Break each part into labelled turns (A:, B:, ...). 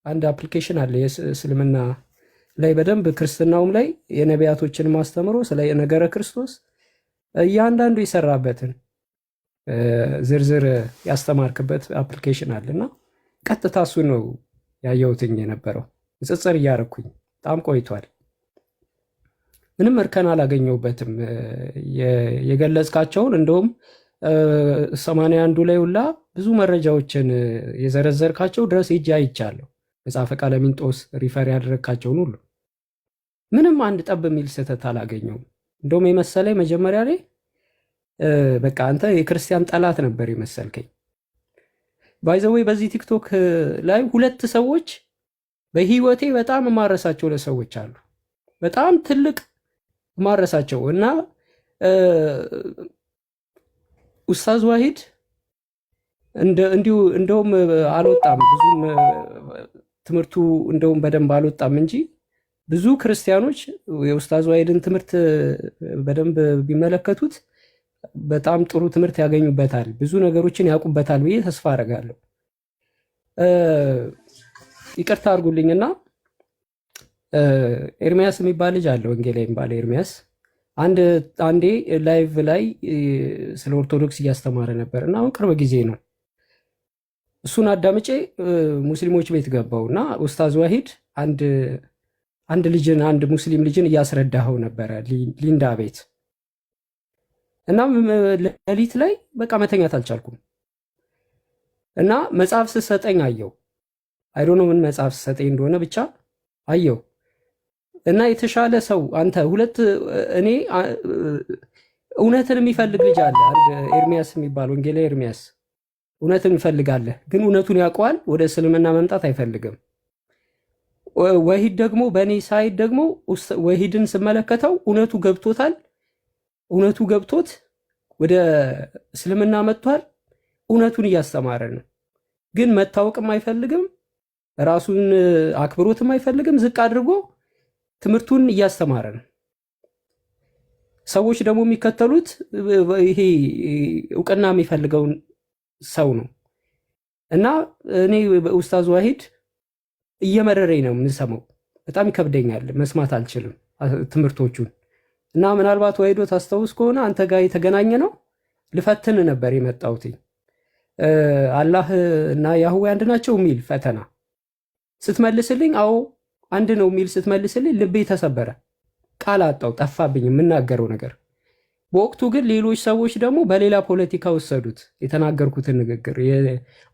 A: አንድ አፕሊኬሽን አለ የእስልምና ላይ በደንብ ክርስትናውም ላይ የነቢያቶችን ማስተምሮ ስለ ነገረ ክርስቶስ እያንዳንዱ የሰራበትን ዝርዝር ያስተማርክበት አፕሊኬሽን አለና ቀጥታ እሱ ነው ያየሁትኝ የነበረው። ንጽጽር እያረኩኝ በጣም ቆይቷል። ምንም እርከን አላገኘሁበትም። የገለጽካቸውን እንደውም 81 ላይ ሁላ ብዙ መረጃዎችን የዘረዘርካቸው ድረስ ሄጄ አይቻለሁ። መጽሐፈ ቀለሚንጦስ ሪፈር ያደረግካቸውን ሁሉ ምንም አንድ ጠብ የሚል ስህተት አላገኘውም። እንደውም የመሰለኝ መጀመሪያ ላይ በቃ አንተ የክርስቲያን ጠላት ነበር የመሰልከኝ። ባይዘዌይ በዚህ ቲክቶክ ላይ ሁለት ሰዎች በህይወቴ በጣም ማረሳቸው ለሰዎች አሉ። በጣም ትልቅ ማረሳቸው እና ኡስታዝ ዋሂድ እንደውም አልወጣም ብዙም ትምህርቱ እንደውም በደንብ አልወጣም እንጂ ብዙ ክርስቲያኖች የኡስታዝ ዋሂድን ትምህርት በደንብ ቢመለከቱት በጣም ጥሩ ትምህርት ያገኙበታል፣ ብዙ ነገሮችን ያውቁበታል ብዬ ተስፋ አደርጋለሁ። ይቅርታ አድርጉልኝና ኤርሚያስ የሚባል ልጅ አለ፣ ወንጌላዊ የሚባል ኤርሚያስ አንዴ ላይቭ ላይ ስለ ኦርቶዶክስ እያስተማረ ነበር እና አሁን ቅርብ ጊዜ ነው። እሱን አዳምጬ ሙስሊሞች ቤት ገባው እና ኡስታዝ ዋሂድ አንድ ሙስሊም ልጅን እያስረዳኸው ነበረ ሊንዳ ቤት እና ሌሊት ላይ በቃ መተኛት አልቻልኩም እና መጽሐፍ ስሰጠኝ አየው። አይዶኖ ምን መጽሐፍ ስሰጠኝ እንደሆነ ብቻ አየው እና የተሻለ ሰው አንተ እኔ እውነትን የሚፈልግ ልጅ አለ፣ አንድ ኤርሚያስ የሚባል ወንጌላዊ ኤርሚያስ እውነትን ይፈልጋል፣ ግን እውነቱን ያውቀዋል። ወደ እስልምና መምጣት አይፈልግም። ወሂድ ደግሞ በእኔ ሳይድ ደግሞ ወሂድን ስመለከተው እውነቱ ገብቶታል። እውነቱ ገብቶት ወደ እስልምና መጥቷል። እውነቱን እያስተማረ ነው፣ ግን መታወቅም አይፈልግም፣ ራሱን አክብሮትም አይፈልግም። ዝቅ አድርጎ ትምህርቱን እያስተማረ ነው። ሰዎች ደግሞ የሚከተሉት ይሄ እውቅና የሚፈልገውን ሰው ነው እና እኔ ኡስታዝ ዋሂድ እየመረረኝ ነው የምንሰማው። በጣም ይከብደኛል፣ መስማት አልችልም ትምህርቶቹን እና ምናልባት ወይዶ ታስታውስ ከሆነ አንተ ጋር የተገናኘ ነው ልፈትን ነበር የመጣሁት። አላህ እና ያህዌ አንድ ናቸው የሚል ፈተና ስትመልስልኝ አዎ አንድ ነው የሚል ስትመልስልኝ ልቤ ተሰበረ። ቃል አጣው፣ ጠፋብኝ የምናገረው ነገር። በወቅቱ ግን ሌሎች ሰዎች ደግሞ በሌላ ፖለቲካ ወሰዱት የተናገርኩትን ንግግር፣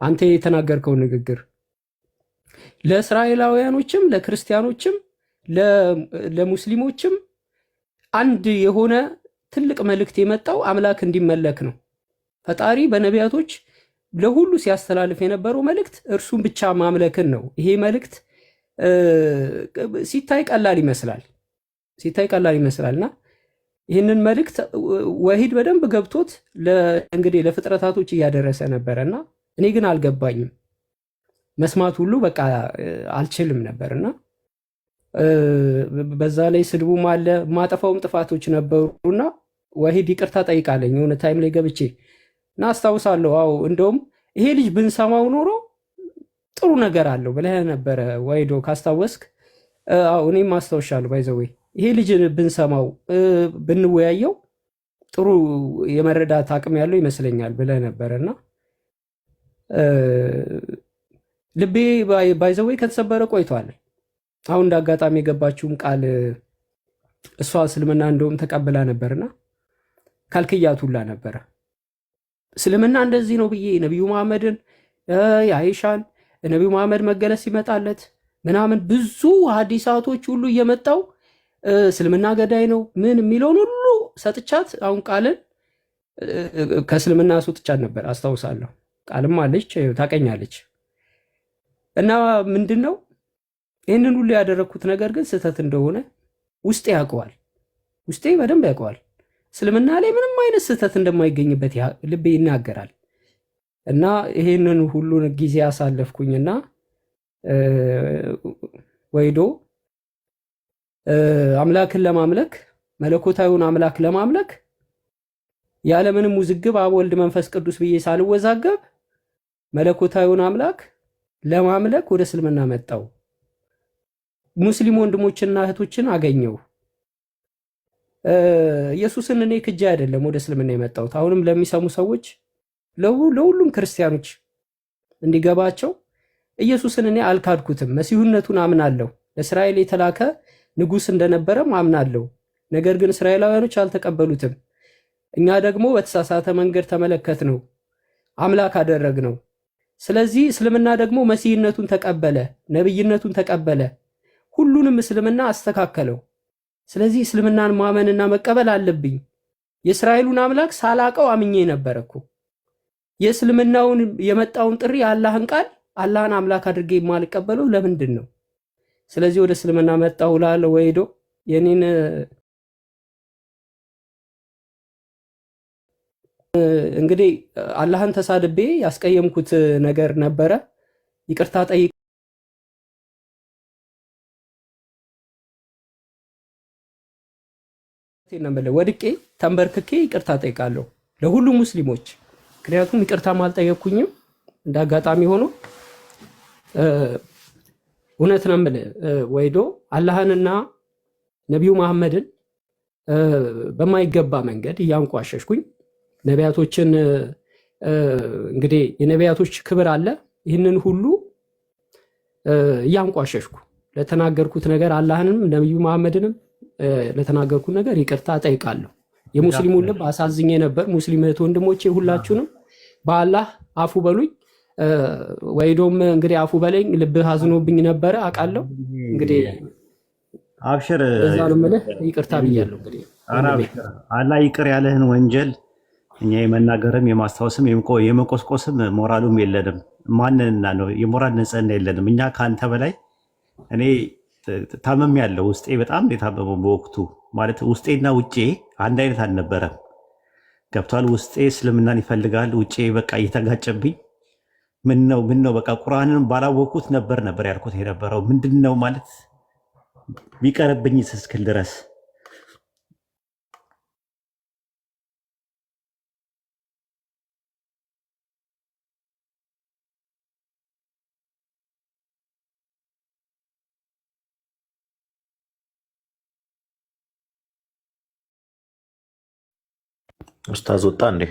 A: አንተ የተናገርከውን ንግግር ለእስራኤላውያኖችም ለክርስቲያኖችም ለሙስሊሞችም አንድ የሆነ ትልቅ መልእክት የመጣው አምላክ እንዲመለክ ነው። ፈጣሪ በነቢያቶች ለሁሉ ሲያስተላልፍ የነበረው መልእክት እርሱን ብቻ ማምለክን ነው። ይሄ መልእክት ሲታይ ቀላል ይመስላልና ይህንን መልእክት ወሂድ በደንብ ገብቶት እንግዲህ ለፍጥረታቶች እያደረሰ ነበረና እኔ ግን አልገባኝም። መስማት ሁሉ በቃ አልችልም ነበርና በዛ ላይ ስድቡም አለ፣ ማጠፋውም ጥፋቶች ነበሩና ወሂድ ይቅርታ ጠይቃለኝ የሆነ ታይም ላይ ገብቼ እና አስታውሳለሁ። አዎ እንደውም ይሄ ልጅ ብንሰማው ኖሮ ጥሩ ነገር አለው ብለህ ነበረ ወይዶ ካስታወስክ። አዎ እኔም አስታውሻለሁ። ባይዘዌይ ይሄ ልጅ ብንሰማው ብንወያየው ጥሩ የመረዳት አቅም ያለው ይመስለኛል ብለህ ነበረና ልቤ ባይዘዌይ ከተሰበረ ቆይቷል። አሁን እንደ አጋጣሚ የገባችውን ቃል እሷ እስልምና እንደውም ተቀብላ ነበርና ካልክያቱላ ነበረ። እስልምና እንደዚህ ነው ብዬ ነቢዩ መሐመድን የአይሻን ነቢዩ መሐመድ መገለጽ ሲመጣለት ምናምን ብዙ ሐዲሳቶች ሁሉ እየመጣው እስልምና ገዳይ ነው ምን የሚለውን ሁሉ ሰጥቻት አሁን ቃልን ከእስልምና አስወጥቻት ነበር አስታውሳለሁ። ቃልም አለች ታቀኛለች እና ምንድን ነው ይህንን ሁሉ ያደረግኩት ነገር ግን ስህተት እንደሆነ ውስጤ ያውቀዋል። ውስጤ በደንብ ያውቀዋል። እስልምና ላይ ምንም አይነት ስህተት እንደማይገኝበት ልቤ ይናገራል። እና ይህንን ሁሉን ጊዜ አሳለፍኩኝና ወይዶ አምላክን ለማምለክ መለኮታዊውን አምላክ ለማምለክ ያለምንም ውዝግብ አብ ወልድ መንፈስ ቅዱስ ብዬ ሳልወዛገብ መለኮታዊውን አምላክ ለማምለክ ወደ እስልምና መጣው። ሙስሊም ወንድሞችና እህቶችን አገኘው። ኢየሱስን እኔ ክጄ አይደለም ወደ እስልምና የመጣሁት። አሁንም ለሚሰሙ ሰዎች ለሁሉም ክርስቲያኖች እንዲገባቸው ኢየሱስን እኔ አልካድኩትም። መሲሁነቱን አምናለሁ። ለእስራኤል የተላከ ንጉሥ እንደነበረም አምናለሁ። ነገር ግን እስራኤላውያኖች አልተቀበሉትም። እኛ ደግሞ በተሳሳተ መንገድ ተመለከት ነው፣ አምላክ አደረግ ነው። ስለዚህ እስልምና ደግሞ መሲህነቱን ተቀበለ፣ ነብይነቱን ተቀበለ፣ ሁሉንም እስልምና አስተካከለው። ስለዚህ እስልምናን ማመንና መቀበል አለብኝ። የእስራኤሉን አምላክ ሳላቀው አምኜ ነበር እኮ። የእስልምናውን የመጣውን ጥሪ የአላህን ቃል አላህን አምላክ አድርጌ የማልቀበለው ለምንድን ነው? ስለዚህ ወደ እስልምና መጣሁ እላለሁ። ወይዶ የኔን እንግዲህ አላህን ተሳድቤ ያስቀየምኩት ነገር ነበረ፣ ይቅርታ ጠይቅ ወድቄ ተንበርክኬ ይቅርታ ጠይቃለሁ ለሁሉም ሙስሊሞች። ምክንያቱም ይቅርታም አልጠየቅኩኝም እንዳጋጣሚ ሆኖ እውነት ነው የምልህ ወይዶ አላህንና ነቢዩ መሐመድን በማይገባ መንገድ እያንቋሸሽኩኝ ነቢያቶችን እንግዲህ የነቢያቶች ክብር አለ። ይህንን ሁሉ እያንቋሸሽኩ ለተናገርኩት ነገር አላህንም ነቢዩ መሐመድንም ለተናገርኩት ነገር ይቅርታ ጠይቃለሁ። የሙስሊሙን ልብ አሳዝኜ ነበር። ሙስሊም እህት ወንድሞቼ ሁላችሁንም በአላህ አፉ በሉኝ። ወይዶም እንግዲህ አፉ በለኝ፣ ልብህ አዝኖብኝ ነበረ አውቃለሁ። እንግዲህ
B: አብሽር
A: እዛ ነው የምልህ፣ ይቅርታ ብያለሁ። እንግዲህ
B: አላህ ይቅር ያለህን ወንጀል እኛ የመናገርም የማስታወስም የመቆስቆስም ሞራሉም የለንም። ማንንና ነው የሞራል ንጽህና የለንም። እኛ ከአንተ በላይ እኔ ታመም ያለው ውስጤ በጣም የታመመው በወቅቱ ማለት ውስጤና ውጬ አንድ አይነት አልነበረም። ገብቷል። ውስጤ እስልምናን ይፈልጋል፣ ውጬ በቃ እየተጋጨብኝ ምን ነው በቃ ቁርአንን ባላወቅኩት ነበር ያልኩት የነበረው ምንድን ነው ማለት ቢቀርብኝ እስክል ድረስ
C: ኡስታዝ ወጣ እንዴ?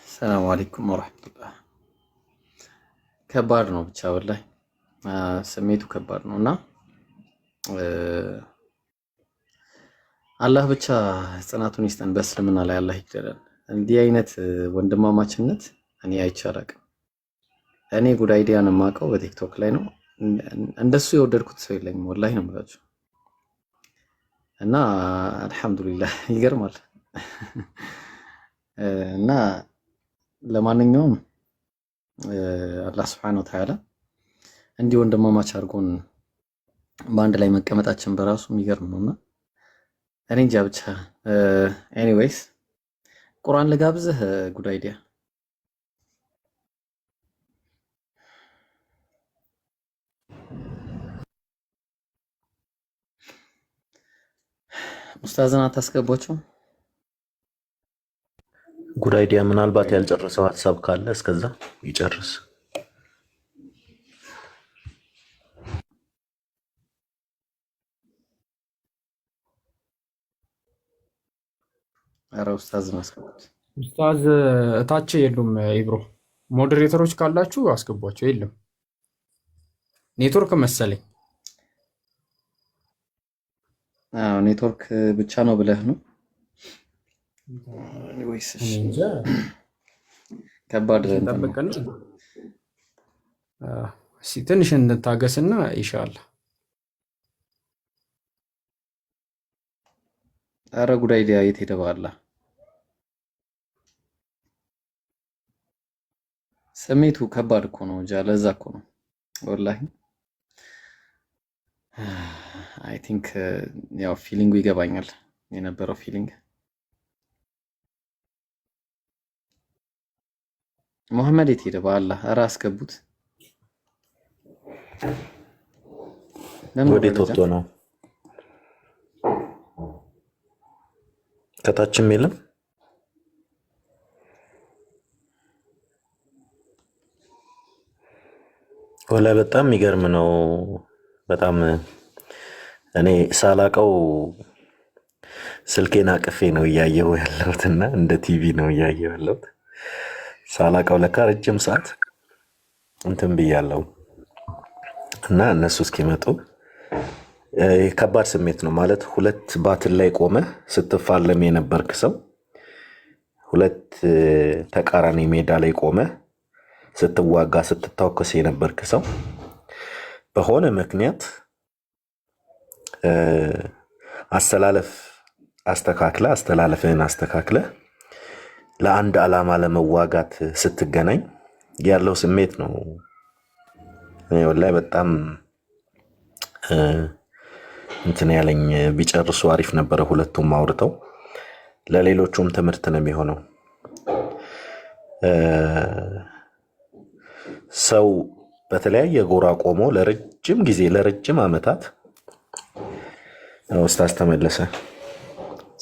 D: ሰላም አለይኩም ወራህመቱላህ። ከባድ ነው ብቻ ወላሂ ስሜቱ ከባድ ነው እና አላህ ብቻ ጽናቱን ይስጠን። በእስልምና ላይ አላህ ይግደለን። እንዲህ አይነት ወንድማማችነት እኔ አይቼ አላውቅም። እኔ ጉድ አይዲያን የማውቀው በቲክቶክ ላይ ነው። እንደሱ የወደድኩት ሰው የለኝም ወላሂ ነው የምላችሁ። እና አልሐምዱሊላህ ይገርማል። እና ለማንኛውም አላህ ሱብሓነሁ ወተዓላ እንዲህ ወንድማማች አድርጎን በአንድ ላይ መቀመጣችን በራሱ የሚገርም ነውና እኔ እንጃ ብቻ። ኤኒዌይስ ቁርአን ልጋብዝህ ጉድ አይዲያ። ኡስታዝን አታስገቧቸው።
C: ጉድ አይዲያ ምናልባት ያልጨረሰው ሀሳብ ካለ እስከዛ ይጨርስ።
D: ኧረ ኡስታዝን አስገቡት።
E: ኡስታዝ እታች የሉም። ኢብሮ ሞዴሬተሮች ካላችሁ አስገቧቸው። የለም ኔትወርክ መሰለኝ።
D: አዎ ኔትወርክ ብቻ ነው ብለህ ነው ወይስ? ከባድ
E: ጠብቀን ትንሽ እንታገስና ኢንሻአላህ።
D: ኧረ ጉድ አይዲያ የት ሄደ? በአላህ ስሜቱ ከባድ እኮ ነው እንጂ ለዛ እኮ ነው ወላሂ። አይ ቲንክ ያው ፊሊንጉ ይገባኛል የነበረው ፊሊንግ። መሐመድ የት ሄደ? በአላህ ኧረ አስገቡት።
C: ወዴት ወጥቶ ነው? ከታችም የለም። ወላሂ በጣም የሚገርም ነው። በጣም እኔ ሳላቀው ስልኬን አቅፌ ነው እያየሁ ያለሁትና እንደ ቲቪ ነው እያየሁ ያለሁት። ሳላቀው ለካ ረጅም ሰዓት እንትን ብያለሁ እና እነሱ እስኪመጡ ከባድ ስሜት ነው ማለት። ሁለት ባትል ላይ ቆመ ስትፋለም የነበርክ ሰው፣ ሁለት ተቃራኒ ሜዳ ላይ ቆመ ስትዋጋ ስትታወከስ የነበርክ ሰው በሆነ ምክንያት አስተላለፍህን አስተካክለ ለአንድ ዓላማ ለመዋጋት ስትገናኝ ያለው ስሜት ነው። ወላሂ በጣም እንትን ያለኝ። ቢጨርሱ አሪፍ ነበረ። ሁለቱም አውርተው ለሌሎቹም ትምህርት ነው የሚሆነው። ሰው በተለያየ ጎራ ቆሞ ለረጅም ጊዜ ለረጅም ዓመታት ኡስታዝ ተመለሰ።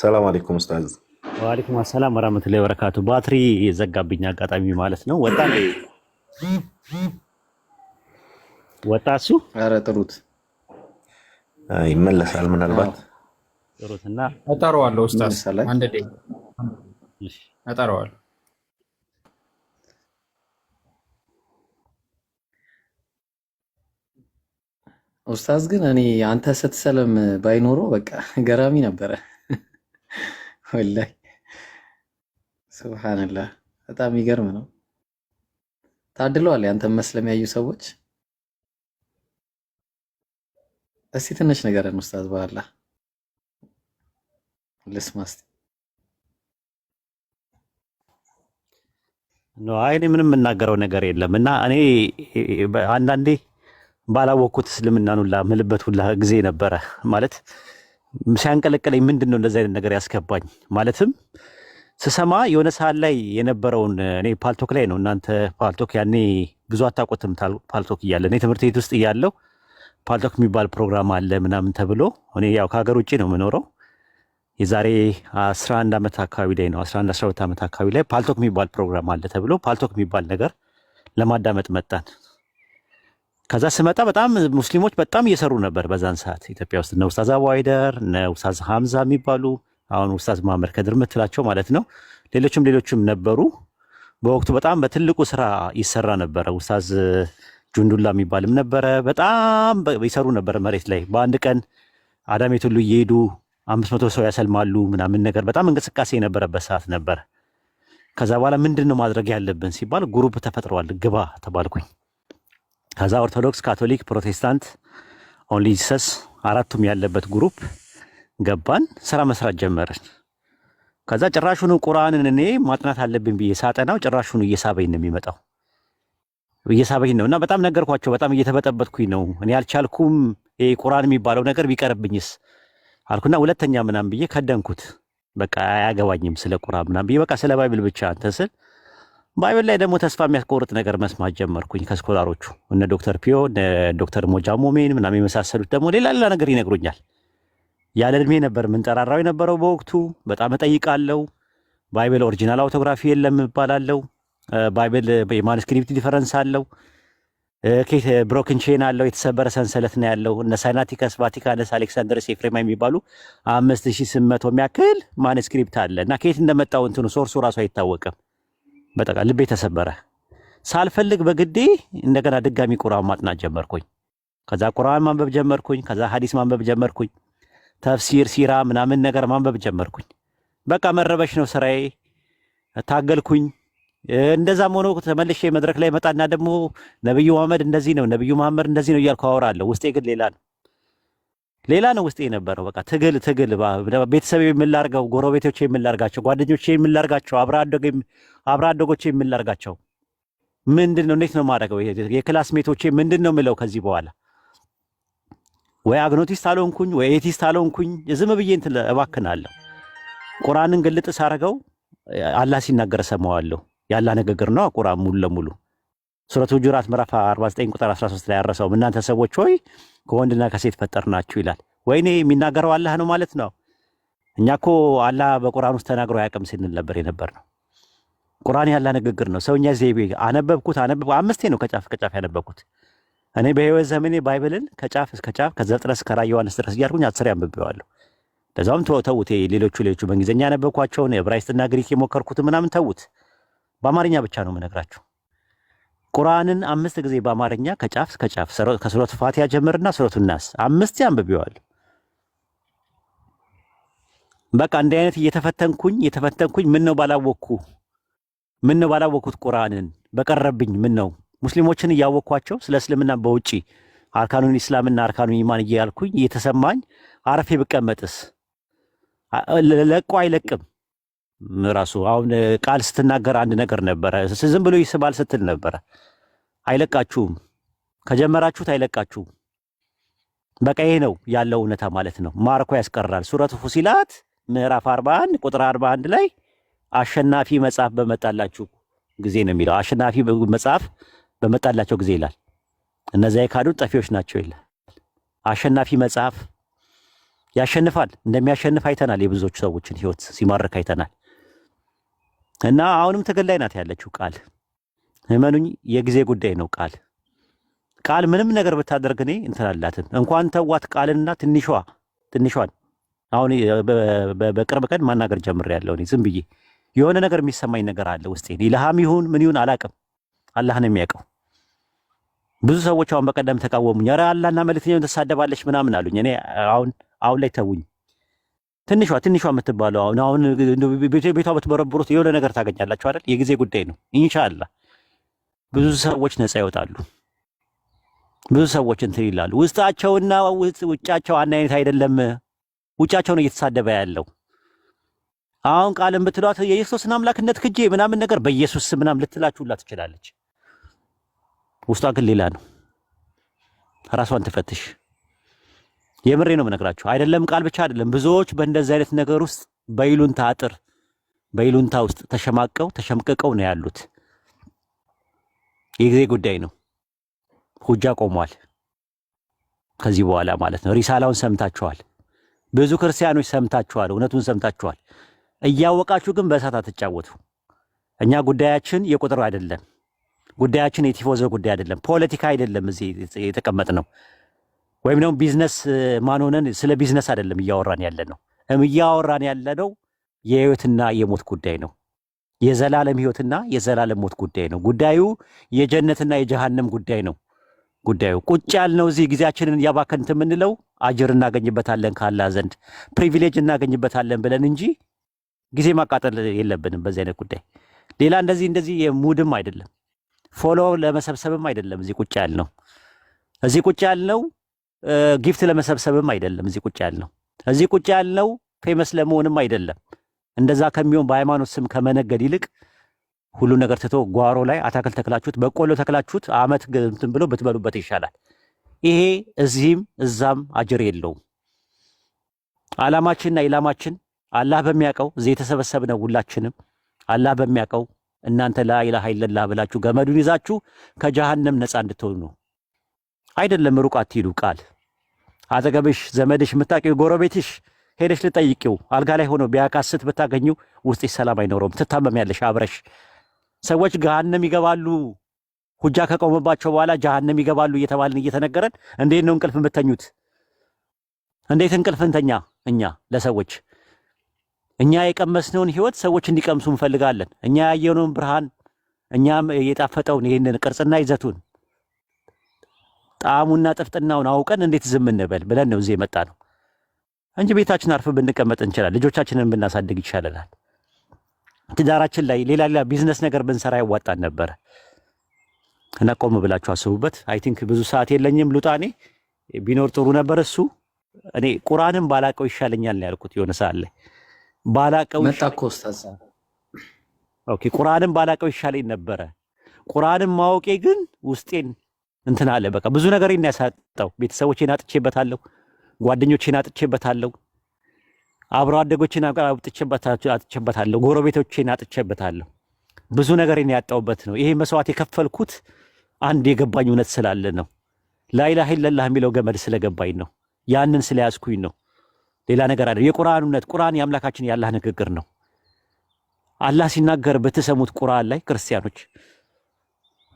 C: ሰላም አለይኩም ኡስታዝ።
B: ወአለይኩም ሰላም ወራህመቱላሂ ወበረካቱ። ባትሪ የዘጋብኝ አጋጣሚ ማለት ነው። ወጣ እሱ።
D: ኧረ ጥሩት
C: ይመለሳል ምናልባት
B: ጥሩትና
E: እጠራዋለሁ ኡስታዝ። አንድ ደቂቃ እጠራዋለሁ።
D: ኡስታዝ ግን እኔ አንተ ስትሰለም ባይኖረው በቃ ገራሚ ነበረ ወላሂ። ሱብሃንአላህ በጣም የሚገርም ነው። ታድለዋል ያንተ መስለም ያዩ ሰዎች። እስቲ ትንሽ ነገርን ኡስታዝ በአላህ ልስማ እስቲ።
B: አይ እኔ ምንም የምናገረው ነገር የለም እና እኔ አንዳንዴ ባላወቅኩት እስልምናን ሁላ ምልበት ሁላ ጊዜ ነበረ ማለት ሲያንቀለቀለኝ ምንድን ነው እንደዚህ አይነት ነገር ያስገባኝ ማለትም ስሰማ የሆነ ሰዓት ላይ የነበረውን እኔ ፓልቶክ ላይ ነው። እናንተ ፓልቶክ ያኔ ብዙ አታውቁትም። ፓልቶክ እያለ እኔ ትምህርት ቤት ውስጥ እያለሁ ፓልቶክ የሚባል ፕሮግራም አለ ምናምን ተብሎ እኔ ያው ከሀገር ውጭ ነው የምኖረው። የዛሬ 11 ዓመት አካባቢ ላይ ነው 11 12 ዓመት አካባቢ ላይ ፓልቶክ የሚባል ፕሮግራም አለ ተብሎ ፓልቶክ የሚባል ነገር ለማዳመጥ መጣን። ከዛ ስመጣ በጣም ሙስሊሞች በጣም እየሰሩ ነበር በዛን ሰዓት ኢትዮጵያ ውስጥ። እነ ኡስታዝ አቡ አይደር፣ እነ ኡስታዝ ሐምዛ የሚባሉ አሁን ኡስታዝ መሐመድ ከድር የምትላቸው ማለት ነው። ሌሎችም ነበሩ። በወቅቱ በጣም በትልቁ ስራ ይሰራ ነበረ። ኡስታዝ ጁንዱላ የሚባልም ነበረ። በጣም ይሰሩ ነበር መሬት ላይ። በአንድ ቀን አዳሜት ሁሉ እየሄዱ 500 ሰው ያሰልማሉ ምናምን ነገር በጣም እንቅስቃሴ የነበረበት ሰዓት ነበር። ከዛ በኋላ ምንድን ነው ማድረግ ያለብን ሲባል ግሩፕ ተፈጥሯል፣ ግባ ተባልኩኝ። ከዛ ኦርቶዶክስ፣ ካቶሊክ፣ ፕሮቴስታንት፣ ኦንሊ ጂሰስ አራቱም ያለበት ግሩፕ ገባን። ስራ መስራት ጀመርን። ከዛ ጭራሹኑ ቁርአንን እኔ ማጥናት አለብን ብዬ ሳጠናው ጭራሹኑ እየሳበኝ ነው የሚመጣው ነው። እና በጣም ነገርኳቸው። በጣም እየተበጠበጥኩኝ ነው እኔ አልቻልኩም። ይሄ ቁርአን የሚባለው ነገር ቢቀርብኝስ አልኩና ሁለተኛ ምናምን ብዬ ከደንኩት። በቃ አያገባኝም ስለ ቁርአን ምናምን ብዬ በቃ ስለ ባይብል ብቻ እንትን ስል ባይብል ላይ ደግሞ ተስፋ የሚያስቆርጥ ነገር መስማት ጀመርኩኝ ከስኮላሮቹ እነ ዶክተር ፒዮ እነ ዶክተር ሞጃ ሞሜን ምናምን የመሳሰሉት ደግሞ ሌላ ነገር ይነግሩኛል። ያለ እድሜ ነበር ምንጠራራው የነበረው በወቅቱ። በጣም እጠይቃለሁ። ባይብል ኦሪጂናል አውቶግራፊ የለም እባላለሁ። ባይብል የማኑስክሪፕት ዲፈረንስ አለው። ብሮክን ቼን አለው። የተሰበረ ሰንሰለት ነው ያለው። እነ ሳይናቲከስ፣ ቫቲካነስ፣ አሌክሳንደርስ፣ ኤፍሬማ የሚባሉ 5800 የሚያክል ማኑስክሪፕት አለ እና ከየት እንደመጣው እንትኑ ሶርሱ ራሱ አይታወቅም። በጠቃ ልቤ ተሰበረ። ሳልፈልግ በግዴ እንደገና ድጋሚ ቁርአን ማጥናት ጀመርኩኝ። ከዛ ቁርአን ማንበብ ጀመርኩኝ። ከዛ ሐዲስ ማንበብ ጀመርኩኝ። ተፍሲር፣ ሲራ ምናምን ነገር ማንበብ ጀመርኩኝ። በቃ መረበሽ ነው ስራዬ። ታገልኩኝ። እንደዛም ሆኖ ተመልሼ መድረክ ላይ መጣና ደግሞ ነብዩ መሐመድ እንደዚህ ነው፣ ነብዩ መሐመድ እንደዚህ ነው እያልኩ አወራለሁ። ውስጤ ግን ሌላ ነው ውስጤ የነበረው። በቃ ትግል ቤተሰብ የምላርገው፣ ጎረቤቶቼ የምላርጋቸው፣ ጓደኞቼ የምላርጋቸው፣ አብራ አደጎቼ የምላርጋቸው ምንድነው? እንዴት ነው ማድረገው? የክላስሜቶቼ ምንድነው ምለው ከዚህ በኋላ ወይ አግኖቲስት አልሆንኩኝ ወይ ኤቲስት አልሆንኩኝ ዝም ብዬ እንትን እባክናለሁ። ቁርአንን ግልጥ ሳረገው አላህ ሲናገር ሰማዋለሁ። ያላ ንግግር ነው ቁርአን ሙሉ ለሙሉ ሱረቱ ሁጁራት ምዕራፍ 49 ቁጥር 13 ላይ ያረሰው እናንተ ሰዎች ሆይ ከወንድና ከሴት ፈጠርናችሁ ይላል። ወይኔ የሚናገረው አላህ ነው ማለት ነው። እኛ እኮ አላህ በቁርአን ውስጥ ተናግሮ ያቀም ስንል ነበር የነበርነው። ቁርአን ያላ ንግግር ነው። ሰውኛ ዘይቤ አነበብኩት 5 ነው ከጫፍ ከጫፍ ያነበብኩት። እኔ በህይወት ዘመኔ ባይብልን ከጫፍ እስከ ጫፍ ከዘፍጥረት እስከ ራዕየ ዮሐንስ ድረስ እያልኩኝ 10 ያንብቤዋለሁ። ለዛውም ተውት። ሌሎቹ በእንግሊዝኛ ያነበብኳቸውን ዕብራይስጥና ግሪክ የሞከርኩት ምናምን ተውት። በአማርኛ ብቻ ነው የምነግራችሁ። ቁርአንን 5 ጊዜ በአማርኛ ከጫፍ እስከ ጫፍ ከሱረቱ ፋቲሃ ጀምርና ሱረቱ ናስ 5 ያንብቤዋለሁ። በቃ እንዲህ አይነት እየተፈተንኩኝ ምን ነው ባላወቅኩት ቁርአንን በቀረብኝ ምን ነው ሙስሊሞችን እያወቅኳቸው ስለ እስልምና በውጪ አርካኑን ኢስላምና አርካኑን ኢማን እያልኩኝ እየተሰማኝ አረፌ ብቀመጥስ ለቆ አይለቅም። ራሱ አሁን ቃል ስትናገር አንድ ነገር ነበረ፣ ዝም ብሎ ይስባል ስትል ነበረ። አይለቃችሁም፣ ከጀመራችሁት አይለቃችሁም። በቃ ይሄ ነው ያለው እውነታ ማለት ነው። ማርኮ ያስቀራል። ሱረቱ ፉሲላት ምዕራፍ 41 ቁጥር 41 ላይ አሸናፊ መጽሐፍ በመጣላችሁ ጊዜ ነው የሚለው። አሸናፊ መጽሐፍ በመጣላቸው ጊዜ ይላል። እነዚያ የካዱት ጠፊዎች ናቸው ይላል። አሸናፊ መጽሐፍ ያሸንፋል። እንደሚያሸንፍ አይተናል። የብዙዎች ሰዎችን ህይወት ሲማርክ አይተናል። እና አሁንም ትግል ላይ ናት ያለችው ቃል። እመኑኝ የጊዜ ጉዳይ ነው። ቃል ምንም ነገር ብታደርግ እኔ እንትን አላትም። እንኳን ተዋት ቃልና ትንሿን አሁን በቅርብ ቀን ማናገር ጀምሬያለሁ። እኔ ዝም ብዬ የሆነ ነገር የሚሰማኝ ነገር አለ ውስጤ። ኢልሃም ይሁን ምን ይሁን አላውቅም፣ አላህ ነው የሚያውቀው። ብዙ ሰዎች አሁን በቀደም ተቃወሙኝ። ኧረ አላህና መልእክተኛውን ተሳደባለች ምናምን አሉኝ። እኔ አሁን ላይ ተውኝ። ትንሿ የምትባለው አሁን ቤቷ በተበረብሩት የሆነ ነገር ታገኛላችሁ አይደል? የጊዜ ጉዳይ ነው። ኢንሻአላህ ብዙ ሰዎች ነፃ ይወጣሉ። ብዙ ሰዎች እንትን ይላሉ። ውስጣቸውና ውጫቸው አንድ አይነት አይደለም። ውጫቸው ነው እየተሳደበ ያለው። አሁን ቃልን ብትሏት የኢየሱስን አምላክነት ክጄ ምናምን ነገር በኢየሱስ ስም ምናምን ልትላችሁላ ትችላለች። ውስጧ ግን ሌላ ነው። ራሷን ትፈትሽ። የምሬ ነው የምነግራችሁ። አይደለም ቃል ብቻ አይደለም። ብዙዎች በእንደዚህ አይነት ነገር ውስጥ በይሉንታ ውስጥ ተሸምቅቀው ነው ያሉት። የጊዜ ጉዳይ ነው። ሁጃ ቆሟል። ከዚህ በኋላ ማለት ነው። ሪሳላውን ሰምታችኋል። ብዙ ክርስቲያኖች ሰምታችኋል። እውነቱን ሰምታችኋል። እያወቃችሁ ግን በእሳት አትጫወቱ። እኛ ጉዳያችን የቁጥር አይደለም። ጉዳያችን የቲፎዞ ጉዳይ አይደለም። ፖለቲካ አይደለም። እዚህ የተቀመጥ ነው ወይም ደግሞ ቢዝነስ ማንሆነን ስለ ቢዝነስ አይደለም እያወራን ያለነው። እያወራን ያለነው የህይወትና የሞት ጉዳይ ነው። የዘላለም ህይወትና የዘላለም ሞት ጉዳይ ነው። ጉዳዩ የጀነትና የጀሃነም ጉዳይ ነው። ጉዳዩ ቁጭ ያልነው እዚህ ጊዜያችንን ያባከንት የምንለው አጅር እናገኝበታለን ከአላህ ዘንድ ፕሪቪሌጅ እናገኝበታለን ብለን እንጂ ጊዜ ማቃጠል የለብንም በዚህ አይነት ጉዳይ። ሌላ እንደዚህ የሙድም አይደለም፣ ፎሎ ለመሰብሰብም አይደለም እዚህ ቁጭ ያልነው። እዚህ ቁጭ ያልነው ጊፍት ለመሰብሰብም አይደለም። እዚህ ቁጭ ያልነው ፌመስ ለመሆንም አይደለም። እንደዛ ከሚሆን በሃይማኖት ስም ከመነገድ ይልቅ ሁሉ ነገር ትቶ ጓሮ ላይ አታክልት ተክላችሁት በቆሎ ተክላችሁት አመት እንትን ብሎ ብትበሉበት ይሻላል። ይሄ እዚህም እዛም አጅር የለውም። ዓላማችንና ኢላማችን አላህ በሚያውቀው እዚህ የተሰበሰብነው ሁላችንም አላህ በሚያውቀው እናንተ ላኢላሃ ኢለላህ ብላችሁ ገመዱን ይዛችሁ ከጀሃነም ነፃ እንድትሆኑ ነው። አይደለም ሩቅ አትሂዱ። ቃል አጠገብሽ ዘመድሽ የምታውቂው ጎረቤትሽ ሄደሽ ልጠይቂው አልጋ ላይ ሆኖ ቢያቃስት ብታገኙ ውስጥሽ ሰላም አይኖረውም። ትታመሚያለሽ አብረሽ። ሰዎች ገሃነም ይገባሉ ሁጃ ከቆመባቸው በኋላ ጀሃነም ይገባሉ እየተባልን እየተነገረን እንዴት ነው እንቅልፍ የምተኙት? እንዴት እንቅልፍ እንተኛ? እኛ ለሰዎች እኛ የቀመስነውን ህይወት ሰዎች እንዲቀምሱ እንፈልጋለን። እኛ ያየነውን ብርሃን እኛም የጣፈጠውን ይሄንን ቅርጽና ይዘቱን ጣዕሙና ጥፍጥናውን አውቀን እንዴት ዝም እንበል ብለን ነው እዚህ የመጣ ነው እንጂ ቤታችን አርፍ ብንቀመጥ እንችላለን። ልጆቻችንን ብናሳድግ ይሻለናል። ትዳራችን ላይ ሌላ ቢዝነስ ነገር ብንሰራ ያዋጣን ነበር። እና ቆም ብላችሁ አስቡበት። አይ ቲንክ ብዙ ሰዓት የለኝም። ሉጣኔ ቢኖር ጥሩ ነበር። እሱ እኔ ቁርአንን ባላቀው ይሻለኛል ነው ያልኩት የሆነ ሰዓት ላይ ባላቀው
D: መጣ እኮ ኡስታዝ።
B: ኦኬ ቁርአንን ባላቀው ይሻለኝ ነበረ።
F: ቁርአንን ማወቄ ግን ውስጤን እንትን አለ። በቃ ብዙ ነገሬን ያሳጣው። ቤተሰቦቼን አጥቼበታለሁ፣ ጓደኞቼን አጥቼበታለሁ፣ አብሮ አደጎቼን አጥቼበታለሁ፣ ጎረቤቶቼን አጥቼበታለሁ። ብዙ ነገሬን ያጣውበት ነው። ይሄ መስዋዕት የከፈልኩት አንድ የገባኝ እውነት ስላለ ነው። ላኢላሃ ኢለላህ የሚለው ገመድ ስለገባኝ ነው። ያንን ስለያዝኩኝ ነው። ሌላ ነገር አይደለም። የቁርአን እውነት ቁርአን የአምላካችን የአላህ ንግግር ነው። አላህ ሲናገር በተሰሙት ቁርአን ላይ ክርስቲያኖች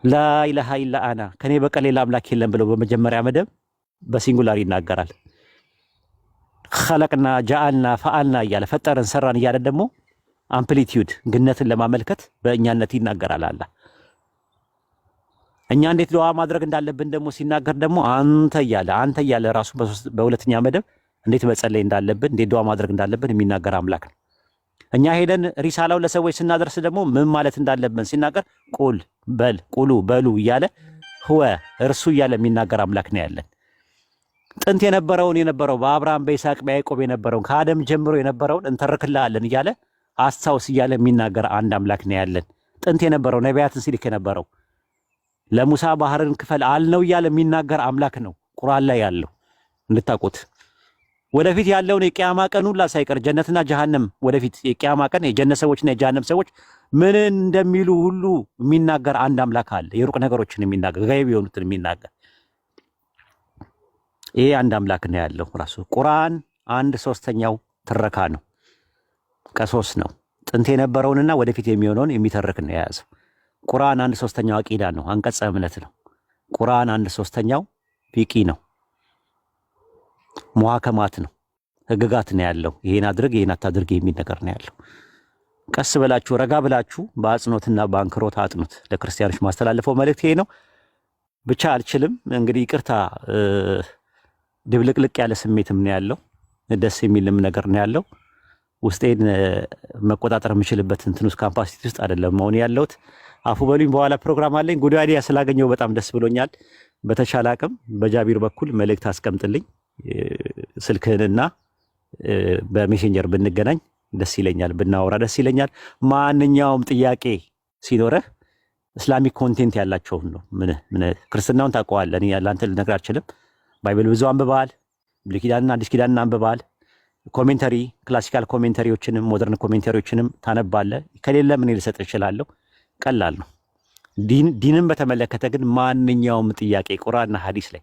F: ላኢላሃ ኢላ አና ከኔ በቀር ሌላ አምላክ የለም ብለው በመጀመሪያ መደብ በሲንጉላር ይናገራል። ኸለቅና ጃአልና ፈአልና እያለ ፈጠረን ሰራን እያለ ደግሞ አምፕሊቲዩድ ግነትን ለማመልከት በእኛነት ይናገራል አላህ። እኛ እንዴት ዱዓ ማድረግ እንዳለብን ደግሞ ሲናገር ደግሞ አንተ እያለ ራሱ በሁለተኛ መደብ እንዴት መጸለይ እንዳለብን እንዴት ዱዓ ማድረግ እንዳለብን የሚናገር አምላክ ነው። እኛ ሄደን ሪሳላው ለሰዎች ስናደርስ ደግሞ ምን ማለት እንዳለብን ሲናገር ቁል ቁሉ በሉ እያለ ህወ እርሱ እያለ የሚናገር አምላክ ነው ያለን። ጥንት የነበረው በአብርሃም በይስሐቅ በያዕቆብ የነበረውን ከአደም ጀምሮ የነበረውን እንተርክልሃለን እያለ አስታውስ እያለ የሚናገር አንድ አምላክ ነው ያለን። ጥንት የነበረው ነቢያትን ሲልክ የነበረው ለሙሳ ባህርን ክፈል አልነው እያለ የሚናገር አምላክ ነው ቁርአን ላይ ያለው እንድታውቁት። ወደፊት ያለውን የቂያማ ቀን ሁላ ሳይቀር ጀነትና ጀሃነም ወደፊት የቂያማ ቀን የጀነት ሰዎችና የጀሃነም ሰዎች ምን እንደሚሉ ሁሉ የሚናገር አንድ አምላክ አለ። የሩቅ ነገሮችን የሚናገር ጋይብ የሆኑትን የሚናገር ይሄ አንድ አምላክ ነው ያለው ራሱ። ቁርአን 1/3 ትረካ ነው፣ ከሶስት ነው። ጥንት የነበረውንና ወደፊት የሚሆነውን የሚተርክ ነው የያዘው። ቁርአን 1/3 አቂዳ ነው፣ አንቀጸ እምነት ነው። ቁርአን 1/3 ፊቂ ነው፣ ሙሐከማት ነው፣ ህግጋት ነው ያለው። ይሄን አድርግ ይሄን አታድርግ የሚል ነገር ነው ያለው። ቀስ ብላችሁ ረጋ ብላችሁ በአጽኖትና በአንክሮት አጥኑት። ለክርስቲያኖች ማስተላለፈው መልእክት ይሄ ነው። ብቻ አልችልም እንግዲህ ይቅርታ። ድብልቅልቅ ያለ ስሜትም ነው ያለው፣ ደስ የሚልም ነገር ነው ያለው። ውስጤን መቆጣጠር የምችልበት እንትን ውስጥ ካምፓሲቲ ውስጥ አይደለም መሆን ያለሁት። አፉ በሉኝ። በኋላ ፕሮግራም አለኝ። ጉድ አይዲያ ስላገኘው በጣም ደስ ብሎኛል። በተቻለ አቅም በጃቢር በኩል መልእክት አስቀምጥልኝ፣ ስልክህንና በሜሴንጀር ብንገናኝ ደስ ይለኛል፣ ብናወራ ደስ ይለኛል። ማንኛውም ጥያቄ ሲኖረህ እስላሚክ ኮንቴንት ያላቸውን ነው። ምን ክርስትናውን ታውቀዋለህ፣ እኔ ለአንተ ልነግርህ አልችልም። ባይብል ብዙ አንብበሃል፣ ብሉይ ኪዳንና አዲስ ኪዳንን አንብበሃል። ኮሜንተሪ ክላሲካል ኮሜንተሪዎችንም ሞደርን ኮሜንተሪዎችንም ታነባለህ። ከሌለ ምን ልሰጥ እችላለሁ። ቀላል ነው። ዲንን በተመለከተ ግን ማንኛውም ጥያቄ ቁርአንና ሐዲስ ላይ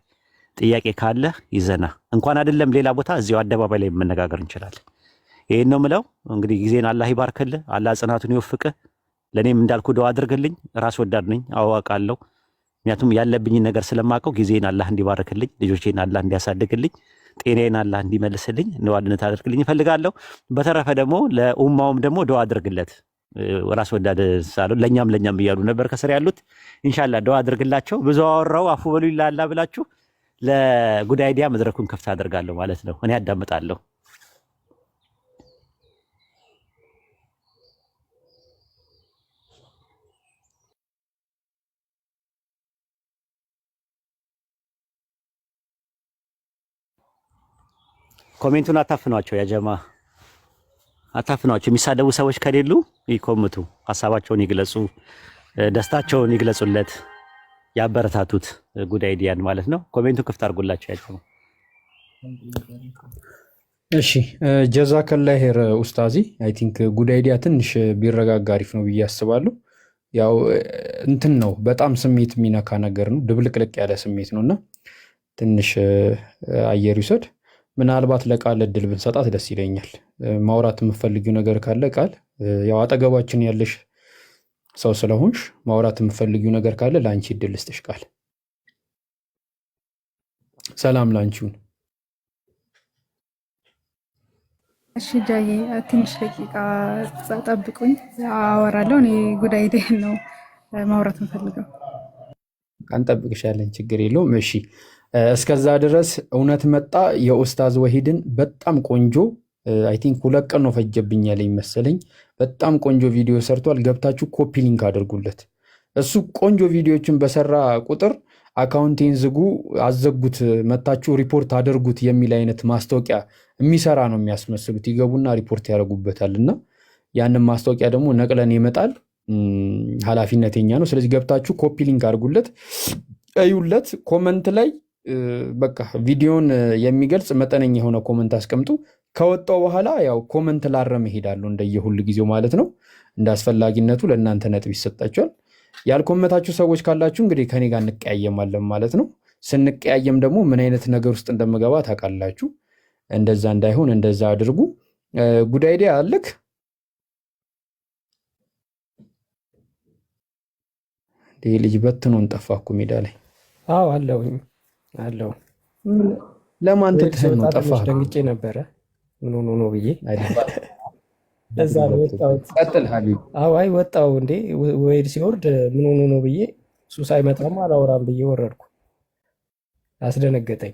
F: ጥያቄ ካለ ይዘና እንኳን አይደለም ሌላ ቦታ እዚሁ አደባባይ ላይ መነጋገር እንችላለን። ይሄን ነው ምለው። እንግዲህ ጊዜን አላህ ይባርክልህ፣ አላህ ጽናቱን ይወፍቅህ። ለኔም እንዳልኩ ዱዓ አድርግልኝ። ራስ ወዳድ ነኝ አዋቃለሁ። ምክንያቱም ያለብኝ ነገር ስለማውቀው ጊዜን አላህ እንዲባርክልኝ፣ ልጆቼን አላህ እንዲያሳድግልኝ፣ ጤናዬን አላህ እንዲመልስልኝ ነዋድነት አድርግልኝ እፈልጋለሁ። በተረፈ ደግሞ ለኡማውም ደግሞ ዱዓ አድርግለት። ራስ ወዳድ ሳሉ ለኛም እያሉ ነበር ከስር ያሉት። ኢንሻአላህ ዱዓ አድርግላቸው። ብዙ አወራው አፉ በሉ ይላል ብላችሁ ለጉድ አይዲያ መድረኩን ከፍታ አደርጋለሁ ማለት ነው። እኔ አዳምጣለሁ። ኮሜንቱን አታፍኗቸው፣ ያጀማ አታፍኗቸው። የሚሳደቡ ሰዎች ከሌሉ ይኮምቱ፣ ሀሳባቸውን ይግለጹ፣ ደስታቸውን ይግለጹለት፣ ያበረታቱት ጉድ አይዲያን ማለት ነው። ኮሜንቱን ክፍት አድርጉላቸው ያጀማ።
E: እሺ ጀዛከላህ ኸይር ኡስታዚ። አይ ቲንክ ጉድ አይዲያ ትንሽ ቢረጋጋ አሪፍ ነው ብዬ አስባለሁ። ያው እንትን ነው በጣም ስሜት የሚነካ ነገር ነው፣ ድብልቅልቅ ያለ ስሜት ነውና ትንሽ አየር ይውሰድ። ምናልባት ለቃል እድል ብንሰጣት ደስ ይለኛል። ማውራት የምፈልጊው ነገር ካለ ቃል፣ ያው አጠገባችን ያለሽ ሰው ስለሆንሽ ማውራት የምፈልጊው ነገር ካለ ለአንቺ እድል ልስጥሽ ቃል። ሰላም ላንቺውን።
G: እሺ ጃዬ ትንሽ ደቂቃ ጠብቁኝ፣ አወራለሁ። እኔ ጉድ አይዲያ ነው ማውራት የምፈልገው።
E: አንጠብቅሻለን፣ ችግር የለውም። እሺ እስከዛ ድረስ እውነት መጣ የኡስታዝ ወሂድን በጣም ቆንጆ አይ ቲንክ 2 ቀን ነው ፈጀብኝ ያለኝ መሰለኝ። በጣም ቆንጆ ቪዲዮ ሰርቷል። ገብታችሁ ኮፒ ሊንክ አድርጉለት። እሱ ቆንጆ ቪዲዮዎችን በሰራ ቁጥር አካውንቴን ዝጉ፣ አዘጉት፣ መታችሁ ሪፖርት አድርጉት የሚል አይነት ማስታወቂያ የሚሰራ ነው የሚያስመስሉት። ይገቡና ሪፖርት ያደርጉበታል። እና ያንን ማስታወቂያ ደግሞ ነቅለን ይመጣል። ኃላፊነት የኛ ነው። ስለዚህ ገብታችሁ ኮፒ ሊንክ አድርጉለት፣ እዩለት። ኮመንት ላይ በቃ ቪዲዮን የሚገልጽ መጠነኛ የሆነ ኮመንት አስቀምጡ። ከወጣው በኋላ ያው ኮመንት ላረም እሄዳለሁ እንደየሁል ጊዜው ማለት ነው። እንደ አስፈላጊነቱ ለእናንተ ነጥብ ይሰጣችኋል። ያልኮመታችሁ ሰዎች ካላችሁ እንግዲህ ከኔ ጋር እንቀያየማለን ማለት ነው። ስንቀያየም ደግሞ ምን አይነት ነገር ውስጥ እንደምገባ ታውቃላችሁ። እንደዛ እንዳይሆን እንደዛ አድርጉ። ጉድ አይዲያ አለክ ይህ ልጅ በትኖን ጠፋ እኮ ሜዳ ላይ።
A: አዎ አለሁኝ አለሁ።
E: ለማን ትትህን ነው ጠፋ?
A: ደንግጬ ነበረ ምን ሆኖ ነው ብዬ እዛ ነው ወጣሁት።
E: ቀጥል ሀቢብ።
A: አዎ አይ ወጣሁ እንዴ ወይድ ሲወርድ ምን ሆኖ ነው ብዬ እሱ ሳይመጣም አላወራም ብዬ ወረድኩ። አስደነገጠኝ።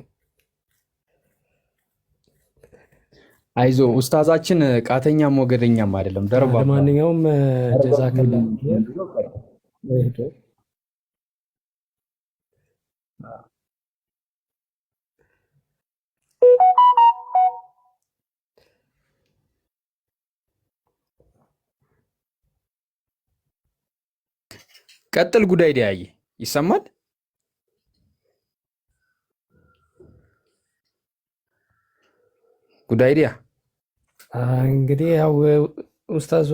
E: አይዞ ኡስታዛችን ቃተኛም ሞገደኛም አይደለም ደርባ።
A: ለማንኛውም ጀዛከላ ወይዶ
E: ቀጥል። ጉዳይ ዲያይ ይሰማል። ጉዳይ ዲያ
A: እንግዲህ ያው ኡስታዝ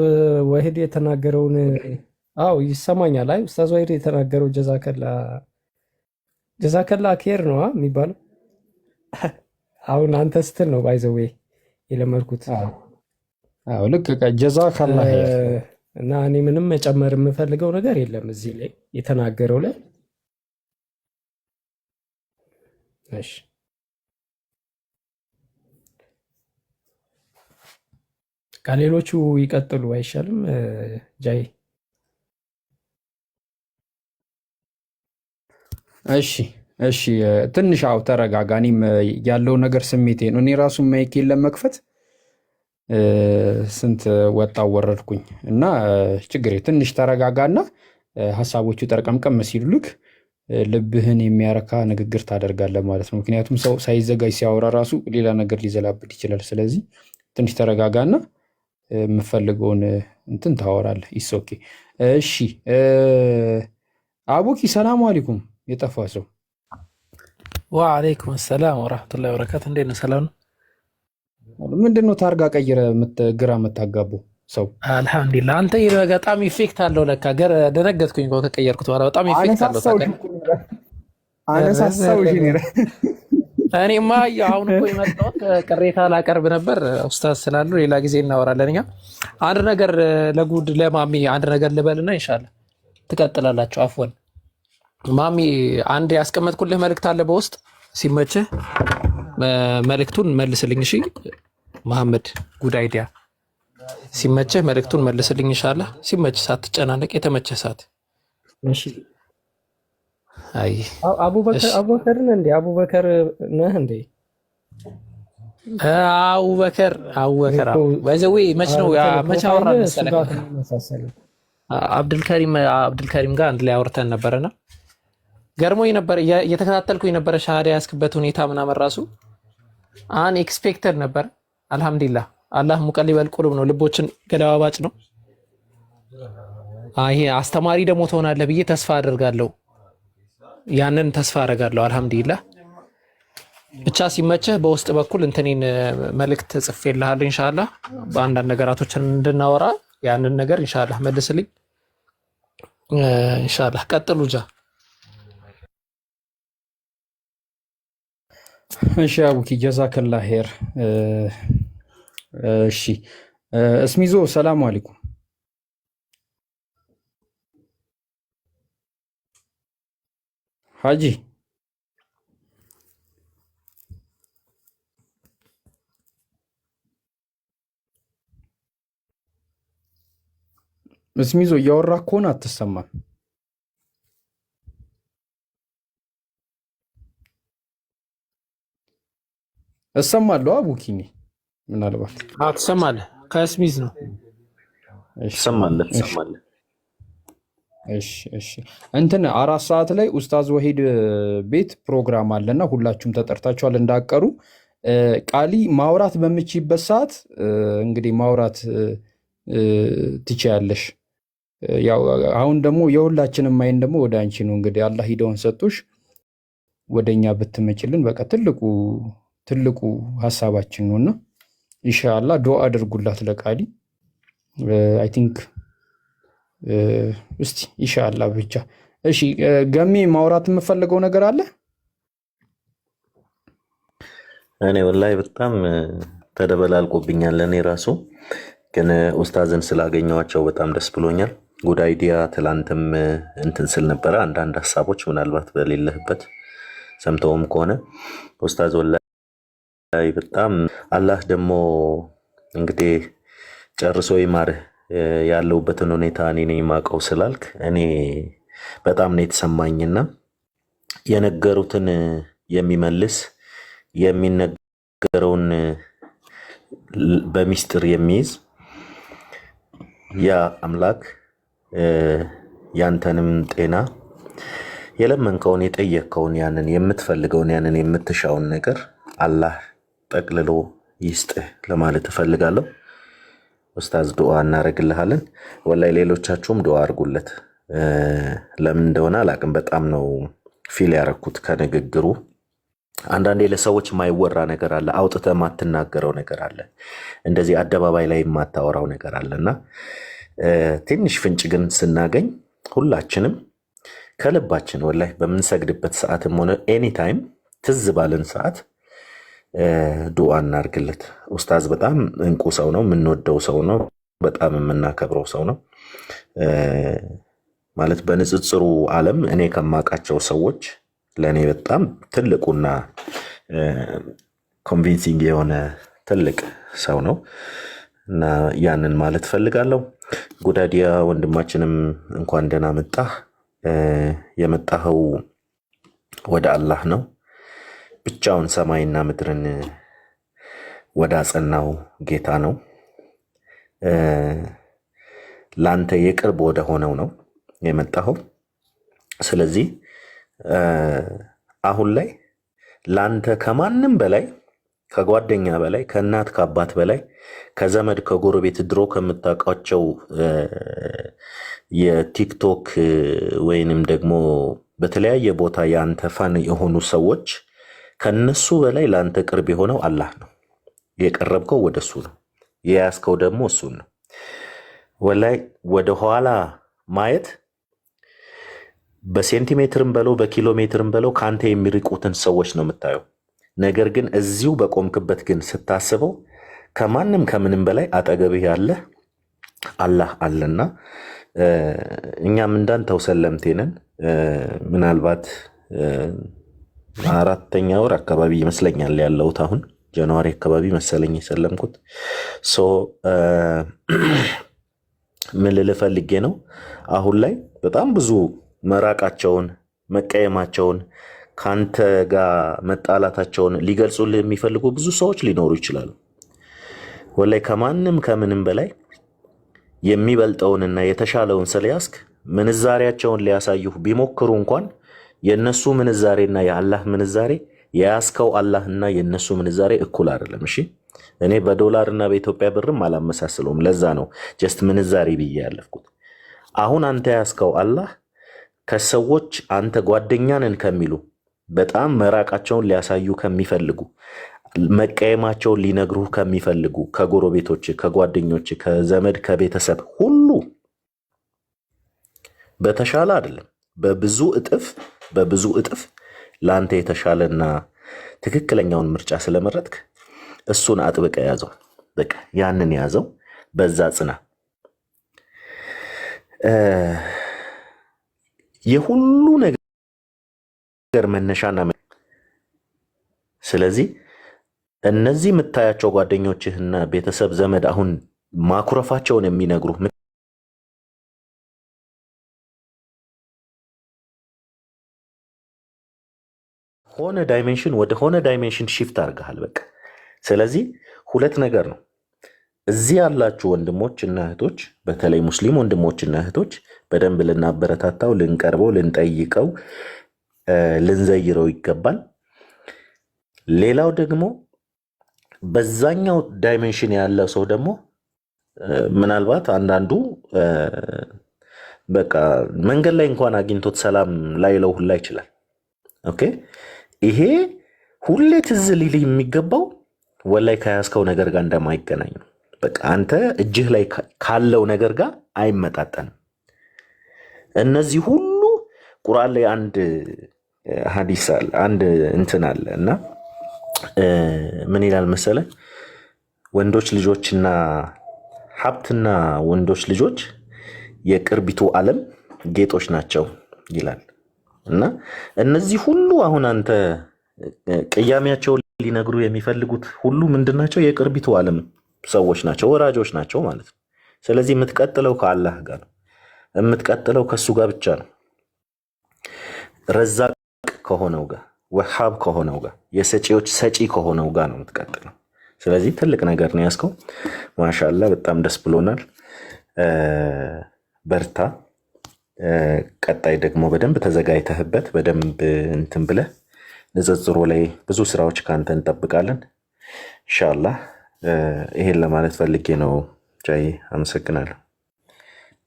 A: ወሂድ የተናገረውን ይሰማኛል። አይ ኡስታዝ ወሂድ የተናገረው ጀዛከላ ኬር ነው የሚባለው። አሁን አንተ ስትል ነው ባይዘዌ የለመድኩት።
E: አዎ ልክ ጀዛከላ
A: እና እኔ ምንም መጨመር የምፈልገው ነገር የለም እዚህ ላይ የተናገረው ላይ። እሺ ከሌሎቹ ይቀጥሉ አይሻልም? ጃይ
E: እሺ ትንሽ ተረጋጋ። እኔም ያለው ነገር ስሜቴ ነው። እኔ ራሱ ማይኬን ለመክፈት ስንት ወጣው ወረድኩኝ እና ችግሬ ትንሽ ተረጋጋና ሀሳቦቹ ጠርቀምቀም ሲሉልክ ልብህን የሚያረካ ንግግር ታደርጋለህ ማለት ነው። ምክንያቱም ሰው ሳይዘጋጅ ሲያወራ ራሱ ሌላ ነገር ሊዘላብድ ይችላል። ስለዚህ ትንሽ ተረጋጋና የምፈልገውን እንትን ታወራለህ። ኢሶኬ እሺ። አቡኪ ሰላም አለይኩም። የጠፋ ሰው
H: ወአለይኩም ሰላም ወራህመቱላሂ ወበረካቱ። እንዴት ነው? ሰላም ነው?
E: ምንድነው ታርጋ ቀይረ ግራ የምታጋቡ ሰው?
H: አልሐምዱሊላህ። አንተ በጣም ኢፌክት አለው ለካ። ደነገጥኩኝ እኮ ከቀየርኩት በኋላ በጣም ኢፌክት አለው።
E: አነሳሳው
H: እኔማ አሁን እኮ የመጣሁት ቅሬታ ላቀርብ ነበር። ኡስታዝ ስላሉ ሌላ ጊዜ እናወራለን። እኛ አንድ ነገር ለጉድ ለማሚ አንድ ነገር ልበልና ኢንሻአላህ ትቀጥላላችሁ። አፍወን ማሚ አንድ ያስቀመጥኩልህ መልእክት አለ በውስጥ ሲመችህ መልእክቱን መልስልኝ። እሺ መሐመድ ጉድ አይዲያ ሲመችህ መልእክቱን መልስልኝ ኢንሻአላህ። ሲመችህ ሳትጨናነቅ የተመቸህ ሰዓት።
A: እሺ አይ አቡበከርን እንዴ አቡበከር ነህ እንዴ?
H: አቡበከር ወዘዌ መች ነው መች አወራን መሰለህ? አብዱልከሪም ጋር አንድ ላይ አውርተን ነበርና ገርሞኝ ነበር። እየተከታተልኩኝ ነበረ ሻሃዳ ያስክበት ሁኔታ ምናምን ራሱ አን ኤክስፔክተድ ነበር። አልሐምዱሊላህ አላህ ሙቀሊበል ቁሉብ ነው፣ ልቦችን ገለባባጭ ነው። ይሄ አስተማሪ ደግሞ ትሆናለህ ብዬ ተስፋ አደርጋለሁ። ያንን ተስፋ አደርጋለሁ። አልሐምዱሊላህ ብቻ ሲመችህ በውስጥ በኩል እንትኔን መልእክት ጽፌልሃለሁ ኢንሻአላህ በአንዳንድ ነገራቶችን እንድናወራ ያንን ነገር ኢንሻአላህ መልስልኝ ኢንሻአላህ። ቀጥሉ ጃ።
E: እሺ አቡኪ ጀዛከላ ሄር። እሺ እስሚዞ ሰላም አለይኩም። ሀጂ እስሚዞ እያወራ ከሆነ አትሰማም። እሰማለሁ አቡኪኒ ምናልባት
H: ትሰማለህ። ከስሚዝ ነው
C: ትሰማለህ።
E: እሺ እንትን 4 ሰዓት ላይ ኡስታዝ ወሂድ ቤት ፕሮግራም አለና ሁላችሁም ተጠርታችኋል እንዳቀሩ። ቃሊ ማውራት በምችይበት ሰዓት እንግዲህ ማውራት ትችያለሽ። ያው አሁን ደግሞ የሁላችንም አይን ደግሞ ወደ አንቺ ነው። እንግዲህ አላህ ሂዳውን ሰጥቶሽ ወደ እኛ ብትመጭልን በቃ ትልቁ ሀሳባችን ነውና ኢንሻአላህ ዱዓ አድርጉላት ለቃሊ። አይ ቲንክ እስቲ ኢንሻአላህ ብቻ። እሺ ገሜ ማውራት የምፈልገው ነገር አለ።
C: እኔ ወላሂ በጣም ተደበላልቆብኛል። እኔ ራሱ ግን ኡስታዝን ስላገኘዋቸው በጣም ደስ ብሎኛል። ጉድ አይዲያ ትላንትም እንትን ስል ነበረ። አንዳንድ ሀሳቦች ምናልባት በሌለህበት ሰምተውም ከሆነ ኡስታዝ ወላሂ በጣም አላህ ደግሞ እንግዲህ ጨርሶ ይማርህ። ያለውበትን ሁኔታ እኔ ነኝ የማውቀው ስላልክ እኔ በጣም ነው የተሰማኝና የነገሩትን የሚመልስ የሚነገረውን በሚስጥር የሚይዝ ያ አምላክ ያንተንም ጤና የለመንከውን የጠየቅከውን ያንን የምትፈልገውን ያንን የምትሻውን ነገር አላህ ጠቅልሎ ይስጥህ ለማለት እፈልጋለሁ። ኡስታዝ ዱዓ እናደርግልሃለን። ወላሂ ሌሎቻችሁም ዱዓ አድርጉለት። ለምን እንደሆነ አላቅም። በጣም ነው ፊል ያረኩት ከንግግሩ። አንዳንዴ ለሰዎች የማይወራ ነገር አለ፣ አውጥተህ የማትናገረው ነገር አለ፣ እንደዚህ አደባባይ ላይ የማታወራው ነገር አለና ትንሽ ፍንጭ ግን ስናገኝ ሁላችንም ከልባችን ወላሂ በምንሰግድበት ሰዓትም ሆነ ኤኒታይም ትዝ ባለን ሰዓት ዱዓ እናርግለት። ኡስታዝ በጣም እንቁ ሰው ነው፣ የምንወደው ሰው ነው፣ በጣም የምናከብረው ሰው ነው። ማለት በንጽጽሩ ዓለም እኔ ከማውቃቸው ሰዎች ለእኔ በጣም ትልቁና ኮንቪንሲንግ የሆነ ትልቅ ሰው ነው እና ያንን ማለት ፈልጋለሁ። ጉዳዲያ ወንድማችንም እንኳን ደህና መጣህ። የመጣኸው ወደ አላህ ነው። ብቻውን ሰማይና ምድርን ወደ አጸናው ጌታ ነው። ላንተ የቅርብ ወደ ሆነው ነው የመጣኸው። ስለዚህ አሁን ላይ ላንተ ከማንም በላይ ከጓደኛ በላይ ከእናት ከአባት በላይ ከዘመድ ከጎረቤት ድሮ ከምታውቃቸው የቲክቶክ ወይንም ደግሞ በተለያየ ቦታ የአንተ ፋን የሆኑ ሰዎች ከነሱ በላይ ለአንተ ቅርብ የሆነው አላህ ነው። የቀረብከው ወደ እሱ ነው፣ የያዝከው ደግሞ እሱን ነው። ወላይ ወደ ኋላ ማየት በሴንቲሜትርም በለው በኪሎ ሜትርም በለው ከአንተ የሚርቁትን ሰዎች ነው የምታየው። ነገር ግን እዚሁ በቆምክበት ግን ስታስበው ከማንም ከምንም በላይ አጠገብህ ያለ አላህ አለና እኛም እንዳንተው ሰለምቴ ነን። ምናልባት 4ኛ ወር አካባቢ ይመስለኛል ያለሁት። አሁን ጃንዋሪ አካባቢ መሰለኝ የሰለምኩት። ምን ልልህ ፈልጌ ነው፣ አሁን ላይ በጣም ብዙ መራቃቸውን መቀየማቸውን ካንተ ጋር መጣላታቸውን ሊገልጹልህ የሚፈልጉ ብዙ ሰዎች ሊኖሩ ይችላሉ። ወላይ ከማንም ከምንም በላይ የሚበልጠውንና የተሻለውን ስለያዝክ ምንዛሬያቸውን ሊያሳዩህ ቢሞክሩ እንኳን የነሱ ምንዛሬና የአላህ ምንዛሬ የያዝከው አላህና የነሱ ምንዛሬ እኩል አይደለም። እሺ እኔ በዶላርና በኢትዮጵያ ብርም አላመሳስለውም። ለዛ ነው ጀስት ምንዛሬ ብዬ ያለፍኩት። አሁን አንተ ያዝከው አላህ ከሰዎች አንተ ጓደኛንን ከሚሉ በጣም መራቃቸውን ሊያሳዩ ከሚፈልጉ መቀየማቸውን ሊነግሩህ ከሚፈልጉ ከጎረቤቶች፣ ከጓደኞች፣ ከዘመድ፣ ከቤተሰብ ሁሉ በተሻለ አይደለም፣ በብዙ እጥፍ ለአንተ የተሻለና ትክክለኛውን ምርጫ ስለመረጥክ እሱን አጥብቀ ያዘው። በቃ ያንን ያዘው፣ በዛ ጽና። የሁሉ ነገር መነሻና ስለዚህ እነዚህ የምታያቸው ጓደኞችህና ቤተሰብ ዘመድ አሁን ማኩረፋቸውን የሚነግሩህ ሆነ ዳይሜንሽን ወደ ሆነ ዳይሜንሽን ሺፍት አድርገሃል። በቃ ስለዚህ ሁለት ነገር ነው። እዚህ ያላችሁ ወንድሞች እና እህቶች፣ በተለይ ሙስሊም ወንድሞች እና እህቶች በደንብ ልናበረታታው፣ ልንቀርበው፣ ልንጠይቀው፣ ልንዘይረው ይገባል። ሌላው ደግሞ በዛኛው ዳይሜንሽን ያለ ሰው ደግሞ ምናልባት አንዳንዱ በቃ መንገድ ላይ እንኳን አግኝቶት ሰላም ላይለው ሁላ ይችላል። ኦኬ ይሄ ሁሌ ትዝ ሊል የሚገባው ወላይ ከያዝከው ነገር ጋር እንደማይገናኝ ነው። በቃ አንተ እጅህ ላይ ካለው ነገር ጋር አይመጣጠንም። እነዚህ ሁሉ ቁርአን ላይ አንድ ሐዲስ አለ፣ አንድ እንትን አለ እና ምን ይላል መሰለ? ወንዶች ልጆችና ሀብትና ወንዶች ልጆች የቅርቢቱ ዓለም ጌጦች ናቸው ይላል እና እነዚህ ሁሉ አሁን አንተ ቅያሜያቸውን ሊነግሩ የሚፈልጉት ሁሉ ምንድናቸው? የቅርቢቱ ዓለም ሰዎች ናቸው፣ ወራጆች ናቸው ማለት ነው። ስለዚህ የምትቀጥለው ከአላህ ጋር ነው፣ የምትቀጥለው ከሱ ጋር ብቻ ነው። ረዛቅ ከሆነው ጋር፣ ወሃብ ከሆነው ጋር፣ የሰጪዎች ሰጪ ከሆነው ጋር ነው የምትቀጥለው። ስለዚህ ትልቅ ነገር ነው ያዝከው። ማሻላ በጣም ደስ ብሎናል። በርታ። ቀጣይ ደግሞ በደንብ ተዘጋጅተህበት በደንብ እንትን ብለህ ንጽጽሩ ላይ ብዙ ስራዎች ከአንተ እንጠብቃለን ኢንሻአላህ። ይሄን ለማለት ፈልጌ ነው። ጃይ አመሰግናለሁ።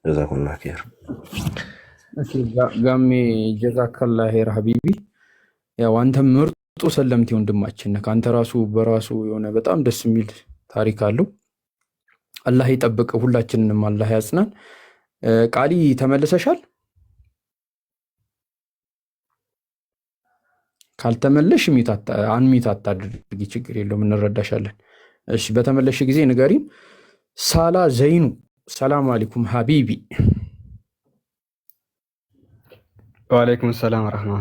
C: ጀዛኩሙላህ ኸይር።
E: ጋሜ ጀዛከላ ኸይር ሀቢቢ። ያው አንተ ምርጡ ሰለምቴ ወንድማችን ነህ። ከአንተ ራሱ በራሱ የሆነ በጣም ደስ የሚል ታሪክ አለው። አላህ ይጠብቅ፣ ሁላችንንም አላህ ያጽናን። ቃሊ ተመልሰሻል? ካልተመለሽ አንሚት አታድርጊ፣ ችግር የለውም እንረዳሻለን። እሺ በተመለሽ ጊዜ ንገሪም። ሳላ ዘይኑ ሰላም አለይኩም ሀቢቢ።
I: ወአለይኩም ሰላም ወራህማ።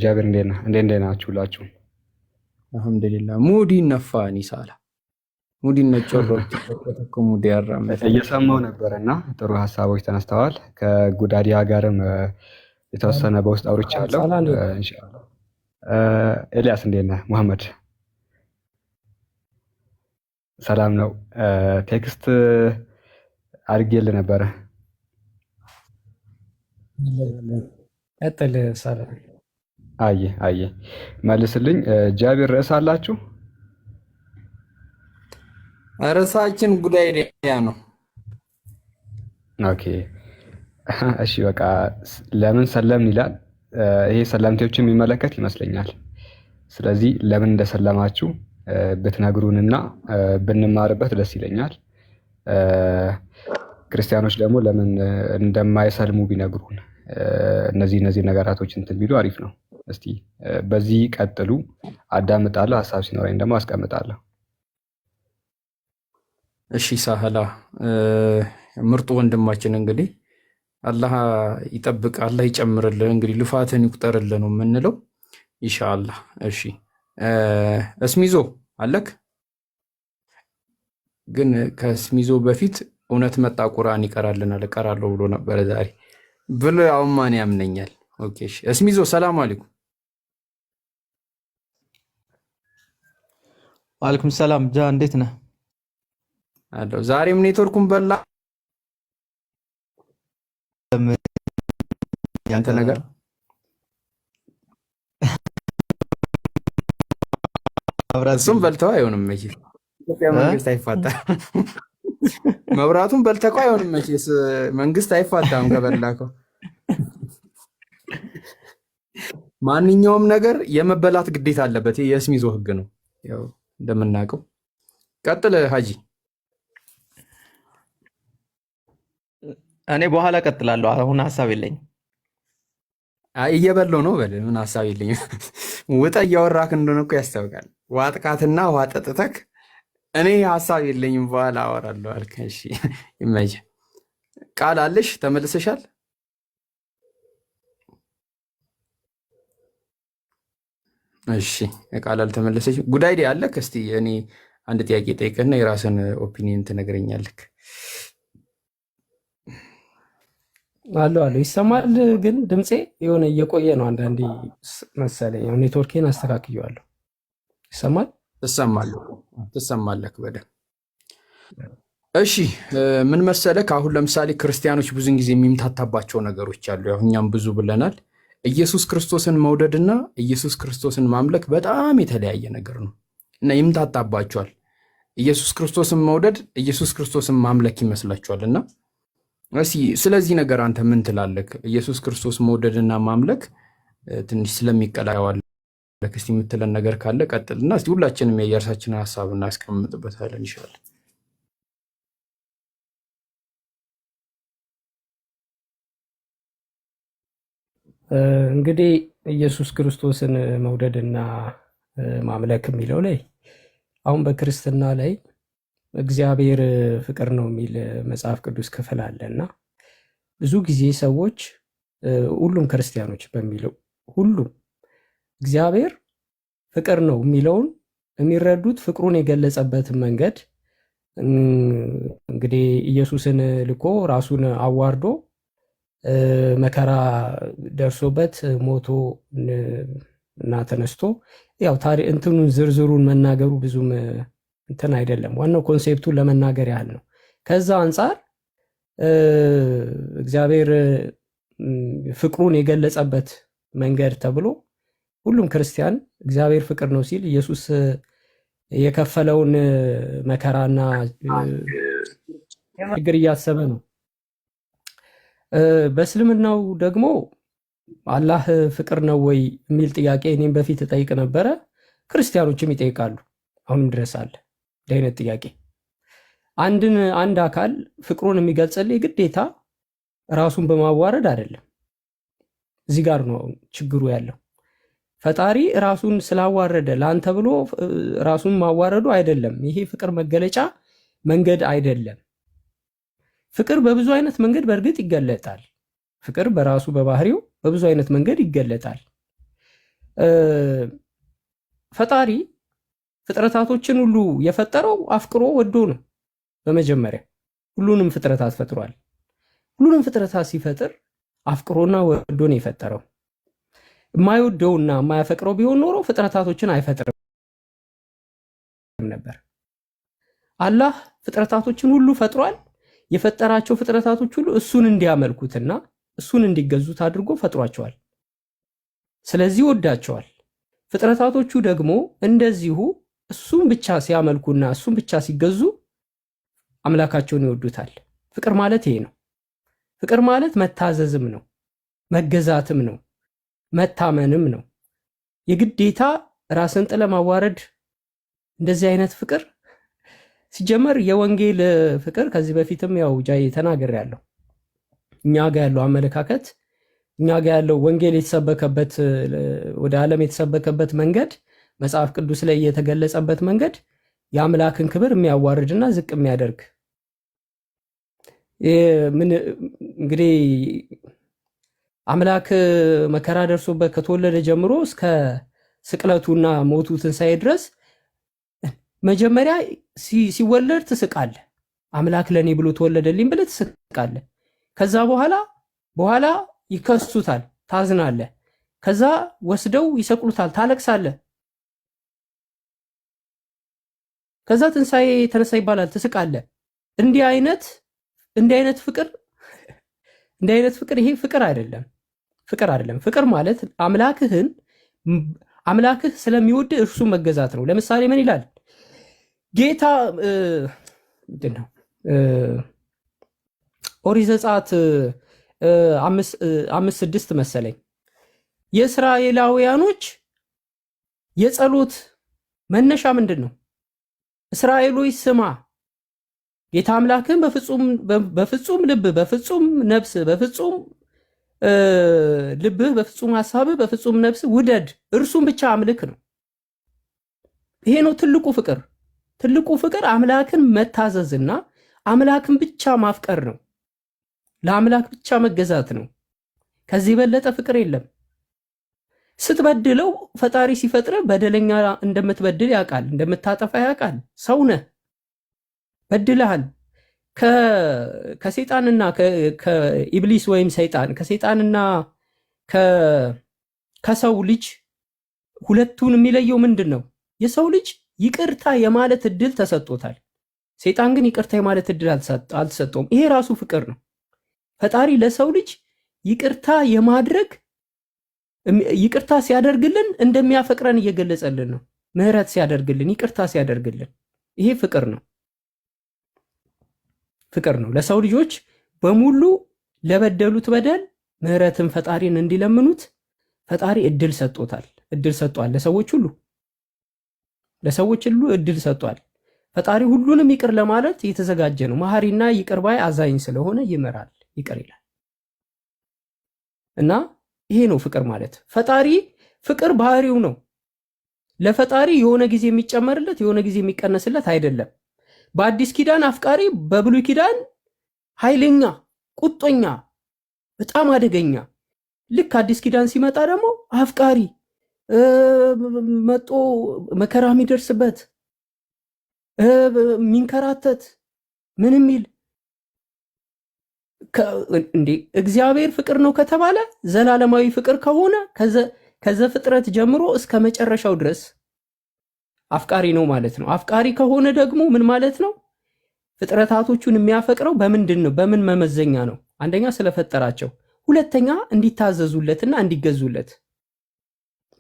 I: ጃብር እንዴት ነህ? እንዴት ናችሁ ሁላችሁ?
E: አልሐምዱሊላህ። ሙዲ ነፋኒ ሳላ ሙዲ ነጮሮች ሙዲ ያራም
I: እየሰማው ነበርና ጥሩ ሀሳቦች ተነስተዋል። ከጉዳዲያ ጋርም የተወሰነ በውስጥ አውርቻለሁ ኢንሻአላህ። ኤልያስ እንዴት ነህ? መሐመድ ሰላም ነው። ቴክስት አድርጌልህ ነበረ።
A: ቀጥል። ሰላም
I: አየ መልስልኝ። ጃቢር ርዕስ አላችሁ?
E: ርዕሳችን ጉዳይ ነው።
I: ኦኬ እሺ በቃ ለምን ሰለምን ይላል። ይሄ ሰላምቴዎችን የሚመለከት ይመስለኛል። ስለዚህ ለምን እንደሰለማችሁ ብትነግሩንና ብንማርበት ደስ ይለኛል። ክርስቲያኖች ደግሞ ለምን እንደማይሰልሙ ቢነግሩን፣ እነዚህ ነገራቶች እንትን ቢሉ አሪፍ ነው። እስቲ በዚህ ቀጥሉ። አዳምጣለሁ፣ ሀሳብ ሲኖረኝ ደግሞ አስቀምጣለሁ።
E: እሺ ሳህላ ምርጡ ወንድማችን እንግዲህ አላህ ይጠብቅ፣ አላህ ይጨምርልን። እንግዲህ ልፋትን ይቁጠርልን ነው የምንለው ኢንሻአላህ። እሺ እስሚዞ አለክ? ግን ከእስሚዞ በፊት እውነት መጣ ቁርአን ይቀራልናል እቀራለሁ ብሎ ነበር ዛሬ ብሎ አሁን ማን ያምነኛል? ኦኬ እሺ እስሚዞ ሰላም አለይኩም።
J: ወአለይኩም ሰላም። ጃ እንዴት ነህ?
E: አለው ዛሬም ኔትወርኩን በላ ያንተ ነገር እሱም በልተው አይሆንም መቼስ ኢትዮጵያ መንግስት አይፋታም። መብራቱን በልተው አይሆንም መቼስ መንግስት አይፋታም ከበላከው። ማንኛውም ነገር የመበላት ግዴታ አለበት። የእስሚዞ ህግ ነው ያው እንደምናውቀው። ቀጥል ሀጂ።
J: እኔ በኋላ ቀጥላለሁ። አሁን ሀሳብ የለኝም።
E: እየበለው ነው በል። ምን ሀሳብ የለኝም። ውጠ እያወራክ እንደሆነ እኮ ያስታውቃል። ዋጥቃትና ውሃ ጠጥተክ እኔ ሀሳብ የለኝም በኋላ አወራለሁ አልክ። እሺ ይመችህ። ቃል አለሽ? ተመልሰሻል? እሺ ቃል አልተመለሰሽ። ጉዳይ አለክ? እስቲ እኔ አንድ ጥያቄ ጠይቅና የራስን ኦፒኒየን ትነግረኛለክ።
A: አሎ ይሰማል። ግን ድምፄ የሆነ እየቆየ ነው አንዳንዴ መሰለኝ። ኔትወርኬን አስተካክየዋለሁ። ይሰማል?
E: ትሰማለህ በደምብ። እሺ ምን መሰለህ፣ አሁን ለምሳሌ ክርስቲያኖች ብዙን ጊዜ የሚምታታባቸው ነገሮች አሉ። ያው እኛም ብዙ ብለናል። ኢየሱስ ክርስቶስን መውደድና ኢየሱስ ክርስቶስን ማምለክ በጣም የተለያየ ነገር ነው እና ይምታታባቸዋል። ኢየሱስ ክርስቶስን መውደድ ኢየሱስ ክርስቶስን ማምለክ ይመስላቸዋል እና እስኪ ስለዚህ ነገር አንተ ምን ትላለህ? ኢየሱስ ክርስቶስ መውደድና ማምለክ ትንሽ ስለሚቀላዋል እስቲ የምትለን ነገር ካለ ቀጥልና እስቲ ሁላችንም የየራሳችንን ሀሳብ እናስቀምጥበታለን ይሻላል።
A: እንግዲህ ኢየሱስ ክርስቶስን መውደድና ማምለክ የሚለው ላይ አሁን በክርስትና ላይ እግዚአብሔር ፍቅር ነው የሚል መጽሐፍ ቅዱስ ክፍል አለና ብዙ ጊዜ ሰዎች ሁሉም ክርስቲያኖች በሚለው ሁሉም እግዚአብሔር ፍቅር ነው የሚለውን የሚረዱት ፍቅሩን የገለጸበትን መንገድ እንግዲህ ኢየሱስን ልኮ ራሱን አዋርዶ መከራ ደርሶበት ሞቶ እና ተነስቶ ያው ታሪክ እንትኑን ዝርዝሩን መናገሩ ብዙም እንትን አይደለም። ዋናው ኮንሴፕቱን ለመናገር ያህል ነው። ከዛ አንጻር እግዚአብሔር ፍቅሩን የገለጸበት መንገድ ተብሎ ሁሉም ክርስቲያን እግዚአብሔር ፍቅር ነው ሲል ኢየሱስ የከፈለውን መከራና ችግር እያሰበ ነው። በእስልምናው ደግሞ አላህ ፍቅር ነው ወይ የሚል ጥያቄ እኔም በፊት እጠይቅ ነበረ። ክርስቲያኖችም ይጠይቃሉ፣ አሁንም ድረስ አለ እንዲህ አይነት ጥያቄ። አንድ አካል ፍቅሩን የሚገልጽልህ ግዴታ ራሱን በማዋረድ አይደለም። እዚህ ጋር ነው ችግሩ ያለው። ፈጣሪ ራሱን ስላዋረደ ለአንተ ብሎ ራሱን ማዋረዱ አይደለም። ይሄ ፍቅር መገለጫ መንገድ አይደለም። ፍቅር በብዙ አይነት መንገድ በእርግጥ ይገለጣል። ፍቅር በራሱ በባህሪው በብዙ አይነት መንገድ ይገለጣል። ፈጣሪ ፍጥረታቶችን ሁሉ የፈጠረው አፍቅሮ ወዶ ነው። በመጀመሪያ ሁሉንም ፍጥረታት ፈጥሯል። ሁሉንም ፍጥረታት ሲፈጥር አፍቅሮና ወዶ ነው የፈጠረው። የማይወደውና የማያፈቅረው ቢሆን ኖሮ ፍጥረታቶችን አይፈጥርም ነበር። አላህ ፍጥረታቶችን ሁሉ ፈጥሯል። የፈጠራቸው ፍጥረታቶች ሁሉ እሱን እንዲያመልኩትና እሱን እንዲገዙት አድርጎ ፈጥሯቸዋል። ስለዚህ ወዳቸዋል። ፍጥረታቶቹ ደግሞ እንደዚሁ እሱን ብቻ ሲያመልኩና እሱን ብቻ ሲገዙ አምላካቸውን ይወዱታል። ፍቅር ማለት ይሄ ነው። ፍቅር ማለት መታዘዝም ነው፣ መገዛትም ነው፣ መታመንም ነው። የግዴታ ራስን ጥለ ማዋረድ እንደዚህ አይነት ፍቅር ሲጀመር የወንጌል ፍቅር ከዚህ በፊትም ያው ጃይ ተናግሬያለሁ። እኛ ጋር ያለው አመለካከት እኛ ጋር ያለው ወንጌል የተሰበከበት ወደ ዓለም የተሰበከበት መንገድ መጽሐፍ ቅዱስ ላይ የተገለጸበት መንገድ የአምላክን ክብር የሚያዋርድና ዝቅ የሚያደርግ እንግዲህ አምላክ መከራ ደርሶበት ከተወለደ ጀምሮ እስከ ስቅለቱና ሞቱ ትንሣኤ ድረስ መጀመሪያ ሲወለድ ትስቃለህ። አምላክ ለኔ ብሎ ተወለደልኝ ብለህ ትስቃለህ። ከዛ በኋላ ይከሱታል፣ ታዝናለህ። ከዛ ወስደው ይሰቅሉታል፣ ታለቅሳለህ። ከዛ ትንሣኤ ተነሳ ይባላል፣ ትስቃለህ። እንዲህ አይነት ፍቅር ይሄ ፍቅር አይደለም። ፍቅር ማለት አምላክህ ስለሚወድ እርሱ መገዛት ነው። ለምሳሌ ምን ይላል ጌታ? ምንድን ነው ኦሪት ዘጸአት 5:6 መሰለኝ። የእስራኤላውያኖች የጸሎት መነሻ ምንድን ነው? እስራኤሎች ስማ፣ ጌታ አምላክህን በፍጹም ልብ፣ በፍጹም ነፍስ፣ በፍጹም ልብህ፣ በፍጹም ሐሳብህ፣ በፍጹም ነፍስ ውደድ፣ እርሱም ብቻ አምልክ ነው። ይሄ ነው ትልቁ ፍቅር። ትልቁ ፍቅር አምላክን መታዘዝና አምላክን ብቻ ማፍቀር ነው። ለአምላክ ብቻ መገዛት ነው። ከዚህ የበለጠ ፍቅር የለም። ስትበድለው ፈጣሪ ሲፈጥር በደለኛ እንደምትበድል ያውቃል፣ እንደምታጠፋ ያውቃል። ሰው ነህ፣ በድለሃል። ከሰይጣንና ከኢብሊስ ወይም ሰይጣን ከሰይጣንና ከሰው ልጅ ሁለቱን የሚለየው ምንድን ነው? የሰው ልጅ ይቅርታ የማለት እድል ተሰጥቶታል። ሰይጣን ግን ይቅርታ የማለት እድል አልተሰጠውም። ይሄ ራሱ ፍቅር ነው። ፈጣሪ ለሰው ልጅ ይቅርታ የማድረግ ይቅርታ ሲያደርግልን እንደሚያፈቅረን እየገለጸልን ነው። ምህረት ሲያደርግልን፣ ይቅርታ ሲያደርግልን፣ ይሄ ፍቅር ነው። ለሰው ልጆች በሙሉ ለበደሉት በደል ምህረትን ፈጣሪን እንዲለምኑት ፈጣሪ እድል ሰጥቷል። ለሰዎች ሁሉ እድል ሰጥቷል። ፈጣሪ ሁሉንም ይቅር ለማለት የተዘጋጀ ነው። መሐሪና ይቅር ባይ አዛኝ ስለሆነ ይምራል፣ ይቅር ይላል። እና ይሄ ነው ፍቅር ማለት። ፈጣሪ ፍቅር ባህሪው ነው። ለፈጣሪ የሆነ ጊዜ የሚጨመርለት የሆነ ጊዜ የሚቀነስለት አይደለም። በአዲስ ኪዳን አፍቃሪ፣ በብሉይ ኪዳን ኃይለኛ፣ ቁጦኛ፣ በጣም አደገኛ። ልክ አዲስ ኪዳን ሲመጣ ደግሞ አፍቃሪ መጦ መከራ የሚደርስበት የሚንከራተት ምን የሚል እንዴ! እግዚአብሔር ፍቅር ነው ከተባለ ዘላለማዊ ፍቅር ከሆነ ከዘፍጥረት ጀምሮ እስከ መጨረሻው ድረስ አፍቃሪ ነው ማለት ነው። አፍቃሪ ከሆነ ደግሞ ምን ማለት ነው? ፍጥረታቶቹን የሚያፈቅረው በምንድን ነው? በምን መመዘኛ ነው? አንደኛ ስለፈጠራቸው፣ ሁለተኛ እንዲታዘዙለትና እንዲገዙለት።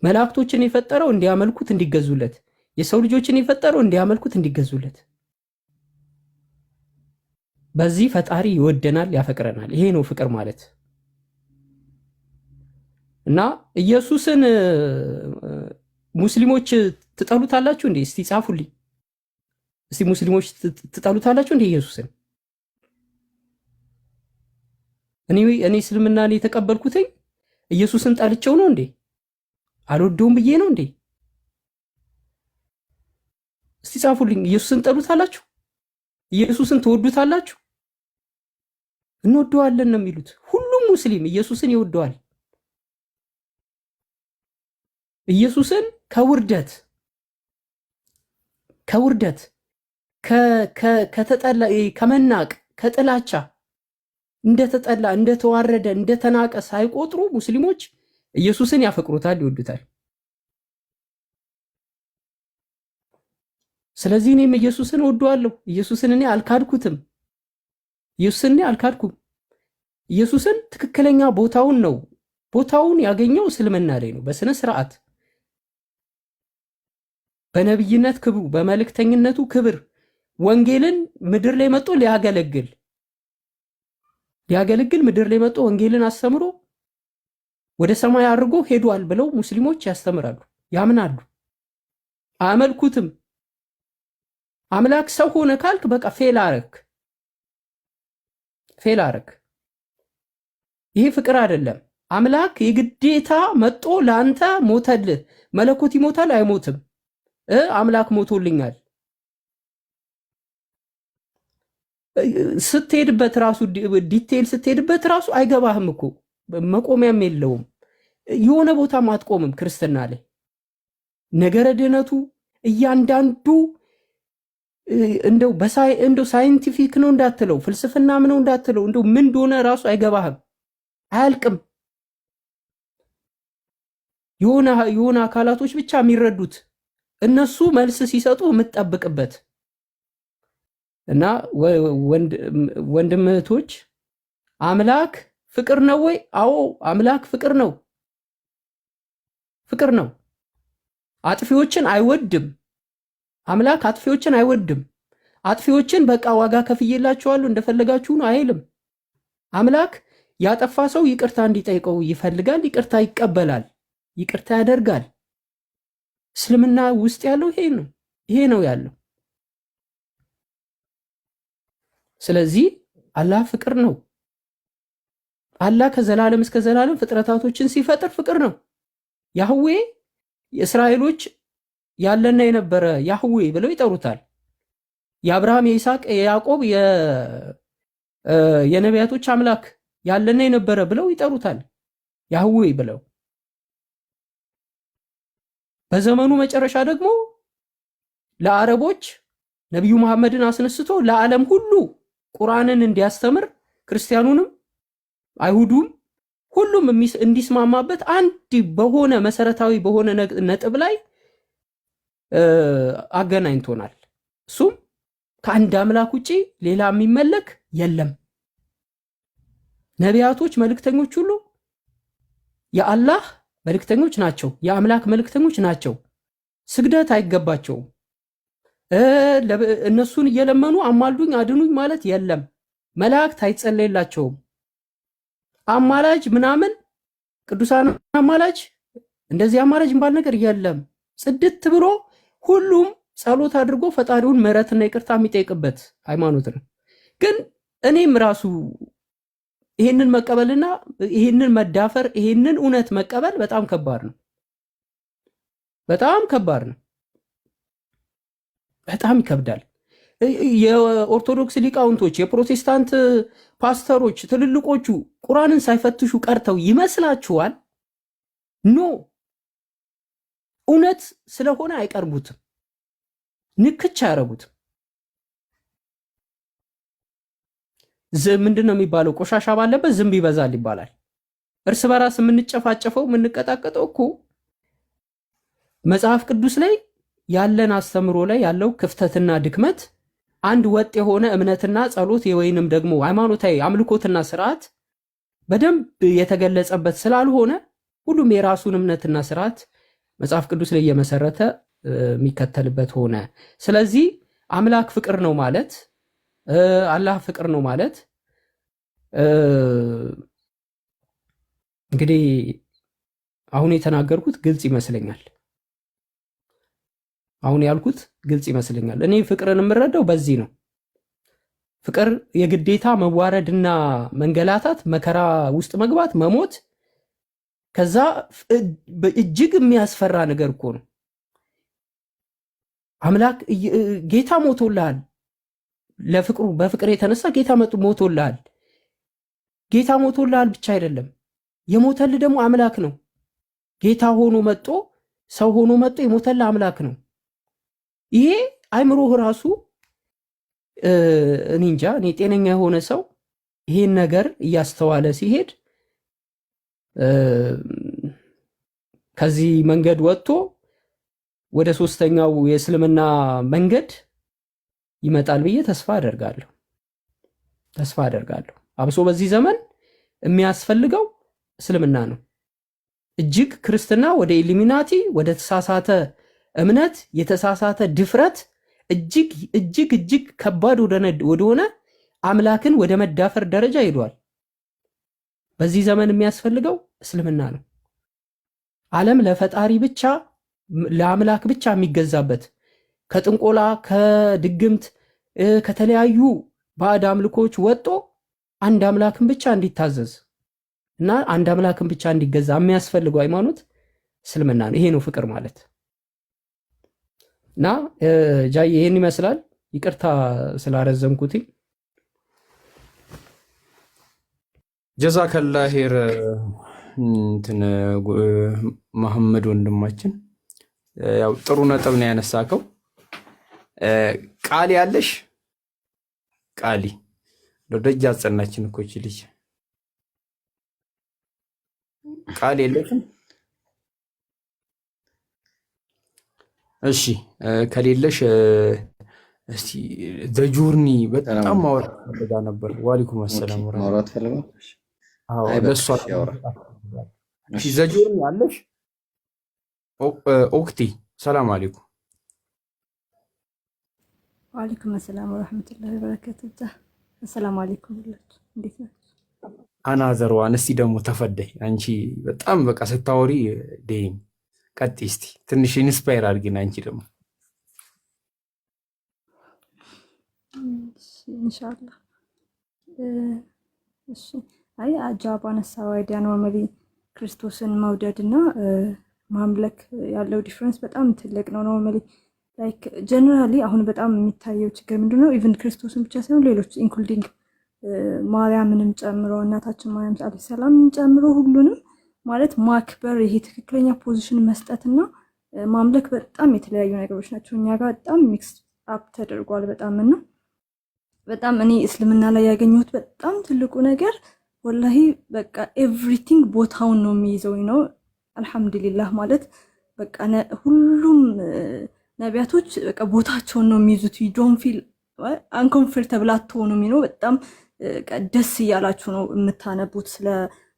A: መላእክቶችን የፈጠረው እንዲያመልኩት እንዲገዙለት፣ የሰው ልጆችን የፈጠረው እንዲያመልኩት እንዲገዙለት። በዚህ ፈጣሪ ይወደናል፣ ያፈቅረናል። ይሄ ነው ፍቅር ማለት። እና ኢየሱስን ሙስሊሞች ትጠሉታላችሁ እንዴ? እስቲ ጻፉልኝ። እስቲ ሙስሊሞች ትጠሉታላችሁ እንዴ ኢየሱስን? እኔ እስልምናን የተቀበልኩትኝ ኢየሱስን ጠልቼው ነው እንዴ? አልወደውም ብዬ ነው እንዴ? እስቲ ጻፉልኝ። ኢየሱስን ጠሉታላችሁ? ኢየሱስን ትወዱታላችሁ? እንወደዋለን ነው የሚሉት። ሁሉም ሙስሊም ኢየሱስን ይወደዋል። ኢየሱስን ከውርደት ከተጠላ ከመናቅ ከጥላቻ እንደተጠላ እንደተዋረደ እንደተናቀ ሳይቆጥሩ ሙስሊሞች ኢየሱስን ያፈቅሩታል፣ ይወዱታል። ስለዚህ እኔም ኢየሱስን እወደዋለሁ። ኢየሱስን እኔ አልካድኩትም። ኢየሱስን ትክክለኛ ቦታውን ያገኘው እስልምና ላይ ነው። በስነ ስርዓት በነብይነት ክብሩ በመልእክተኝነቱ ክብር ወንጌልን ምድር ላይ መጥቶ ሊያገለግል ምድር ላይ መጥቶ ወንጌልን አስተምሮ ወደ ሰማይ አድርጎ ሄዷል ብለው ሙስሊሞች ያስተምራሉ፣ ያምናሉ። አያመልኩትም። አምላክ ሰው ሆነ ካልክ በቃ ፌል አረክ። ይሄ ፍቅር አይደለም። አምላክ የግዴታ መጥቶ ለአንተ ሞተልህ። መለኮት ይሞታል አይሞትም? አምላክ ሞቶልኛል ስትሄድበት ራሱ ዲቴል ስትሄድበት ራሱ አይገባህም እኮ መቆሚያም የለውም። የሆነ ቦታም አትቆምም። ክርስትና ላይ ነገረ ድህነቱ እያንዳንዱ እንደው ሳይንቲፊክ ነው እንዳትለው፣ ፍልስፍናም ነው እንዳትለው፣ እንደው ምን እንደሆነ ራሱ አይገባህም፣ አያልቅም። የሆነ አካላቶች ብቻ የሚረዱት እነሱ መልስ ሲሰጡ የምትጠብቅበት እና ወንድም እህቶች፣ አምላክ ፍቅር ነው ወይ? አዎ አምላክ ፍቅር ነው። አጥፊዎችን አይወድም። አምላክ አጥፊዎችን አይወድም። አጥፊዎችን በቃ ዋጋ ከፍዬላችኋለሁ እንደፈለጋችሁ ነው አይልም። አምላክ ያጠፋ ሰው ይቅርታ እንዲጠይቀው ይፈልጋል፣ ይቅርታ ይቀበላል፣ ይቅርታ ያደርጋል። እስልምና ውስጥ ያለው ይሄ ነው ያለው። ስለዚህ አላህ ፍቅር ነው። አላህ ከዘላለም እስከ ዘላለም ፍጥረታቶችን ሲፈጥር ፍቅር ነው። ያህዌ የእስራኤሎች ያለና የነበረ ያህዌ ብለው ይጠሩታል። የአብርሃም የይስሐቅ የያዕቆብ የነቢያቶች አምላክ ያለና የነበረ ብለው ይጠሩታል ያህዌ ብለው። በዘመኑ መጨረሻ ደግሞ ለአረቦች ነቢዩ መሐመድን አስነስቶ ለዓለም ሁሉ ቁርአንን እንዲያስተምር ክርስቲያኑንም አይሁዱም ሁሉም እንዲስማማበት አንድ በሆነ መሰረታዊ በሆነ ነጥብ ላይ አገናኝቶናል። እሱም ከአንድ አምላክ ውጪ ሌላ የሚመለክ የለም። ነቢያቶች፣ መልእክተኞች ሁሉ የአላህ መልእክተኞች ናቸው፣ የአምላክ መልእክተኞች ናቸው። ስግደት አይገባቸውም። እነሱን እየለመኑ አማልዱኝ አድኑኝ ማለት የለም። መላእክት አይጸለይላቸውም። አማላጅ ምናምን ቅዱሳን አማላጅ እንደዚህ አማላጅ እንባል ነገር የለም። ጽድት ብሎ ሁሉም ጸሎት አድርጎ ፈጣሪውን ምሕረትና ይቅርታ የሚጠይቅበት ሃይማኖት ነው። ግን እኔም ራሱ ይሄንን መቀበልና ይሄንን መዳፈር ይሄንን እውነት መቀበል በጣም ከባድ ነው። በጣም ከባድ ነው። በጣም ይከብዳል። የኦርቶዶክስ ሊቃውንቶች፣ የፕሮቴስታንት ፓስተሮች ትልልቆቹ ቁርአንን ሳይፈትሹ ቀርተው ይመስላችኋል? ኖ እውነት ስለሆነ አይቀርቡትም፣ ንክች አያረጉትም። ምንድን ነው የሚባለው? ቆሻሻ ባለበት ዝንብ ይበዛል ይባላል። እርስ በራስ የምንጨፋጨፈው የምንቀጣቀጠው እኮ መጽሐፍ ቅዱስ ላይ ያለን አስተምሮ ላይ ያለው ክፍተትና ድክመት አንድ ወጥ የሆነ እምነትና ጸሎት ወይንም ደግሞ ሃይማኖታዊ አምልኮትና ስርዓት በደንብ የተገለጸበት ስላልሆነ ሁሉም የራሱን እምነትና ስርዓት መጽሐፍ ቅዱስ ላይ እየመሰረተ የሚከተልበት ሆነ። ስለዚህ አምላክ ፍቅር ነው ማለት አላህ ፍቅር ነው ማለት እንግዲህ አሁን የተናገርኩት ግልጽ ይመስለኛል። አሁን ያልኩት ግልጽ ይመስለኛል። እኔ ፍቅርን የምረዳው በዚህ ነው። ፍቅር የግዴታ መዋረድና መንገላታት፣ መከራ ውስጥ መግባት፣ መሞት፣ ከዛ እጅግ የሚያስፈራ ነገር እኮ ነው። አምላክ ጌታ ሞቶልሃል። ለፍቅሩ በፍቅር የተነሳ ጌታ ሞቶልሃል። ጌታ ሞቶልሃል ብቻ አይደለም የሞተልህ ደግሞ አምላክ ነው። ጌታ ሆኖ መጥቶ ሰው ሆኖ መጥቶ የሞተልህ አምላክ ነው። ይሄ አይምሮህ ራሱ እኔ እንጃ። እኔ ጤነኛ የሆነ ሰው ይሄን ነገር እያስተዋለ ሲሄድ ከዚህ መንገድ ወጥቶ ወደ ሶስተኛው የእስልምና መንገድ ይመጣል ብዬ ተስፋ አደርጋለሁ። አብሶ በዚህ ዘመን የሚያስፈልገው እስልምና ነው። እጅግ ክርስትና ወደ ኢሉሚናቲ ወደ ተሳሳተ እምነት የተሳሳተ ድፍረት እጅግ ከባድ ወደሆነ አምላክን ወደ መዳፈር ደረጃ ሄዷል። በዚህ ዘመን የሚያስፈልገው እስልምና ነው። ዓለም ለፈጣሪ ብቻ ለአምላክ ብቻ የሚገዛበት ከጥንቆላ ከድግምት ከተለያዩ ባዕድ አምልኮች ወጥቶ አንድ አምላክን ብቻ እንዲታዘዝ እና አንድ አምላክን ብቻ እንዲገዛ የሚያስፈልገው ሃይማኖት እስልምና ነው። ይሄ ነው ፍቅር ማለት እና ጃይ ይሄን ይመስላል። ይቅርታ ስላረዘምኩት።
E: ጀዛከላ ኸይር እንትን መሐመድ ወንድማችን ያው ጥሩ ነጥብ ነው ያነሳከው። ቃል ያለሽ ቃሊ ለደጅ አጸናችን እኮ እቺ ልጅ ቃል የለሽም። እሺ ከሌለሽ እስቲ ዘጆርኒ በጣም ማውራት ፈልጋ ነበር። ወአለይኩም ሰላም
D: ማውራት ፈልጋ።
E: አዎ ለሷ እሺ ዘጆርኒ አለሽ? ኦክቲ ሰላም አለይኩም።
K: ወአለይኩም ሰላም ወራህመቱላሂ ወበረካቱሁ። ሰላም አለይኩም ሁላችሁ እንዴት ናችሁ?
E: አናዘርዋን እስቲ ደግሞ ተፈደይ አንቺ በጣም በቃ ስታወሪ ደም ቀጥይ እስቲ ትንሽ ኢንስፓየር አድርጊና አንቺ ደግሞ
K: ኢንሻአላህ። እሺ አይ አጃባ ነሳው አይዲያ ኖርማሊ ክርስቶስን መውደድና ማምለክ ያለው ዲፈረንስ በጣም ትልቅ ነው። ኖርማሊ ላይክ ጀነራሊ አሁን በጣም የሚታየው ችግር ምንድነው? ኢቭን ክርስቶስን ብቻ ሳይሆን ሌሎች ኢንክሉዲንግ ማርያምንም ጨምሮ እናታችን ማርያም አለይሂ ሰላም ጨምሮ ሁሉንም ማለት ማክበር ይሄ ትክክለኛ ፖዚሽን መስጠትና ማምለክ በጣም የተለያዩ ነገሮች ናቸው። እኛ ጋር በጣም ሚክስ አፕ ተደርጓል በጣምና በጣም እኔ እስልምና ላይ ያገኘሁት በጣም ትልቁ ነገር ወላሂ በቃ ኤቭሪቲንግ ቦታውን ነው የሚይዘው ነው። አልহামዱሊላህ ማለት በቃ ሁሉም ነቢያቶች በቃ ቦታቸውን ነው የሚይዙት። you don't feel uncomfortable አትሆኑም ነው። በጣም ደስ እያላችሁ ነው የምታነቡት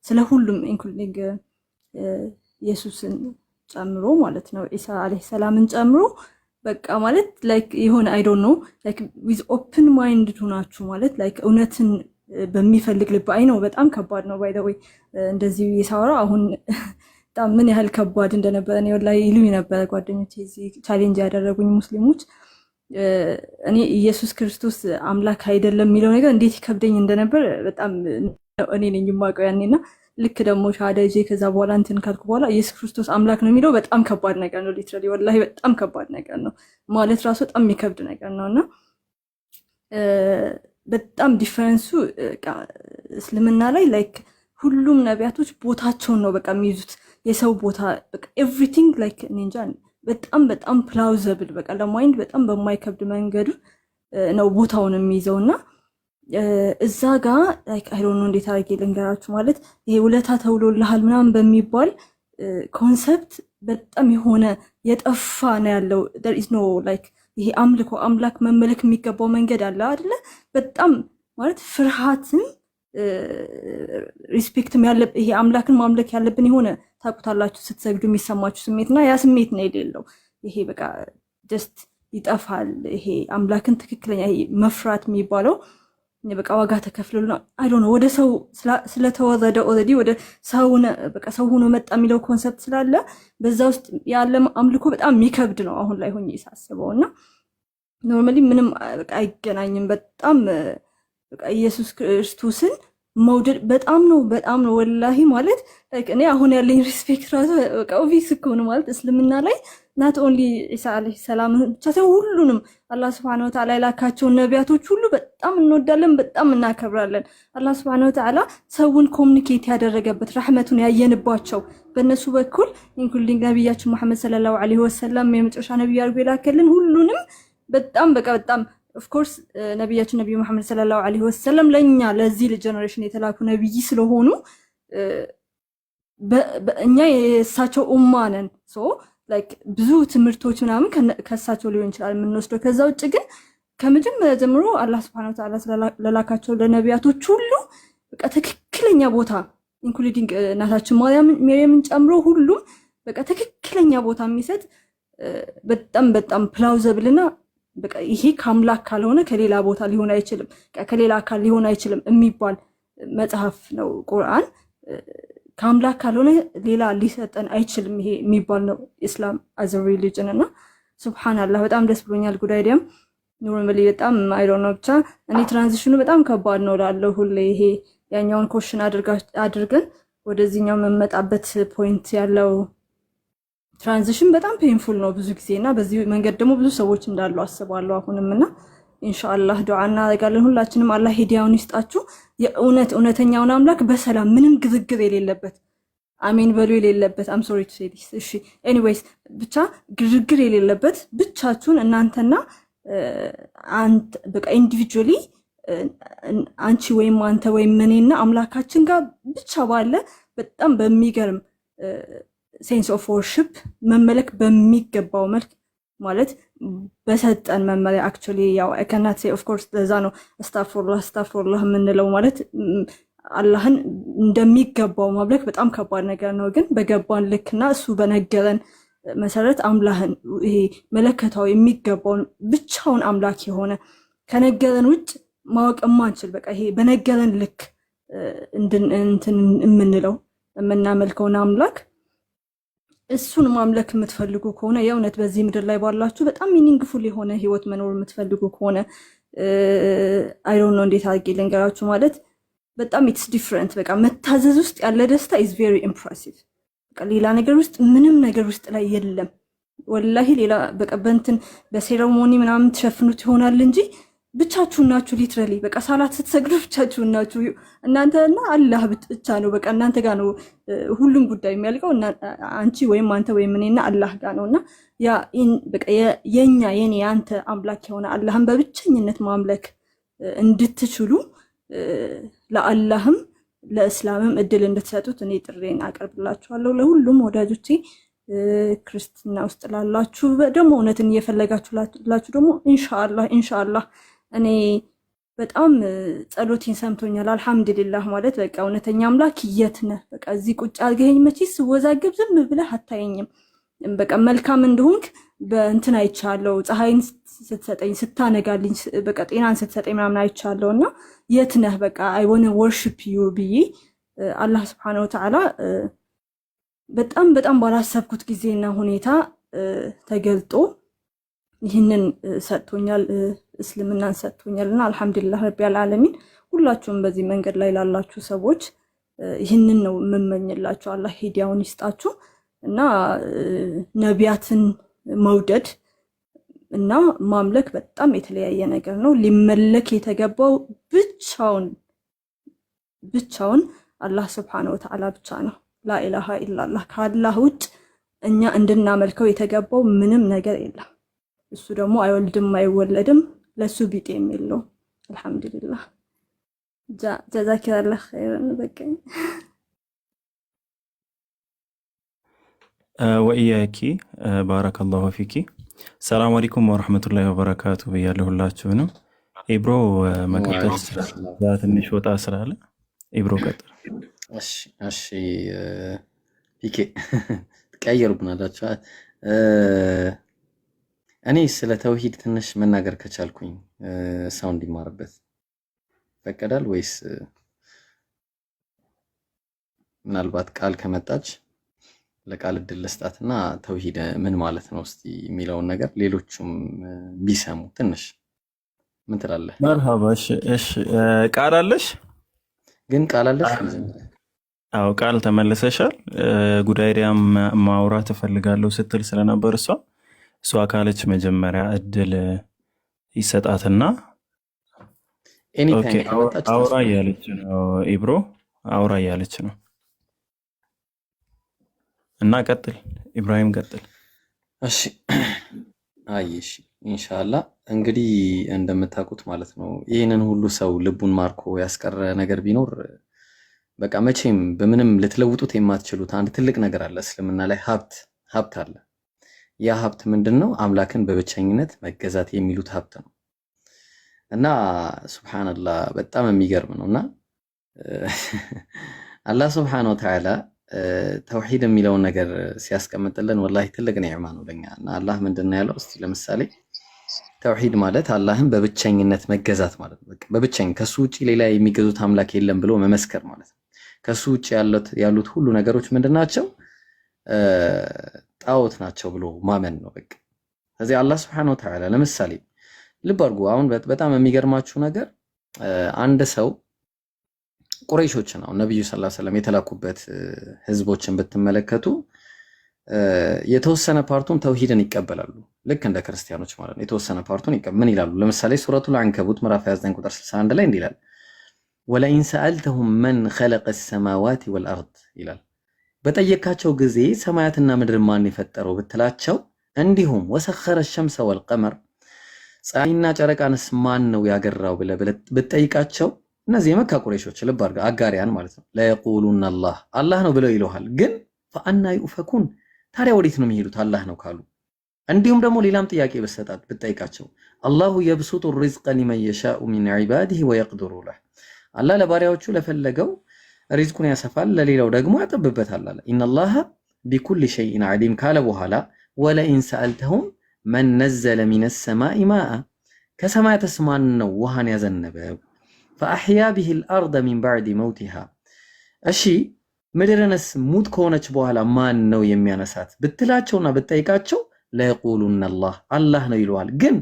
K: ስለ ሁሉም ኢንክሉዲንግ ኢየሱስን ጨምሮ ማለት ነው ኢሳ አለይሂ ሰላምን ጨምሮ በቃ ማለት ላይክ የሆነ አይ ዶንት ኖ ላይክ ዊዝ ኦፕን ማይንድ ሆናችሁ ማለት ላይክ እውነትን በሚፈልግ ልብ አይ ነው በጣም ከባድ ነው ባይ ዘ ወይ እንደዚህ የሳወራ አሁን በጣም ምን ያህል ከባድ እንደነበረ ነው ወላሂ ይሉኝ ነበር ጓደኞቼ እዚህ ቻሌንጅ ያደረጉኝ ሙስሊሞች እኔ ኢየሱስ ክርስቶስ አምላክ አይደለም የሚለው ነገር እንዴት ይከብደኝ እንደነበር በጣም እኔ ነኝ የማውቀው ያኔና ልክ ደግሞ ሻሃዳ ይዤ ከዛ በኋላ እንትን ካልኩ በኋላ ኢየሱስ ክርስቶስ አምላክ ነው የሚለው በጣም ከባድ ነገር ነው ሊትራሊ ወላሂ በጣም ከባድ ነገር ነው ማለት ራሱ በጣም የሚከብድ ነገር ነውና በጣም ዲፈረንሱ እስልምና ላይ ላይክ ሁሉም ነቢያቶች ቦታቸውን ነው በቃ የሚይዙት የሰው ቦታ በቃ ኤቭሪቲንግ ላይክ ኒንጃ በጣም በጣም ፕላውዘብል በቃ ለማይንድ በጣም በማይከብድ መንገዱ ነው ቦታውን የሚይዘውና እዛ ጋር ላይክ አይ ዶንት ኖ እንዴት አድርጌ ልንገራችሁ ማለት ይሄ ውለታ ተውሎልሃል ምናምን በሚባል ኮንሰፕት በጣም የሆነ የጠፋ ነው ያለው there is no like ይሄ አምልኮ አምላክ መመለክ የሚገባው መንገድ አለ አይደለ በጣም ማለት ፍርሃትን ሪስፔክትም ያለብን ይሄ አምላክን ማምለክ ያለብን የሆነ ታቁታላችሁ ስትሰግዱ የሚሰማችሁ ስሜትና ያ ስሜት ነው የሌለው ይሄ በቃ ጀስት ይጠፋል ይሄ አምላክን ትክክለኛ ይሄ መፍራት የሚባለው በቃ ዋጋ ተከፍሎና አይ ዶንት ኖ ወደ ሰው ስለተወረደ ኦልሬዲ ወደ ሰው በቃ ሰው ሆኖ መጣ የሚለው ኮንሰፕት ስላለ በዛ ውስጥ ያለ አምልኮ በጣም የሚከብድ ነው አሁን ላይ ሆኜ ሳስበውና ኖርማሊ ምንም በቃ አይገናኝም በጣም በቃ ኢየሱስ ክርስቶስን መውደድ በጣም ነው ወላሂ ማለት ላይክ እኔ አሁን ያለኝ ሪስፔክት ራሱ በቃ ኦቪስ እኮ ነው ማለት እስልምና ላይ not only ኢሳ አለይሂ ሰላም ብቻ ሳይሆን ሁሉንም አላህ Subhanahu Wa Ta'ala ያላካቸው ነቢያቶች ሁሉ በጣም እንወዳለን በጣም እናከብራለን አላህ Subhanahu Wa Ta'ala ሰውን ኮሙኒኬት ያደረገበት ረህመቱን ያየንባቸው በእነሱ በኩል ኢንክሉዲንግ ነብያችን መሐመድ ሰለላሁ ዐለይሂ ወሰለም የመጨረሻ ነብይ አድርጎ የላከልን ሁሉንም በጣም በቃ በጣም of course ነብያችን ነብዩ መሐመድ ሰለላሁ ዐለይሂ ወሰለም ለኛ ለዚህ ጀነሬሽን የተላኩ ነብይ ስለሆኑ እኛ የእሳቸው ኡማ ነን ሶ ላይክ ብዙ ትምህርቶች ምናምን ከእሳቸው ሊሆን ይችላል የምንወስደው ከዛ ውጭ ግን ከመጀመሪያ ጀምሮ አላህ Subhanahu Wa Ta'ala ለላካቸው ለነብያቶች ሁሉ በቃ ትክክለኛ ቦታ ኢንክሉዲንግ እናታችን ማርያምን ጨምሮ ሁሉም በቃ ትክክለኛ ቦታ የሚሰጥ በጣም ፕላውዘብልና በቃ ይሄ ከአምላክ ካልሆነ ከሌላ ቦታ ሊሆን አይችልም ከሌላ አካል ሊሆን አይችልም የሚባል መጽሐፍ ነው ቁርአን ከአምላክ ካልሆነ ሌላ ሊሰጠን አይችልም ይሄ የሚባል ነው ኢስላም as a religion እና ሱብሃንአላህ በጣም ደስ ብሎኛል ጉድ አይዲያም ኖርማሊ በጣም አይ ዶንት ኖ ብቻ እኔ ትራንዚሽኑ በጣም ከባድ ነው ላለው ሁሌ ይሄ ያኛውን ኮሽን አድርገን ወደዚህኛው መመጣበት ፖይንት ያለው ትራንዚሽን በጣም ፔንፉል ነው ብዙ ጊዜና በዚህ መንገድ ደግሞ ብዙ ሰዎች እንዳሉ አስባለሁ አሁንምና ኢንሻአላህ ዱዓ እናደርጋለን ሁላችንም አላህ ሂዳያውን ይስጣችሁ የእውነተኛውን አምላክ በሰላም ምንም ግዝግዝ የሌለበት አሜን በሉ የሌለበት I'm sorry to say this እሺ anyways ብቻ ግዝግር የሌለበት ብቻችሁን እናንተና አንተ በቃ ኢንዲቪጁዋሊ አንቺ ወይም አንተ ወይም እኔና አምላካችን ጋር ብቻ ባለ በጣም በሚገርም ሴንስ ኦፍ ወርሺፕ መመለክ በሚገባው መልክ ማለት በሰጠን መመሪያ actually ያው I cannot say of course ለዛ ነው አስታግፊሩላህ የምንለው ማለት አላህን እንደሚገባው ማምለክ በጣም ከባድ ነገር ነው ግን በገባን ልክና እሱ በነገረን መሰረት አምላህን ይሄ መለከታው የሚገባው ብቻውን አምላክ የሆነ ከነገረን ውጭ ማወቅ ማንችል በቃ ይሄ በነገረን ልክ እንትን የምንለው የምናመልከውን አምላክ እሱን ማምለክ የምትፈልጉ ከሆነ የእውነት በዚህ ምድር ላይ ባላችሁ በጣም ሚኒንግፉል የሆነ ህይወት መኖር የምትፈልጉ ከሆነ አይ ዶንት ኖ እንዴት አድርጌ ልንገራችሁ ማለት በጣም ኢትስ ዲፈረንት በቃ መታዘዝ ውስጥ ያለ ደስታ is very impressive በቃ ሌላ ነገር ውስጥ ምንም ነገር ውስጥ ላይ የለም ወላሂ ሌላ በቃ በእንትን በሴሬሞኒ ምናምን ተሸፍኑት ይሆናል እንጂ ብቻችሁን ናችሁ ሊትራሊ በቃ ሳላት ስትሰግዱ ብቻችሁን ናችሁ እናንተና አላህ ብቻ ነው በቃ እናንተ ጋር ነው ሁሉም ጉዳይ የሚያልቀው አንቺ ወይም አንተ ወይም እኔና አላህ ጋር ነውና ያ በቃ የኔ አንተ አምላክ የሆነ አላህን በብቸኝነት ማምለክ እንድትችሉ ለአላህም ለእስላምም እድል እንድትሰጡት እኔ ጥሬን አቀርብላችኋለሁ ለሁሉም ወዳጆቼ ክርስትና ውስጥ ላላችሁ ደግሞ እውነትን እየፈለጋችሁላችሁ ደግሞ ኢንሻአላህ እኔ በጣም ጸሎቴን ሰምቶኛል አልহামዱሊላህ ማለት በቃ እውነተኛ አምላክ የት ነህ በቃ እዚህ ቁጭ አድርገኝ መቼስ ወዛግብ ዝም ብለህ አታየኝም በቃ መልካም እንደሆንክ በእንትን አይቻለው ፀሐይን ስትሰጠኝ ስታነጋልኝ በቃ ጤናን ስትሰጠኝ ምናምን አይቻለው እና የት ነህ በቃ አይ ዋና ወርሺፕ ዩ ብዬ አላህ Subhanahu Wa Ta'ala በጣም በጣም ባላሰብኩት ጊዜና ሁኔታ ተገልጦ ይህንን ሰጥቶኛል እስልምናን ሰጥቶኛልና አልহামዱሊላህ ረቢል ዓለሚን ሁላችሁም በዚህ መንገድ ላይ ላላችሁ ሰዎች ይህንን ነው የምመኝላችሁ አላህ ሂዳያውን ይስጣችሁ እና ነቢያትን መውደድ እና ማምለክ በጣም የተለያየ ነገር ነው ሊመለክ የተገባው ብቻውን አላህ Subhanahu Wa Ta'ala ብቻ ነው ላ ኢላሃ ኢላላህ ከአላህ ውጭ እኛ እንድናመልከው የተገባው ምንም ነገር የለም እሱ ደግሞ አይወልድም አይወለድም ለሱ ቢጤም የለው አልহামዱሊላህ ጀዛኪላህ ኸይረን በቃ
L: ወኢያኪ ባረከላሁ ፊኪ ሰላም አለይኩም ወራህመቱላሂ ወበረካቱ ብያለሁላችሁንም ኢብሮ መቀጠል ትንሽ ወጣ ስላለ ኢብሮ ቀጥል
D: እሺ ፒኬ ትቀየሩብናላችሁ እኔ ስለ ተውሂድ ትንሽ መናገር ከቻልኩኝ ሰው እንዲማርበት ፈቀዳል ወይስ ምናልባት ቃል ከመጣች ለቃል እድል ልስጣትና ተውሂድ ምን ማለት ነው እስቲ የሚለውን ነገር ሌሎቹም ቢሰሙ ትንሽ ምን ትላለህ?
L: መርሃባ እሺ ቃል አለሽ
D: ግን ቃል አለሽ?
L: አዎ ቃል ተመልሰሻል። ጉዳይሪያም ማውራት እፈልጋለሁ ስትል ስለነበር እሷ ካለች መጀመሪያ እድል ይሰጣትና ኦኬ አውራ ያለች ነው ኢብሮ አውራ ያለች ነው እና ቀጥል ኢብራሂም ቀጥል።
D: እሺ አይሽ ኢንሻአላህ እንግዲህ እንደምታውቁት ማለት ነው ይሄንን ሁሉ ሰው ልቡን ማርኮ ያስቀረ ነገር ቢኖር በቃ መቼም በምንም ልትለውጡት የማትችሉት አንድ ትልቅ ነገር አለ እስልምና ላይ ሀብት አለ። ያ ሀብት ምንድነው? አምላክን በብቸኝነት መገዛት የሚሉት ሀብት ነው። እና ሱብሃንአላህ በጣም የሚገርም ነውና አላህ ሱብሃነሁ ወተዓላ ተውሂድ የሚለውን ነገር ሲያስቀምጥልን ወላሂ ትልቅ ኒዕማ ነው ለኛ። እና አላህ ምንድነው ያለው? እስቲ ለምሳሌ ተውሂድ ማለት አላህን በብቸኝነት መገዛት ማለት ነው። በቃ በብቸኝ ከሱ ውጪ ሌላ የሚገዙት አምላክ የለም ብሎ መመስከር ማለት ነው። ከሱ ውጪ ያሉት ሁሉ ነገሮች ምንድናቸው? ጣዖት ናቸው ብሎ ማመን ነው በቃ። ስለዚህ አላህ Subhanahu Wa Ta'ala ለምሳሌ ልብ አድርጉ። አሁን በጣም የሚገርማችሁ ነገር አንድ ሰው ቁረይሾችን አሁን ነብዩ ሰለላሁ ዐለይሂ ወሰለም የተላኩበት ህዝቦችን ብትመለከቱ የተወሰነ ፓርቱን ተውሂድን ይቀበላሉ ልክ እንደ ክርስቲያኖች ማለት ነው። የተወሰነ ፓርቱን ምን ይላሉ? ለምሳሌ ሱረቱል አንከቡት ምዕራፍ 29 ቁጥር 61 ላይ እንዲህ ይላል ወለኢን ሰአልተሁም መን ኸለቀ السماوات والارض ይላል። በጠየካቸው ጊዜ ሰማያትና ምድር ማን የፈጠረው ብትላቸው እንዲሁም ወሰኸረ الشمس والقمر ፀሐይና ጨረቃንስ ማን ነው ያገራው ብትጠይቃቸው እነዚህ የመካ ቁረይሾች ልብ አድርጋ አጋሪያን ማለት ነው ለየቁሉን አላህ ነው ብለው ይለዋል። ግን ፈአና ይኡፈኩን ታዲያ ወዴት ነው የሚሄዱት አላህ ነው ካሉ? እንዲሁም ደግሞ ሌላም ጥያቄ ብትጠይቃቸው አላሁ የብሱጡ الرزق لمن يشاء من عباده ويقدر له አላህ ለባሪያዎቹ ለፈለገው ሪዝቁን ያሰፋል ለሌላው ደግሞ ያጠብበታል አለ። ኢነላህ ቢኩሊ ሸይኢን ዓሊም ካለ በኋላ ወለኢን ሰአልተሁም መን ነዘለ ሚነ ሰማኢ ማአ ከሰማያትስ ማን ነው ውሃን ያዘነበው ፈአሕያ ቢሂ አልአርደ ሚን ባዕድ መውቲሃ እሺ ምድርንስ ሙት ከሆነች በኋላ ማን ነው የሚያነሳት ብትላቸውና ብትጠይቃቸው ለየቁሉን አላህ ነው ይለዋል። ግን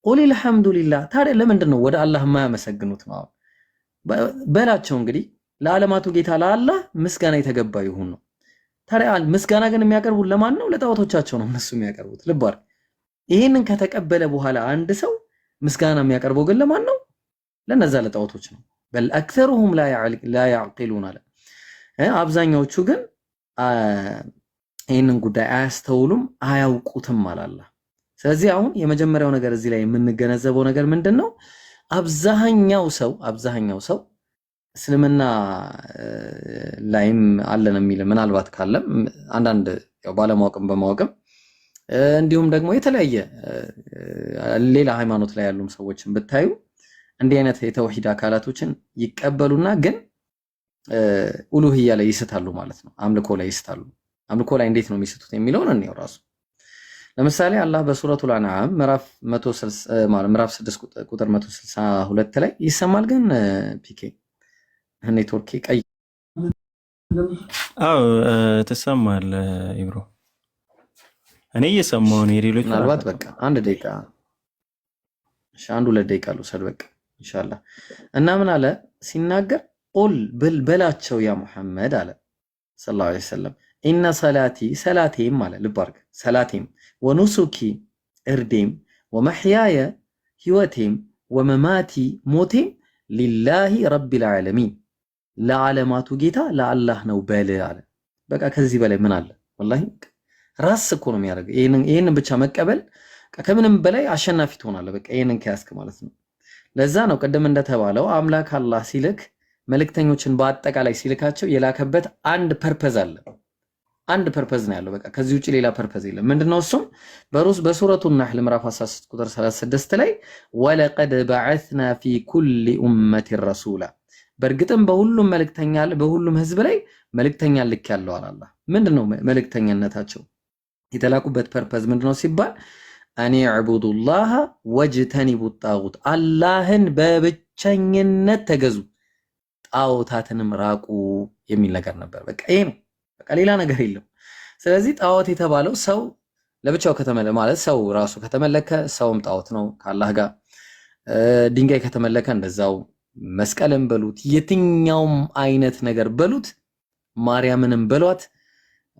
D: ቁል አልሐምዱሊላህ ታዲያ ለምንድን ነው ወደ አላህ የማያመሰግኑት ነው በላቸው። እንግዲህ ለዓለማቱ ጌታ ለአላህ ምስጋና የተገባ ይሁን ነው። ታዲያ ምስጋና ግን የሚያቀርቡት ለማን ነው? ለጣዖቶቻቸው ነው እነሱ የሚያቀርቡት። ልብ አድርግ። ይሄንን ከተቀበለ በኋላ አንድ ሰው ምስጋና የሚያቀርበው ግን ለማን ነው? ለነዛ ለጣዖቶች ነው። በል አክሰሩሁም ላ ያዕቂሉን አለ። አብዛኛዎቹ ግን ይህንን ጉዳይ አያስተውሉም አያውቁትም አላላ። ስለዚህ አሁን የመጀመሪያው ነገር እዚህ ላይ የምንገነዘበው ነገር ምንድን ነው? አብዛኛው ሰው እስልምና ላይም አለን የሚል ምናልባት ካለም አንዳንድ ያው ባለማወቅም በማወቅም እንዲሁም ደግሞ የተለያየ ሌላ ሃይማኖት ላይ ያሉም ሰዎችን ብታዩ እንዲህ አይነት የተውሂድ አካላቶችን ይቀበሉና ግን ኡሉሂያ ላይ ይስታሉ ማለት ነው። አምልኮ ላይ ይስታሉ። አምልኮ ላይ እንዴት ነው የሚስቱት የሚለውን እንየው ራሱ። ለምሳሌ አላህ በሱረቱል አንዓም ምዕራፍ 6 ቁጥር 162 ላይ ይሰማል። ግን ፒኬ ኔትወርክ ቀይ
L: አዎ ትሰማለህ ኢብሮ? እኔ እየሰማሁ ነው። የሌሎች
D: ምናልባት በቃ አንድ ደቂቃ አንድ ሁለት ደቂቃ ልውሰድ በቃ ኢንሻአላህ። እና ምን አለ ሲናገር ቁል በላቸው ያ ሙሐመድ አለ ሰለላሁ ዐለይሂ ወሰለም ኢነ ሰላቲ ሰላቴም አለ ልብ አድርግ ሰላቴም ወኑሱኪ እርዴም ወመሕያየ ህይወቴም ወመማቲ ሞቴም ሊላሂ ረቢል ዓለሚን ለዓለማቱ ጌታ ለአላህ ነው በል አለ። በቃ ከዚህ በላይ ምን አለ? ወላሂ ራስ እኮ ነው የሚያደርገው። ይሄንን ብቻ መቀበል ከምንም በላይ አሸናፊ ትሆናለህ። በቃ ይሄንን ከያዝክ ማለት ነው። ለዛ ነው ቅድም እንደተባለው አምላክ አላህ ሲልክ መልእክተኞችን በአጠቃላይ ሲልካቸው የላከበት አንድ ፐርፐዝ አለ። አንድ ፐርፐዝ ነው ያለው። በቃ ከዚህ ውጪ ሌላ ፐርፐዝ የለም። ምንድነው እሱም? በሱረቱ ነህል ምዕራፍ 13 ቁጥር 36 ላይ ወለቀድ በዐስና ፊ ኩሊ ኡመቲን ረሱላ በእርግጥም በሁሉም ህዝብ ላይ መልእክተኛ ልክ ያለው አላህ። ምንድነው መልእክተኛነታቸው? የተላኩበት ፐርፐዝ ምንድነው ሲባል አኒ ዕቡዱላህ ወጅተኒቡ ጣጉት አላህን በብቸኝነት ተገዙ ጣዖታትንም ራቁ የሚል ነገር ነበር። በቃ ይሄ ነው። በቃ ሌላ ነገር የለም። ስለዚህ ጣዖት የተባለው ሰው ለብቻው ማለት ሰው ራሱ ከተመለከ ሰውም ጣዖት ነው ከአላህ ጋር። ድንጋይ ከተመለከ እንደዛው፣ መስቀልም በሉት የትኛውም አይነት ነገር በሉት፣ ማርያምንም በሏት፣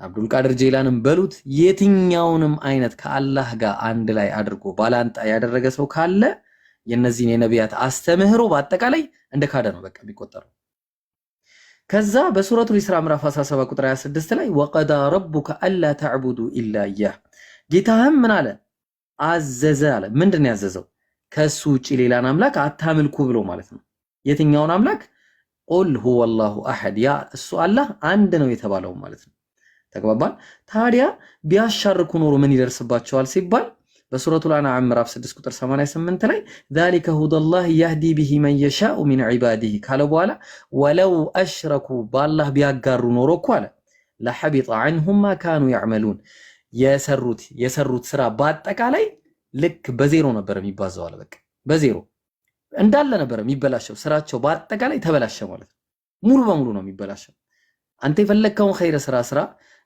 D: አብዱልቃድር ጄላንም በሉት፣ የትኛውንም አይነት ከአላህ ጋር አንድ ላይ አድርጎ ባላንጣ ያደረገ ሰው ካለ የነዚህን የነቢያት አስተምህሮ በአጠቃላይ እንደ ካደ ነው በቃ የሚቆጠረው። ከዛ በሱረቱል ኢስራ ምዕራፍ 17 ቁጥር 26 ላይ ወቀዳ ረቡከ አላ ተዕቡዱ ኢላ ኢያህ ጌታህም ምን አለ አዘዘ አለ። ምንድን ነው ያዘዘው? ከሱ ውጪ ሌላን አምላክ አታምልኩ ብሎ ማለት ነው። የትኛውን አምላክ? ቁል ሁወላሁ አሐድ ያ እሱ አላህ አንድ ነው የተባለው ማለት ነው። ተግባባን? ታዲያ ቢያሻርኩ ኖሮ ምን ይደርስባቸዋል ሲባል በሱረቱል አንዓም ምዕራፍ 6 ቁጥር 88 ላይ ዛሊከ ሁደላህ ያህዲ ቢሂ መን የሻኡ ሚን ዒባዲሂ ካለ በኋላ ወለው አሽረኩ በአላህ ቢያጋሩ ኖሮ እኮ አለ ለሐቢጠ ዐንሁም ማ ካኑ ያዕመሉን የሰሩት ስራ በአጠቃላይ ልክ በዜሮ ነበር የሚባዛው አለ። በቃ በዜሮ እንዳለ ነበር የሚበላሸው። ስራቸው በአጠቃላይ ተበላሸ ማለት ነው። ሙሉ በሙሉ ነው የሚበላሸው። አንተ የፈለግከውን ኸይር ስራ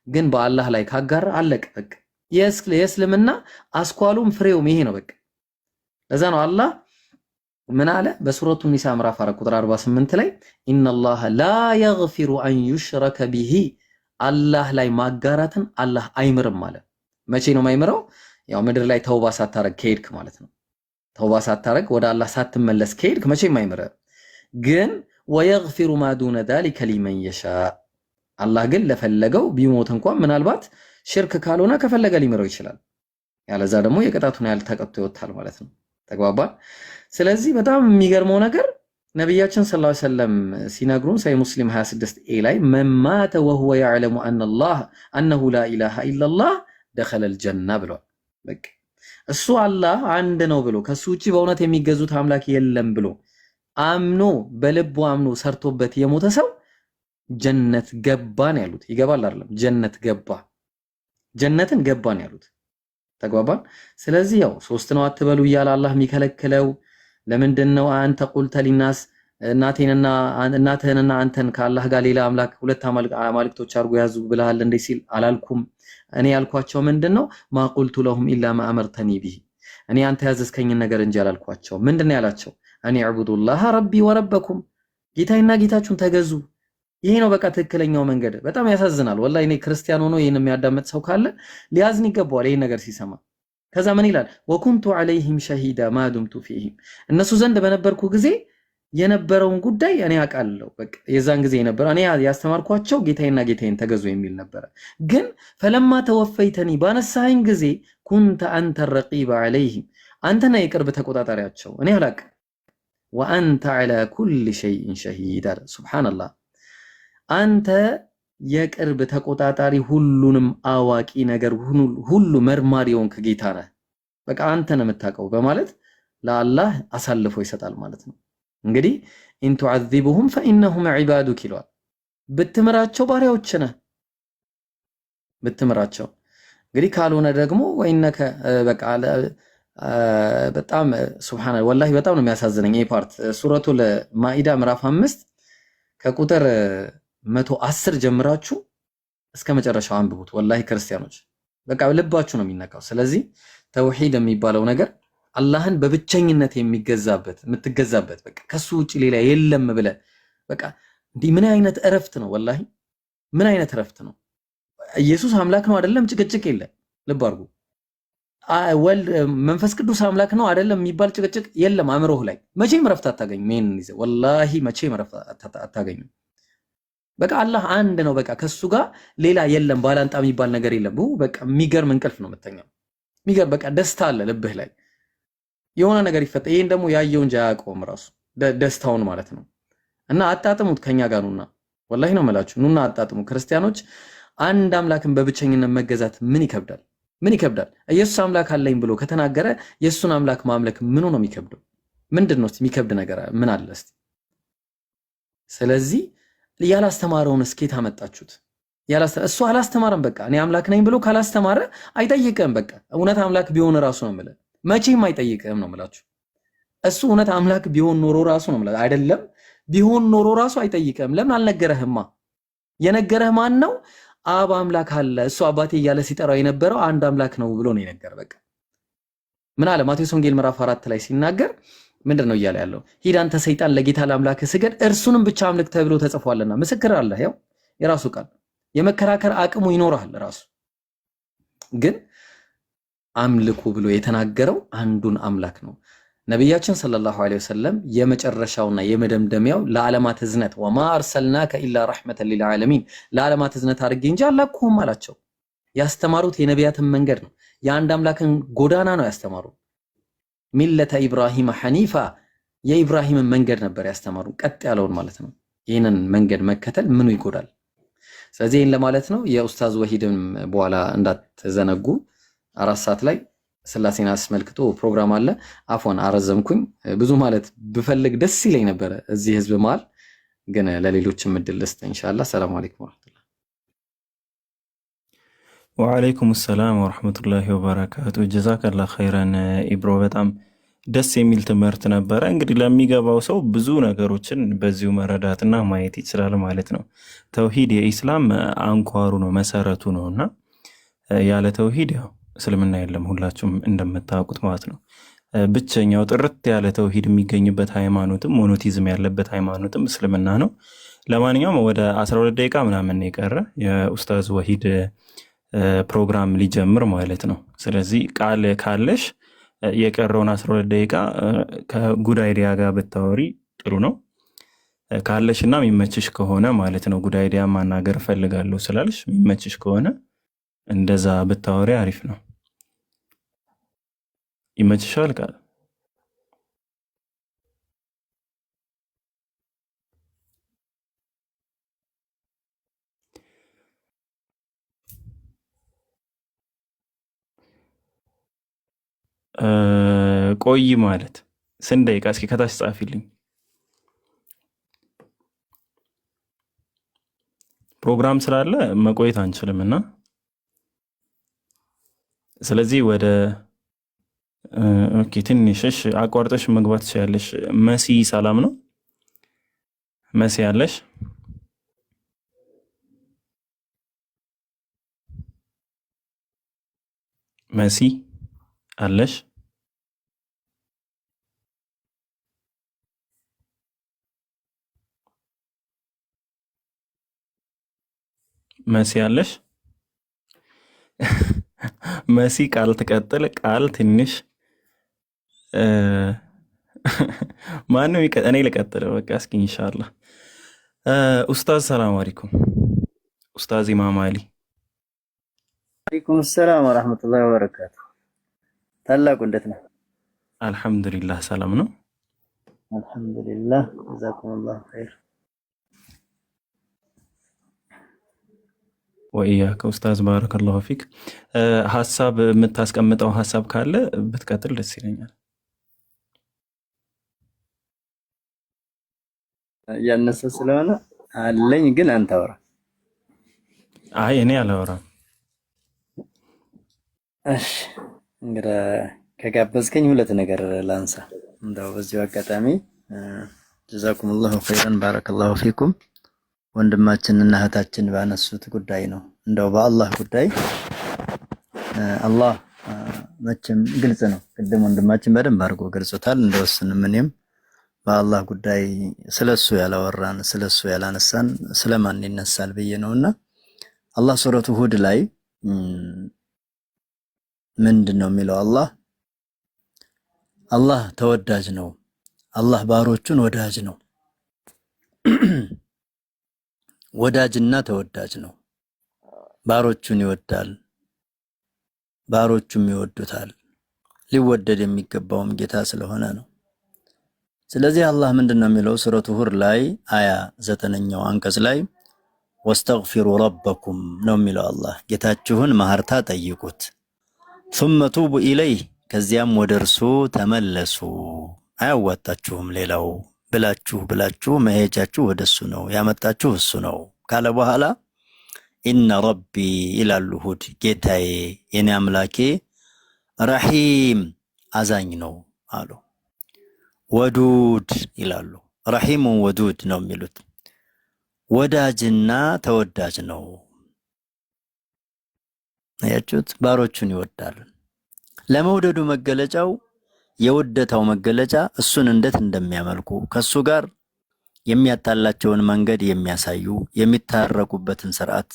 D: ግን በአላህ ላይ ካጋራ አለቀ በቃ። የእስልምና አስኳሉም ፍሬውም ይሄ ነው በቃ። ለዛ ነው አላህ ምን አለ በሱረቱ ኒሳ ምዕራፍ 4 ቁጥር 48 ላይ ኢነላህ ላ የግፊሩ አን ዩሽረከ ቢሂ አላህ ላይ ማጋራትን አላህ አይምርም አለ። መቼ ነው የማይምረው? ያው ምድር ላይ ተውባ ሳታረግ ከሄድክ ማለት ነው። ተውባ ሳታረግ ወደ አላህ ሳትመለስ ከሄድክ መቼም አይምርም። ግን ወየግፊሩ ማ ዱነ ዛሊከ ሊመን የሻ አላህ ግን ለፈለገው ቢሞት እንኳን ምናልባት ሽርክ ካልሆነ ከፈለገ ሊምረው ይችላል። ያለዛ ደግሞ የቅጣቱን ያህል ተቀጥቶ ይወጣል ማለት ነው። ተግባባን? ስለዚህ በጣም የሚገርመው ነገር ነብያችን ሰለላሁ ዐለይሂ ወሰለም ሲነግሩን ሰሂህ ሙስሊም 26 ላይ መማተ ወሁወ يعلم أنه لا إله إلا الله دخل الجنة ብሏል። በቃ እሱ አላህ አንድ ነው ብሎ ከሱ ውጪ በእውነት የሚገዙት አምላክ የለም ብሎ አምኖ በልቡ አምኖ ሰርቶበት የሞተ ሰው ጀነት ገባን ያሉት። ይገባል አይደለም? ጀነት ገባ ጀነትን ገባን ያሉት። ተግባባን? ስለዚህ ያው ሶስት ነው አትበሉ እያለ አላህ የሚከለክለው ለምንድነው? አንተ ቁልተ ሊናስ እናትህንና አንተን ከአላህ ጋር ሌላ አምላክ ሁለት አማልክቶች አድርጎ ያዙ ብለሃል እንዴ ሲል አላልኩም። እኔ ያልኳቸው ምንድነው? ማ ቁልቱ ለሁም ኢላ ማ አመርተኒ ቢሂ እኔ አንተ ያዘዝከኝን ነገር እንጂ አላልኳቸው። ምንድነው ያላቸው? እኔ ዕቡዱላህ ረቢ ወረበኩም ጌታዬና ጌታችሁን ተገዙ። ይሄ ነው በቃ ትክክለኛው መንገድ። በጣም ያሳዝናል ወላሂ። እኔ ክርስቲያን ሆኖ ይሄን የሚያዳምጥ ሰው ካለ ሊያዝን ይገባዋል ይሄን ነገር ሲሰማ። ከዛ ምን ይላል? ወኩንቱ ዐለይሂም ሸሂዳ ማ ዱምቱ ፊሂም እነሱ ዘንድ በነበርኩ ጊዜ የነበረውን ጉዳይ እኔ አውቃለሁ። በቃ የዛን ጊዜ የነበረው እኔ ያስተማርኳቸው ጌታዬና ጌታዬን ተገዙ የሚል ነበረ። ግን ፈለማ ተወፈይተኒ ባነሳኸኝ ጊዜ ኩንተ አንተ ረቂበ ዐለይሂም አንተ ነህ የቅርብ ተቆጣጣሪያቸው እኔ አላውቅም። ወአንተ ዐላ ኩሊ ሸይኢን ሸሂድ አለ። ሱብሃነላህ አንተ የቅርብ ተቆጣጣሪ ሁሉንም አዋቂ ነገር ሁሉ መርማሪ የሆንክ ጌታ ነህ። በቃ አንተ ነህ የምታውቀው በማለት ለአላህ አሳልፎ ይሰጣል ማለት ነው። እንግዲህ ኢን ቱዐዚቡሁም ፈኢነሁም ዒባዱክ ይለዋል። ብትምራቸው ባሪያዎች ነህ ብትምራቸው። እንግዲህ ካልሆነ ደግሞ ወይነከ በቃ በጣም ሱብሃንአላህ ወላሂ በጣም ነው የሚያሳዝነኝ ይሄ ፓርት ሱረቱል ማኢዳ ምዕራፍ 5 ከቁጥር 110 ጀምራችሁ እስከ መጨረሻው አንብቡት። ወላሂ ክርስቲያኖች በቃ ልባችሁ ነው የሚነካው። ስለዚህ ተውሂድ የሚባለው ነገር አላህን በብቸኝነት የምትገዛበት በቃ ከሱ ውጪ ሌላ የለም ብለህ በቃ እንዲህ ምን አይነት እረፍት ነው? ወላሂ ምን አይነት እረፍት ነው? ኢየሱስ አምላክ ነው አይደለም፣ ጭቅጭቅ የለም። ልብ አድርጉ። ወልድ መንፈስ ቅዱስ አምላክ ነው አይደለም የሚባል ጭቅጭቅ የለም። አእምሮህ ላይ መቼም እረፍት አታገኝም። ይሄንን ይዘህ ወላሂ መቼም እረፍት አታገኝም። በቃ አላህ አንድ ነው። በቃ ከሱ ጋር ሌላ የለም። ባላንጣ የሚባል ነገር የለም። በቃ የሚገርም እንቅልፍ ነው የምተኛው። የሚገርም በቃ ደስታ አለ ልብህ ላይ የሆነ ነገር ይፈጠር። ይሄን ደግሞ ያየው እንጂ አያውቀውም ራሱ ደስታውን ማለት ነው። እና አጣጥሙት ከኛ ጋር ኑና፣ ወላሂ ነው የምላችሁ፣ ኑና አጣጥሙ። ክርስቲያኖች አንድ አምላክን በብቸኝነት መገዛት ምን ይከብዳል? ምን ይከብዳል? ኢየሱስ አምላክ አለኝ ብሎ ከተናገረ የእሱን አምላክ ማምለክ ምኑ ነው የሚከብደው? ምንድነው የሚከብድ ነገር ምን አለ እስቲ? ስለዚህ ያላስተማረውን እስኬት አመጣችሁት? እሱ አላስተማረም። በቃ እኔ አምላክ ነኝ ብሎ ካላስተማረ አይጠይቅም። በቃ እውነት አምላክ ቢሆን ራሱ ነው የምልህ መቼም አይጠይቅም ነው የምላችሁ። እሱ እውነት አምላክ ቢሆን ኖሮ ራሱ ነው የምልህ አይደለም ቢሆን ኖሮ ራሱ አይጠይቅም። ለምን አልነገረህማ? የነገረህ ማን ነው? አብ አምላክ አለ እሱ አባቴ እያለ ሲጠራው የነበረው አንድ አምላክ ነው ብሎ ነው የነገረ። በቃ ምን አለ ማቴዎስ ወንጌል ምዕራፍ 4 ላይ ሲናገር ምንድነው እያለ ያለው? ሂድ አንተ ሰይጣን ለጌታ ለአምላክህ ስገድ እርሱንም ብቻ አምልክ ተብሎ ተጽፏልና። ምስክር አለ፣ ያው የራሱ ቃል የመከራከር አቅሙ ይኖራል። ራሱ ግን አምልኩ ብሎ የተናገረው አንዱን አምላክ ነው። ነቢያችን ሰለላሁ ዐለይሂ ወሰለም የመጨረሻውና የመደምደሚያው ለዓለማት ህዝነት ወማ አርሰልናከ ኢላ ረሕመተን ሊልዓለሚን ለዓለማት ህዝነት አድርጌ እንጂ አላኩህም አላቸው። ያስተማሩት የነቢያትን መንገድ ነው። የአንድ አምላክን ጎዳና ነው ያስተማሩት። ሚለተ ኢብራሂም ሐኒፋ የኢብራሂምን መንገድ ነበር ያስተማሩ፣ ቀጥ ያለውን ማለት ነው። ይህንን መንገድ መከተል ምኑ ይጎዳል? ስለዚህ ይህን ለማለት ነው። የኡስታዝ ወሂድም በኋላ እንዳትዘነጉ 4 ሰዓት ላይ ስላሴን አስመልክቶ ፕሮግራም አለ። አፎን አረዘምኩኝ። ብዙ ማለት ብፈልግ ደስ ይለኝ ነበረ እዚህ ህዝብ መሃል፣ ግን ለሌሎችም እድል ልስጥ ኢንሻአላህ። ሰላም አለይኩም ወራህመቱላህ።
L: ወአለይኩም ሰላም ወራህመቱላሂ ወበረካቱ። ጀዛከላህ ኸይረን ኢብሮ፣ በጣም ደስ የሚል ትምህርት ነበረ። እንግዲህ ለሚገባው ሰው ብዙ ነገሮችን በዚሁ መረዳትና ማየት ይችላል ማለት ነው። ተውሂድ የኢስላም አንኳሩ ነው፣ መሰረቱ ነውና ያለ ተውሂድ ያው እስልምና የለም፣ ሁላችሁም እንደምታውቁት ማለት ነው። ብቸኛው ጥርት ያለ ተውሂድ የሚገኝበት ሃይማኖትም ሞኖቲዝም ያለበት ሃይማኖትም እስልምና ነው። ለማንኛውም ወደ 12 ደቂቃ ምናምን የቀረ የኡስታዝ ወሂድ ፕሮግራም ሊጀምር ማለት ነው። ስለዚህ ቃል ካለሽ የቀረውን 12 ደቂቃ ከጉድ አይዲያ ጋር ብታወሪ ጥሩ ነው ካለሽ እና የሚመችሽ ከሆነ ማለት ነው። ጉድ አይዲያ ማናገር እፈልጋለሁ ስላልሽ የሚመችሽ ከሆነ እንደዛ ብታወሪ አሪፍ ነው። ይመችሻል ቃል? ቆይ ማለት ስንት ደቂቃ? እስኪ ከታች ጻፊልኝ። ፕሮግራም ስላለ መቆየት አንችልምና ስለዚህ ወደ ኦኬ ትንሽሽ አቋርጠሽ መግባት ትችያለሽ። መሲ ሰላም ነው? መሲ አለሽ? መሲ አለሽ? መሲ አለሽ? መሲ ቃል ትቀጥል። ቃል ትንሽ ማነው እኔ ልቀጥል? በቃ እስኪ ኢንሻአላህ። ኡስታዝ ሰላም አለይኩም። ኡስታዝ ኢማም አሊ።
M: አለይኩም ሰላም ወራህመቱላሂ ወበረካቱ። ታላቁ እንዴት ነው?
L: አልሐምዱሊላህ ሰላም ነው።
M: አልሐምዱሊላህ ጀዛኩሙላህ ኸይር።
L: ወኢያከ ኡስታዝ ባረከላሁ ፊክ። ሀሳብ የምታስቀምጠው ሀሳብ ካለ ብትቀጥል ደስ ይለኛል።
M: ያነሰ ስለሆነ አለኝ ግን አንተ አውራ።
L: አይ እኔ አላወራም።
M: እሺ እንግዲህ ከጋበዝከኝ ሁለት ነገር ላንሳ። እንደው በዚሁ አጋጣሚ ጀዛኩሙላሁ ኸይረን ባረከላሁ ፊኩም ወንድማችንና እህታችን ባነሱት ጉዳይ ነው። እንደው በአላህ ጉዳይ አላህ መቼም ግልጽ ነው። ቅድም ወንድማችን በደንብ አድርጎ ገልጾታል። እንደወስንም እኔም በአላህ ጉዳይ ስለሱ ያላወራን ስለሱ ያላነሳን ስለማን ይነሳል ብዬ ነውና አላህ ሱረቱ ሁድ ላይ ምንድነው የሚለው? አላህ ተወዳጅ ነው። አላህ ባሮቹን ወዳጅ ነው። ወዳጅና ተወዳጅ ነው። ባሮቹን ይወዳል፣ ባሮቹም ይወዱታል። ሊወደድ የሚገባውም ጌታ ስለሆነ ነው። ስለዚህ አላህ ምንድነው የሚለው? ሱረቱ ሁድ ላይ አያ 9ኛው አንቀጽ ላይ ወስተግፊሩ ረበኩም ነው የሚለው። አላህ ጌታችሁን ማህርታ ጠይቁት፣ ثم توبوا ኢለይህ ከዚያም ወደ እርሱ ተመለሱ፣ አያዋጣችሁም ሌላው ብላችሁ መሄጃችሁ ወደሱ ነው፣ ያመጣችሁ እሱ ነው ካለ በኋላ ኢነ ረቢ ይላሉ ሁድ ጌታዬ የኔ አምላኬ ረሂም አዛኝ ነው አሉ። ወዱድ ይላሉ፣ ረሂሙን ወዱድ ነው የሚሉት፣ ወዳጅና ተወዳጅ ነው። አያችሁት? ባሮቹን ይወዳል። ለመውደዱ መገለጫው የውደታው መገለጫ እሱን እንዴት እንደሚያመልኩ ከሱ ጋር የሚያጣላቸውን መንገድ የሚያሳዩ የሚታረቁበትን ስርዓት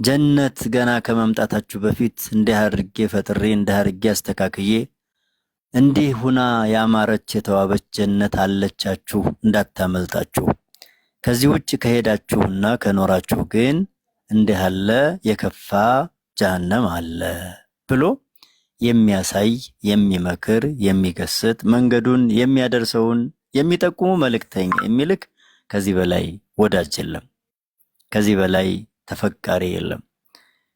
M: ጀነት ገና ከመምጣታችሁ በፊት እንዲህ አድርጌ ፈጥሬ እንዲህ አድርጌ አስተካክዬ እንዲህ ሁና ያማረች የተዋበች ጀነት አለቻችሁ እንዳታመልጣችሁ፣ ከዚህ ውጭ ከሄዳችሁና ከኖራችሁ ግን እንዲህ አለ የከፋ ጀሃነም አለ ብሎ የሚያሳይ የሚመክር የሚገስጥ መንገዱን የሚያደርሰውን የሚጠቁሙ መልእክተኛ የሚልክ ከዚህ በላይ ወዳጅ የለም። ከዚህ በላይ ተፈቃሪ የለም።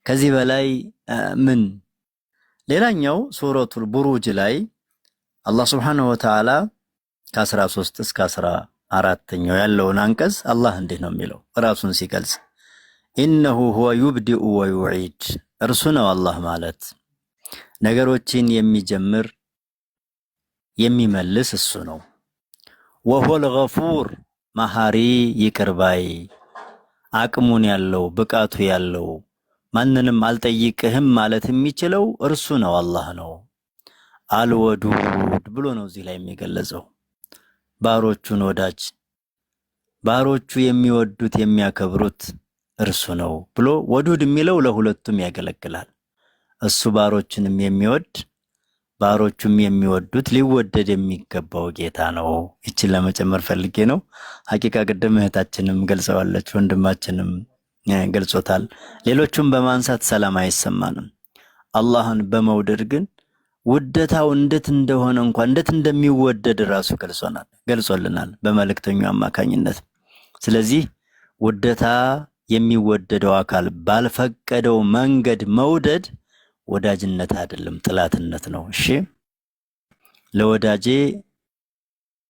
M: ከዚህ በላይ ምን ሌላኛው ሱረቱል ቡሩጅ ላይ አላህ Subhanahu Wa Ta'ala ከ13 እስከ 14ኛው ያለውን አንቀጽ አላህ እንዲህ ነው የሚለው ራሱን ሲገልጽ ኢነሁ ሁወ ዩብዲኡ ወዩዒድ እርሱ ነው አላህ ማለት ነገሮችን የሚጀምር የሚመልስ እሱ ነው። ወሁወል ገፉር መሐሪ ይቅርባይ አቅሙን ያለው ብቃቱ ያለው ማንንም አልጠይቅህም ማለት የሚችለው እርሱ ነው አላህ ነው። አልወዱድ ብሎ ነው እዚህ ላይ የሚገለጸው ባሮቹን ወዳጅ ባሮቹ የሚወዱት የሚያከብሩት እርሱ ነው ብሎ ወዱድ የሚለው ለሁለቱም ያገለግላል። እሱ ባሮችንም የሚወድ ባሮቹም የሚወዱት ሊወደድ የሚገባው ጌታ ነው። እቺን ለመጨመር ፈልጌ ነው። ሐቂቃ ቅድም እህታችንም ገልጸዋለች፣ ወንድማችንም ገልጾታል። ሌሎቹም በማንሳት ሰላም አይሰማንም። አላህን በመውደድ ግን ውደታው እንዴት እንደሆነ እንኳን እንዴት እንደሚወደድ ራሱ ገልጾልናል በመልእክተኛው አማካኝነት። ስለዚህ ውደታ የሚወደደው አካል ባልፈቀደው መንገድ መውደድ ወዳጅነት አይደለም ጥላትነት ነው። እሺ ለወዳጄ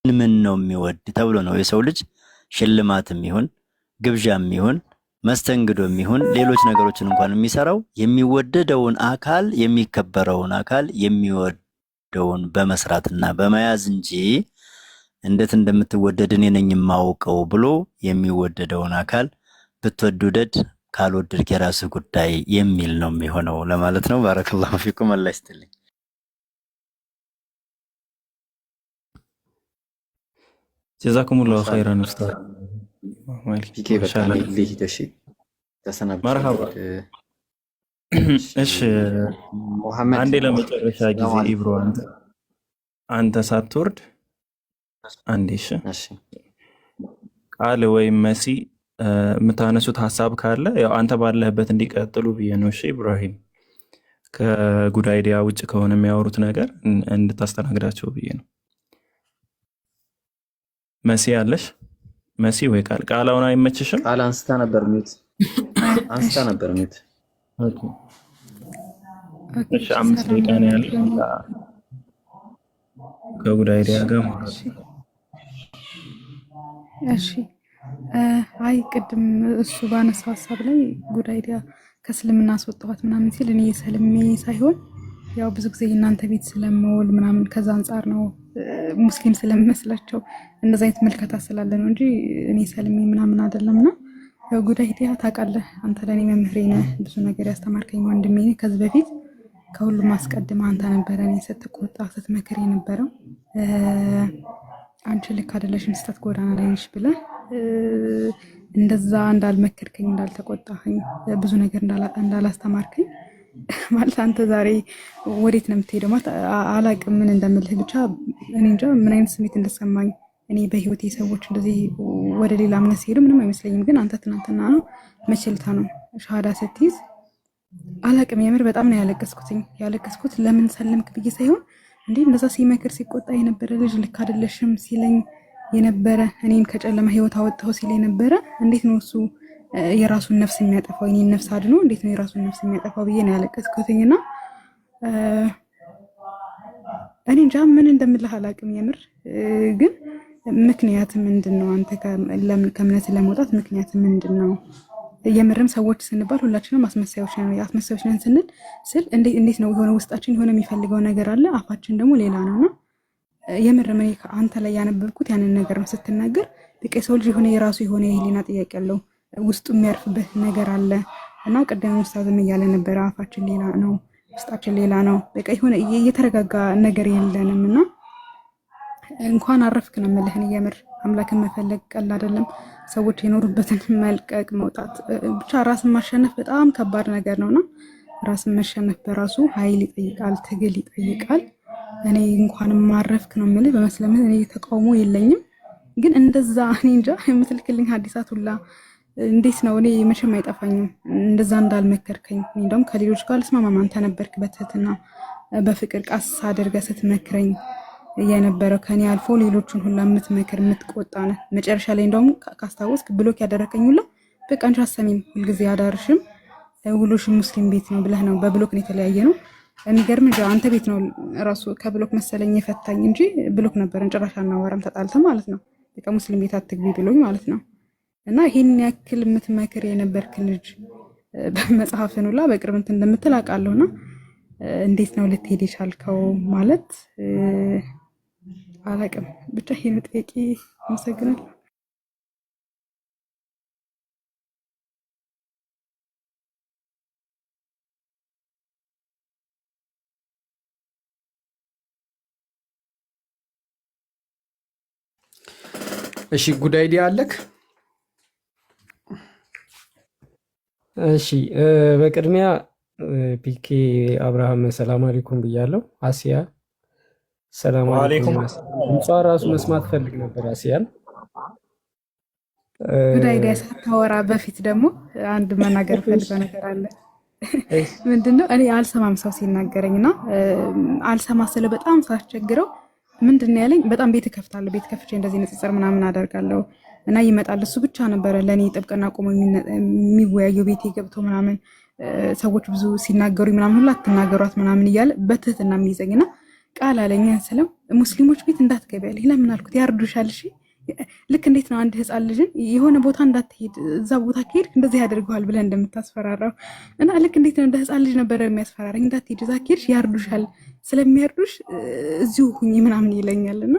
M: ምን ነው የሚወድ ተብሎ ነው የሰው ልጅ ሽልማትም ይሁን ግብዣም ይሁን መስተንግዶም ይሁን ሌሎች ነገሮችን እንኳን የሚሰራው የሚወደደውን አካል የሚከበረውን አካል የሚወደውን በመስራትና በመያዝ እንጂ እንዴት እንደምትወደድ እኔ ነኝ የማውቀው ብሎ የሚወደደውን አካል ብትወደድ ካልወደድክ የራስህ ጉዳይ የሚል ነው የሚሆነው ለማለት ነው። ባረከላሁ ፊኩም አላህ ይስጥልኝ።
L: ጀዛኩሙላሁ ኸይራን ኡስታዝ
D: ፒኬ በጣም ልሂድ። እሺ ተሰናብቼ
L: መርሐባ። እሺ
D: ሙሐመድ
L: አንዴ ለመጨረሻ ጊዜ ኢብሮ አንተ ሳትወርድ አንዴ እሺ ቃል ወይም መሲ የምታነሱት ሀሳብ ካለ ያው አንተ ባለህበት እንዲቀጥሉ ብዬ ነው። እሺ ኢብራሂም ከጉድ አይዲያ ውጭ ከሆነ የሚያወሩት ነገር እንድታስተናግዳቸው ብዬ ነው። መሲ አለሽ? መሲ ወይ ቃል አሁን አይመችሽም?
D: ቃል አንስታ ነበር ሚት
L: ኦኬ እሺ 5 ደቂቃ ነው ያለው ከጉድ አይዲያ ጋር ማለት ነው።
G: እሺ አይ ቅድም እሱ ባነሳው ሀሳብ ላይ ጉድ አይዲያ ከእስልምና አስወጣኋት ምናምን ሲል እኔ ሰልሜ ሳይሆን ያው ብዙ ጊዜ እናንተ ቤት ስለምውል ምናምን ከዛ አንጻር ነው ሙስሊም ስለሚመስላቸው እንደዛ አይነት መልከታ ስላለ ነው እንጂ እኔ ሰልሜ ምናምን አይደለምና ያው ጉዳይ ዲያ ታውቃለህ አንተ ለኔ መምህሬ ነህ ብዙ ነገር ያስተማርከኝ ወንድሜ ነህ ከዚህ በፊት ከሁሉም አስቀድማ አንተ ነበር እኔ ስትቆጣ ስትመክር የነበረው አንቺ ልክ አይደለሽም ስተት ጎዳና ላይ ነሽ ብለህ እንደዛ እንዳልመከርከኝ እንዳልተቆጣኸኝ ብዙ ነገር እንዳላስተማርከኝ ማለት አንተ ዛሬ ወዴት ነው የምትሄደው ማለት አላቅም ምን እንደምልህ ብቻ እኔ እንጃ ምን አይነት ስሜት እንደሰማኝ እኔ በህይወቴ ሰዎች እንደዚህ ወደ ሌላ እምነት ሲሄዱ ምንም አይመስለኝም ግን አንተ ትናንትና ነው መቸልታ ነው ሻሃዳ ስትይዝ አላቅም የምር በጣም ነው ያለቀስኩት ለምን ሰለምክ ብዬ ሳይሆን እንዴ እንደዛ ሲመክር ሲቆጣ የነበረ ልጅ ልክ አይደለሽም ሲለኝ የነበረ እኔም ከጨለማ ህይወት አወጣው ሲለኝ የነበረ እንዴት ነው እሱ የራሱን ነፍስ የሚያጠፋው የኔን ነፍስ አድኖ እንዴት ነው የራሱን ነፍስ የሚያጠፋው ብዬ ነው ያለቀስኩትና እኔ እንጃ ምን እንደምልህ አላቅም የምር ግን ምክንያት ምንድነው አንተ ከእምነት ለመውጣት ምክንያት ምንድነው የምርም ሰዎች ስንባል ሁላችንም አስመሳዮች ነን ስል እንዴት ነው የሆነ ውስጣችን የሆነ የሚፈልገው ነገር አለ አፋችን ደግሞ ሌላ ነውና የምርም እኔ አንተ ላይ ያነበብኩት ያንን ነገር ነው ስትናገር በቃ ሰው ልጅ የሆነ የራሱ የሆነ የህሊና ጥያቄ ያለው ውስጡ የሚያርፍበት ነገር አለ እና ቀደም ኡስታዝም እያለ ነበር አፋችን ሌላ ነው ውስጣችን ሌላ ነው በቃ የሆነ የተረጋጋ ነገር የለንምና እንኳን አረፍክ ነው የምልህ የምር አምላክን መፈለግ ቀላል አይደለም ሰዎች የኖሩበትን መልቀቅ መውጣት ብቻ ራስን ማሸነፍ በጣም ከባድ ነገር ነውና ራስን መሸነፍ በራሱ ኃይል ይጠይቃል ትግል ይጠይቃል እኔ እንኳን ማረፍክ ነው የምልህ በመስለም እኔ ተቃውሞ የለኝም ግን እንደዛ እኔ እንጃ የምትልክልኝ ሐዲሳት ሁላ እንዴት ነው እኔ መቼም አይጠፋኝም እንደዛ እንዳልመከርከኝ እንደውም ከሌሎች ጋር ልስማማም አንተ ነበርክ በትህትና በፍቅር ቃስ አድርገህ ስትመክረኝ የነበረው ከኔ አልፎ ሌሎችን ሁላ የምትመክር የምትቆጣ ነህ መጨረሻ ላይ እንደውም ካስታወስክ ብሎክ ያደረከኝ ሁላ በቃ አንቺ አሰሚም ሁልጊዜ አዳርሽም ሁሉሽም ሙስሊም ቤት ነው ብለህ ነው በብሎክ ነው የተለያየ ነው የሚገርም እንጂ አንተ ቤት ነው ራሱ ከብሎክ መሰለኝ የፈታኝ እንጂ ብሎክ ነበር ጭራሽ አናወራም ተጣልተ ማለት ነው በቃ ሙስሊም ቤት አትግቢ ብሎኝ ማለት ነው እና ይሄን ያክል የምትመክር የነበርክ ልጅ በመጽሐፍን ሁላ በቅርብ እንትን እንደምትል አውቃለሁና እንዴት ነው ልትሄድ የቻልከው ማለት አላቅም ብቻ ይሄን ጥያቄ አመሰግናለሁ
E: እሺ ጉድ አይዲያ አለክ
A: እሺ በቅድሚያ ፒኬ አብርሃም ሰላም አለይኩም ብያለሁ አሲያ ሰላም አለይኩም እንኳ ራሱ መስማት ፈልግ ነበር አሲያን
G: ጉድ አይዲያ ሳታወራ በፊት ደግሞ አንድ መናገር ፈልገው ነገር አለ ምንድነው እኔ አልሰማም ሰው ሲናገረኝና አልሰማ ስለ በጣም ሳስቸግረው ምንድነው ያለኝ በጣም ቤት ከፍታለሁ ቤት ከፍቼ እንደዚህ ንጽጽር ምናምን አደርጋለሁ እና ይመጣል እሱ ብቻ ነበር ለኔ ጥብቅና ቆሞ የሚወያየው ቤቴ ገብቶ ምናምን ሰዎች ብዙ ሲናገሩ ምናምን ሁሉ አትናገሯት ምናምን እያለ በትህትና የሚይዘኝና ቃል አለኝ ስለም ሙስሊሞች ቤት እንዳትገቢ ያለኝ ለምን አልኩት ያርዱሻል እሺ ልክ እንዴት ነው አንድ ህፃን ልጅን የሆነ ቦታ እንዳትሄድ እዛ ቦታ ከሄድ እንደዚህ ያደርገዋል ብለን እንደምታስፈራራው እና ልክ እንዴት ነው እንደ ህፃን ልጅ ነበር የሚያስፈራራኝ እንዳትሄድ እዛ ከሄድሽ ያርዱሻል ስለሚያርዱሽ እዚሁ ሁኚ ምናምን ይለኛልና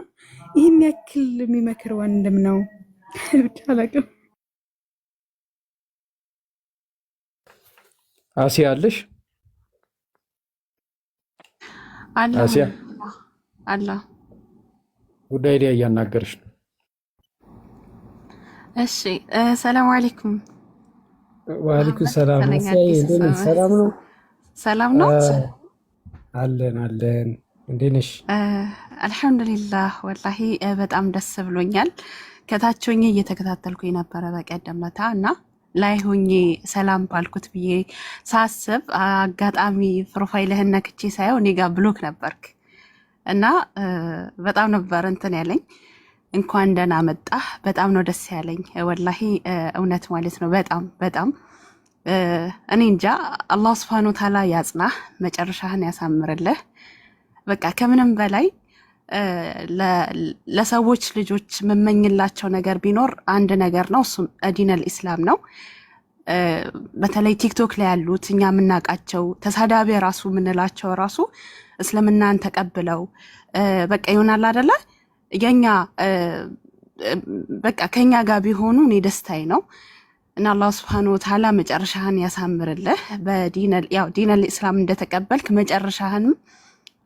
G: ይሄን ያክል የሚመክር ወንድም ነው ብቻ አላውቅም
E: አሲያ አለሽ አሲያ
N: አላ
E: ጉድ አይዲያ እያናገርሽ ነው
N: እሺ ሰላም አለይኩም
A: ወአለይኩም ሰላም ሰላም ነው
N: ሰላም ነው
A: አለን እንዴት ነሽ
N: አልহামዱሊላህ ወላሂ በጣም ደስ ብሎኛል ከታች ሆኜ እየተከታተልኩ የነበረ በቀደም ለታ እና ላይ ሆኜ ሰላም ባልኩት ብዬ ሳስብ አጋጣሚ ፕሮፋይልህን ነክቼ ሳይሆን እኔ ጋር ብሎክ ነበርክ እና በጣም ነበር እንትን ያለኝ እንኳን ደህና መጣህ በጣም ነው ደስ ያለኝ ወላሂ እውነት ማለት ነው በጣም እኔ እንጃ አላህ Subhanahu Wa Ta'ala ያጽናህ መጨረሻህን ያሳምርልህ በቃ ከምንም በላይ ለሰዎች ልጆች መመኝላቸው ነገር ቢኖር አንድ ነገር ነው እሱም ዲነል ኢስላም ነው በተለይ ቲክቶክ ላይ ያሉት እኛ የምናውቃቸው ተሳዳቢ ራሱ የምንላቸው ራሱ እስልምናን ተቀብለው በቃ ይሆናል አይደለ የኛ በቃ ከኛ ጋር ቢሆኑ እኔ ደስታዬ ነው። እና አላህ Subhanahu Wa Ta'ala መጨረሻህን ያሳምርልህ። ዲነል ኢስላም እንደተቀበልክ መጨረሻህንም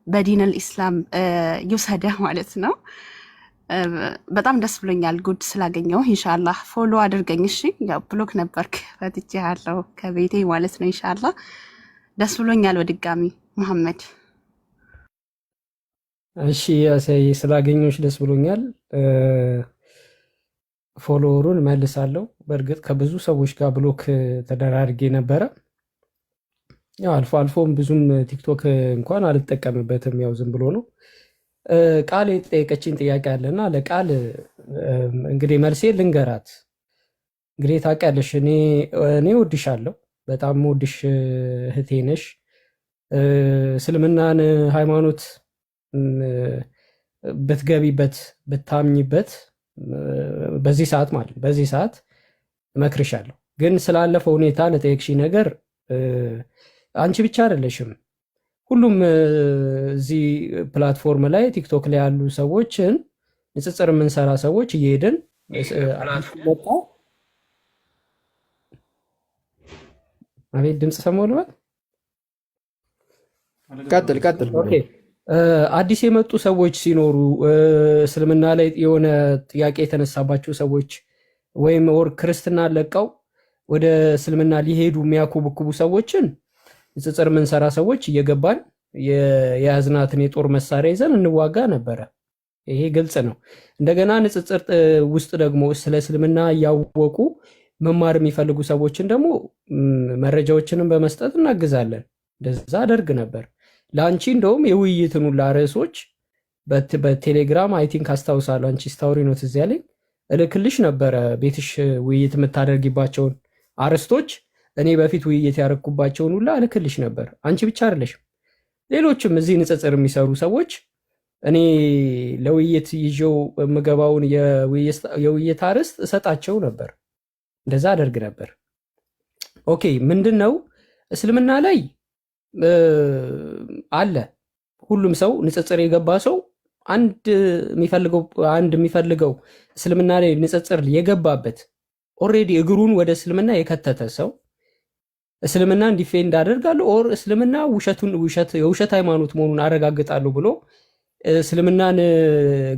N: በዲነል ኢስላም ይውሰደህ ማለት ነው። በጣም ደስ ብሎኛል ጉድ ስላገኘው። ኢንሻአላህ ፎሎ አድርገኝ እሺ። ያው ብሎክ ነበርክ ፈትቼሃለሁ ከቤቴ ማለት ነው። ኢንሻአላህ ደስ ብሎኛል በድጋሚ መሐመድ።
A: እሺ ያሳይ ስላገኘሁሽ ደስ ብሎኛል። ፎሎወሩን መልሳለሁ። በእርግጥ ከብዙ ሰዎች ጋር ብሎክ ተደራርጌ ነበረ። ያው አልፎ አልፎም ብዙም ቲክቶክ እንኳን አልጠቀምበትም፣ ያው ዝም ብሎ ነው። ቃል የጠየቀችኝ ጥያቄ አለና ለቃል እንግዲህ መልሴ ልንገራት። እንግዲህ ታውቂያለሽ እኔ እወድሻለሁ፣ በጣም እወድሽ እህቴ ነሽ። እስልምናን ሃይማኖት ብትገቢበት ብታምኝበት በዚህ ሰዓት ማለት በዚህ ሰዓት እመክርሻለሁ። ግን ስላለፈው ሁኔታ ለጠየቅሽኝ ነገር አንቺ ብቻ አይደለሽም፣ ሁሉም እዚህ ፕላትፎርም ላይ ቲክቶክ ላይ ያሉ ሰዎችን ንጽጽር የምንሰራ ሰዎች እየሄድን መጣ። አቤት ድምፅ ሰማሁ ልበል?
E: ቀጥል።
A: ኦኬ አዲስ የመጡ ሰዎች ሲኖሩ እስልምና ላይ የሆነ ጥያቄ የተነሳባቸው ሰዎች ወይም ወር ክርስትና ለቀው ወደ እስልምና ሊሄዱ የሚያኮበኩቡ ሰዎችን ንጽጽር የምንሰራ ሰዎች እየገባን የያዝናትን የጦር መሳሪያ ይዘን እንዋጋ ነበረ። ይሄ ግልጽ ነው። እንደገና ንጽጽር ውስጥ ደግሞ ስለ እስልምና እያወቁ መማር የሚፈልጉ ሰዎችን ደግሞ መረጃዎችንም በመስጠት እናግዛለን። እንደዛ አደርግ ነበር። ለአንቺ እንደውም የውይይትን ሁላ ርዕሶች በቴሌግራም አይ ቲንክ አስታውሳለሁ። አንቺ ስታውሪ ነው ትዝ ያለኝ እልክልሽ ነበረ። ቤትሽ ውይይት የምታደርጊባቸውን አርዕስቶች እኔ በፊት ውይይት ያደረግኩባቸውን ሁላ እልክልሽ ነበር። አንቺ ብቻ አይደለሽም፣ ሌሎችም እዚህ ንጽጽር የሚሰሩ ሰዎች እኔ ለውይይት ይዤው የምገባውን የውይይት አርዕስት እሰጣቸው ነበር። እንደዛ አደርግ ነበር። ኦኬ ምንድን ነው እስልምና ላይ አለ ሁሉም ሰው ንጽጽር የገባ ሰው አንድ የሚፈልገው እስልምና ላይ ንጽጽር የገባበት ኦሬዲ እግሩን ወደ እስልምና የከተተ ሰው እስልምናን ዲፌንድ አደርጋለሁ ኦር እስልምና የውሸት ሃይማኖት መሆኑን አረጋግጣለሁ ብሎ እስልምናን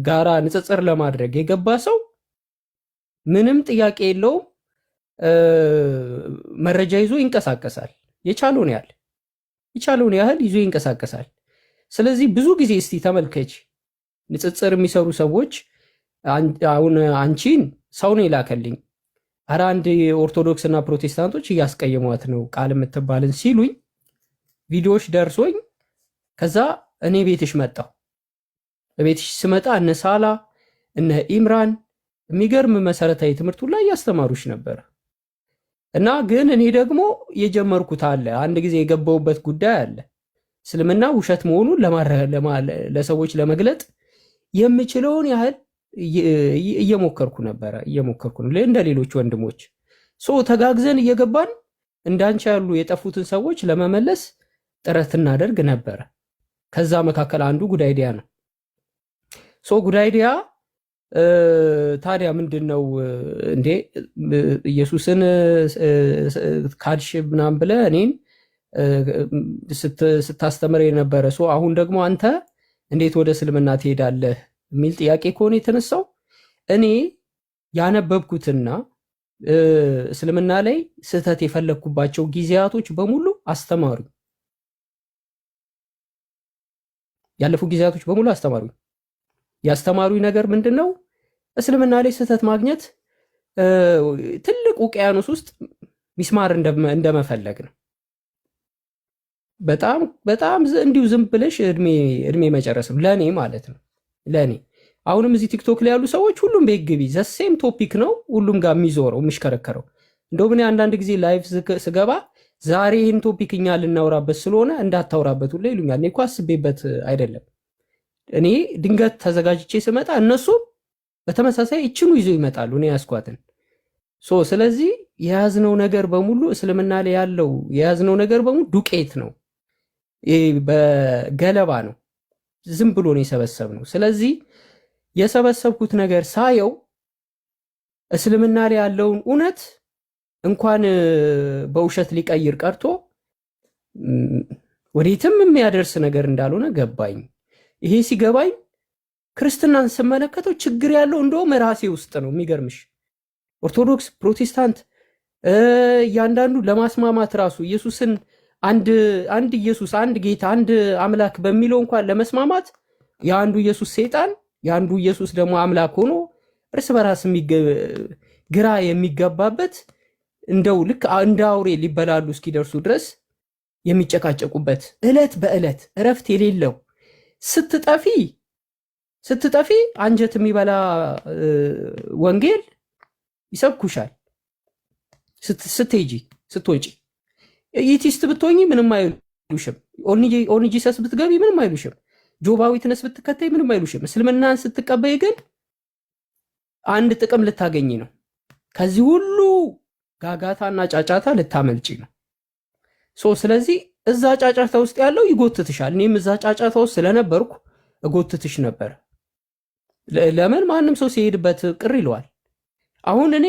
A: ጋራ ንጽጽር ለማድረግ የገባ ሰው ምንም ጥያቄ የለውም፣ መረጃ ይዞ ይንቀሳቀሳል። የቻለውን ያህል ይዞ ይንቀሳቀሳል። ስለዚህ ብዙ ጊዜ እስቲ ተመልከች፣ ንጽጽር የሚሰሩ ሰዎች አሁን አንቺን ሰው ነው የላከልኝ፣ ኧረ አንድ ኦርቶዶክስ እና ፕሮቴስታንቶች እያስቀየሟት ነው ቃል የምትባልን ሲሉኝ ቪዲዮዎች ደርሶኝ ከዛ እኔ ቤትሽ መጣሁ። ቤትሽ ስመጣ እነ ሳላ እነ ኢምራን የሚገርም መሰረታዊ ትምህርቱ ላይ እያስተማሩሽ ነበር። እና ግን እኔ ደግሞ የጀመርኩት አለ አንድ ጊዜ የገባውበት ጉዳይ አለ። እስልምና ውሸት መሆኑን ለሰዎች ለመግለጥ የምችለውን ያህል እየሞከርኩ ነው እንደ ሌሎች ወንድሞች ተጋግዘን እየገባን እንዳንቺ ያሉ የጠፉትን ሰዎች ለመመለስ ጥረት እናደርግ ነበረ። ከዛ መካከል አንዱ ጉድ አይዲያ ነው። ጉድ አይዲያ ታዲያ ምንድነው እንዴ ኢየሱስን ካድሽ ምናምን ብለህ እኔን ስታስተምር የነበረ አሁን ደግሞ አንተ እንዴት ወደ እስልምና ትሄዳለህ የሚል ጥያቄ ከሆነ የተነሳው እኔ ያነበብኩትና እስልምና ላይ ስህተት የፈለግኩባቸው ጊዜያቶች በሙሉ አስተማሩኝ። ያለፉ ጊዜያቶች በሙሉ አስተማሩኝ። ያስተማሩኝ ነገር ምንድነው? እስልምና ላይ ስህተት ማግኘት ትልቅ ውቅያኖስ ውስጥ ሚስማር እንደመፈለግ ነው። በጣም በጣም እንዲሁ ዝም ብለሽ እድሜ መጨረስም ለኔ ማለት ነው። ለኔ አሁንም እዚህ ቲክቶክ ላይ ያሉ ሰዎች ሁሉም ቤት ግቢ ዘሴም ቶፒክ ነው ሁሉም ጋር የሚዞረው የሚሽከረከረው። እንደውም እኔ አንዳንድ ጊዜ ላይቭ ስገባ ዛሬ ይህን ቶፒክ እኛ ልናወራበት ስለሆነ እንዳታወራበት ሁላ ይሉኛል። እኔ እኮ አስቤበት አይደለም። እኔ ድንገት ተዘጋጅቼ ስመጣ እነሱ በተመሳሳይ እችኑ ይዘው ይመጣሉ እኔ ያስኳትን። ስለዚህ የያዝነው ነገር በሙሉ እስልምና ላይ ያለው የያዝነው ነገር በሙሉ ዱቄት ነው፣ በገለባ ነው፣ ዝም ብሎ ነው የሰበሰብነው። ስለዚህ የሰበሰብኩት ነገር ሳየው እስልምና ላይ ያለውን እውነት እንኳን በውሸት ሊቀይር ቀርቶ ወዴትም የሚያደርስ ነገር እንዳልሆነ ገባኝ። ይሄ ሲገባኝ ክርስትናን ስመለከተው ችግር ያለው እንደውም ራሴ ውስጥ ነው። የሚገርምሽ ኦርቶዶክስ፣ ፕሮቴስታንት እያንዳንዱ ለማስማማት ራሱ ኢየሱስን አንድ ኢየሱስ፣ አንድ ጌታ፣ አንድ አምላክ በሚለው እንኳን ለመስማማት የአንዱ ኢየሱስ ሰይጣን የአንዱ ኢየሱስ ደግሞ አምላክ ሆኖ እርስ በራስ ግራ የሚገባበት እንደው ልክ እንደ አውሬ ሊበላሉ እስኪደርሱ ድረስ የሚጨቃጨቁበት ዕለት በዕለት እረፍት የሌለው ስትጠፊ አንጀት የሚበላ ወንጌል ይሰብኩሻል። ስትሄጂ ስትወጪ ኢቲስት ብትሆኚ ምንም አይሉሽም። ኦንሊ ጂሰስ ብትገቢ ምንም አይሉሽም። ጆባዊ ትነስ ብትከተይ ምንም አይሉሽም። እስልምናን ስትቀበይ ግን አንድ ጥቅም ልታገኝ ነው። ከዚህ ሁሉ ጋጋታና ጫጫታ ልታመልጪ ነው። ስለዚህ እዛ ጫጫታ ውስጥ ያለው ይጎትትሻል። እኔም እዛ ጫጫታ ውስጥ ስለነበርኩ እጎትትሽ ነበር። ለምን ማንም ሰው ሲሄድበት ቅር ይለዋል። አሁን እኔ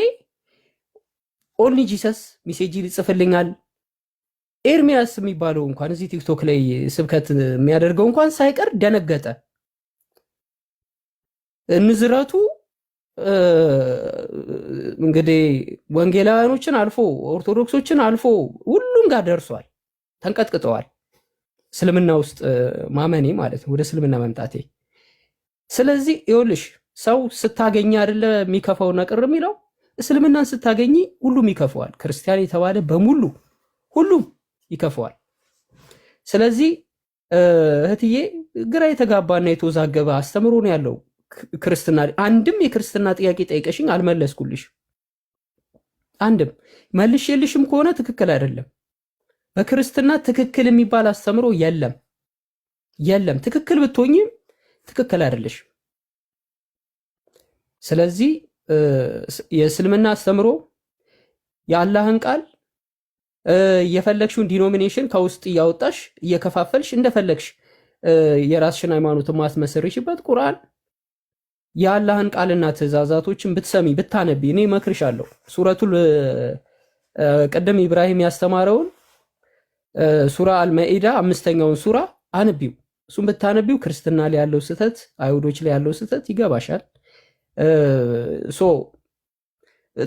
A: ኦንሊ ጂሰስ ሜሴጅ ይጽፍልኛል። ኤርሚያስ የሚባለው እንኳን እዚህ ቲክቶክ ላይ ስብከት የሚያደርገው እንኳን ሳይቀር ደነገጠ። ንዝረቱ እንግዲህ ወንጌላውያኖችን አልፎ ኦርቶዶክሶችን አልፎ ሁሉም ጋር ደርሷል። ተንቀጥቅጠዋል። እስልምና ውስጥ ማመኔ ማለት ነው፣ ወደ እስልምና መምጣቴ። ስለዚህ ይኸውልሽ ሰው ስታገኝ አይደለ የሚከፋውና ቅር የሚለው፣ እስልምናን ስታገኝ ሁሉም ይከፋዋል። ክርስቲያን የተባለ በሙሉ ሁሉም ይከፋዋል። ስለዚህ እህትዬ ግራ የተጋባና የተወዛገበ አስተምሮ ነው ያለው ክርስትና። አንድም የክርስትና ጥያቄ ጠይቀሽኝ አልመለስኩልሽ። አንድም መልሼልሽም ከሆነ ትክክል አይደለም። በክርስትና ትክክል የሚባል አስተምሮ የለም። ትክክል ብትሆኝም ትክክል አይደለሽ። ስለዚህ የእስልምና አስተምሮ የአላህን ቃል የፈለግሽውን ዲኖሚኔሽን ከውስጥ እያወጣሽ እየከፋፈልሽ እንደፈለግሽ የራስሽን ሃይማኖት ማስመስርሽበት ቁርአን የአላህን ቃልና ትእዛዛቶችን ብትሰሚ ብታነቢ እኔ እመክርሻለሁ። ሱረቱል ቀደም ኢብራሂም ያስተማረውን ሱራ አልማኢዳ 5ኛውን ሱራ አንቢው። እሱም ብታነቢው ክርስትና ላይ ያለው ስህተት፣ አይሁዶች ላይ ያለው ስህተት ይገባሻል።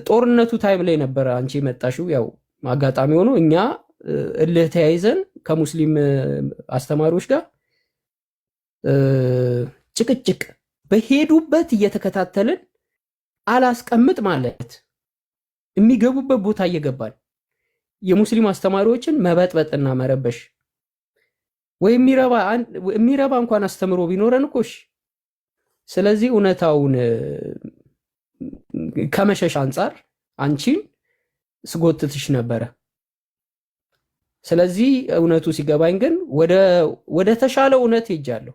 A: ጦርነቱ ታይም ላይ ነበር አንቺ የመጣሽው። ያው አጋጣሚ ሆኖ እኛ እልህ ተያይዘን ከሙስሊም አስተማሪዎች ጋር ጭቅጭቅ በሄዱበት እየተከታተልን አላስቀምጥ ማለት የሚገቡበት ቦታ እየገባን የሙስሊም አስተማሪዎችን መበጥበጥና መረበሽ ወይ የሚረባ እንኳን አስተምሮ ቢኖረን እኮሽ። ስለዚህ እውነታውን ከመሸሽ አንጻር አንቺን ስጎትትሽ ነበረ። ስለዚህ እውነቱ ሲገባኝ ግን ወደ ተሻለ እውነት ሄጃለሁ።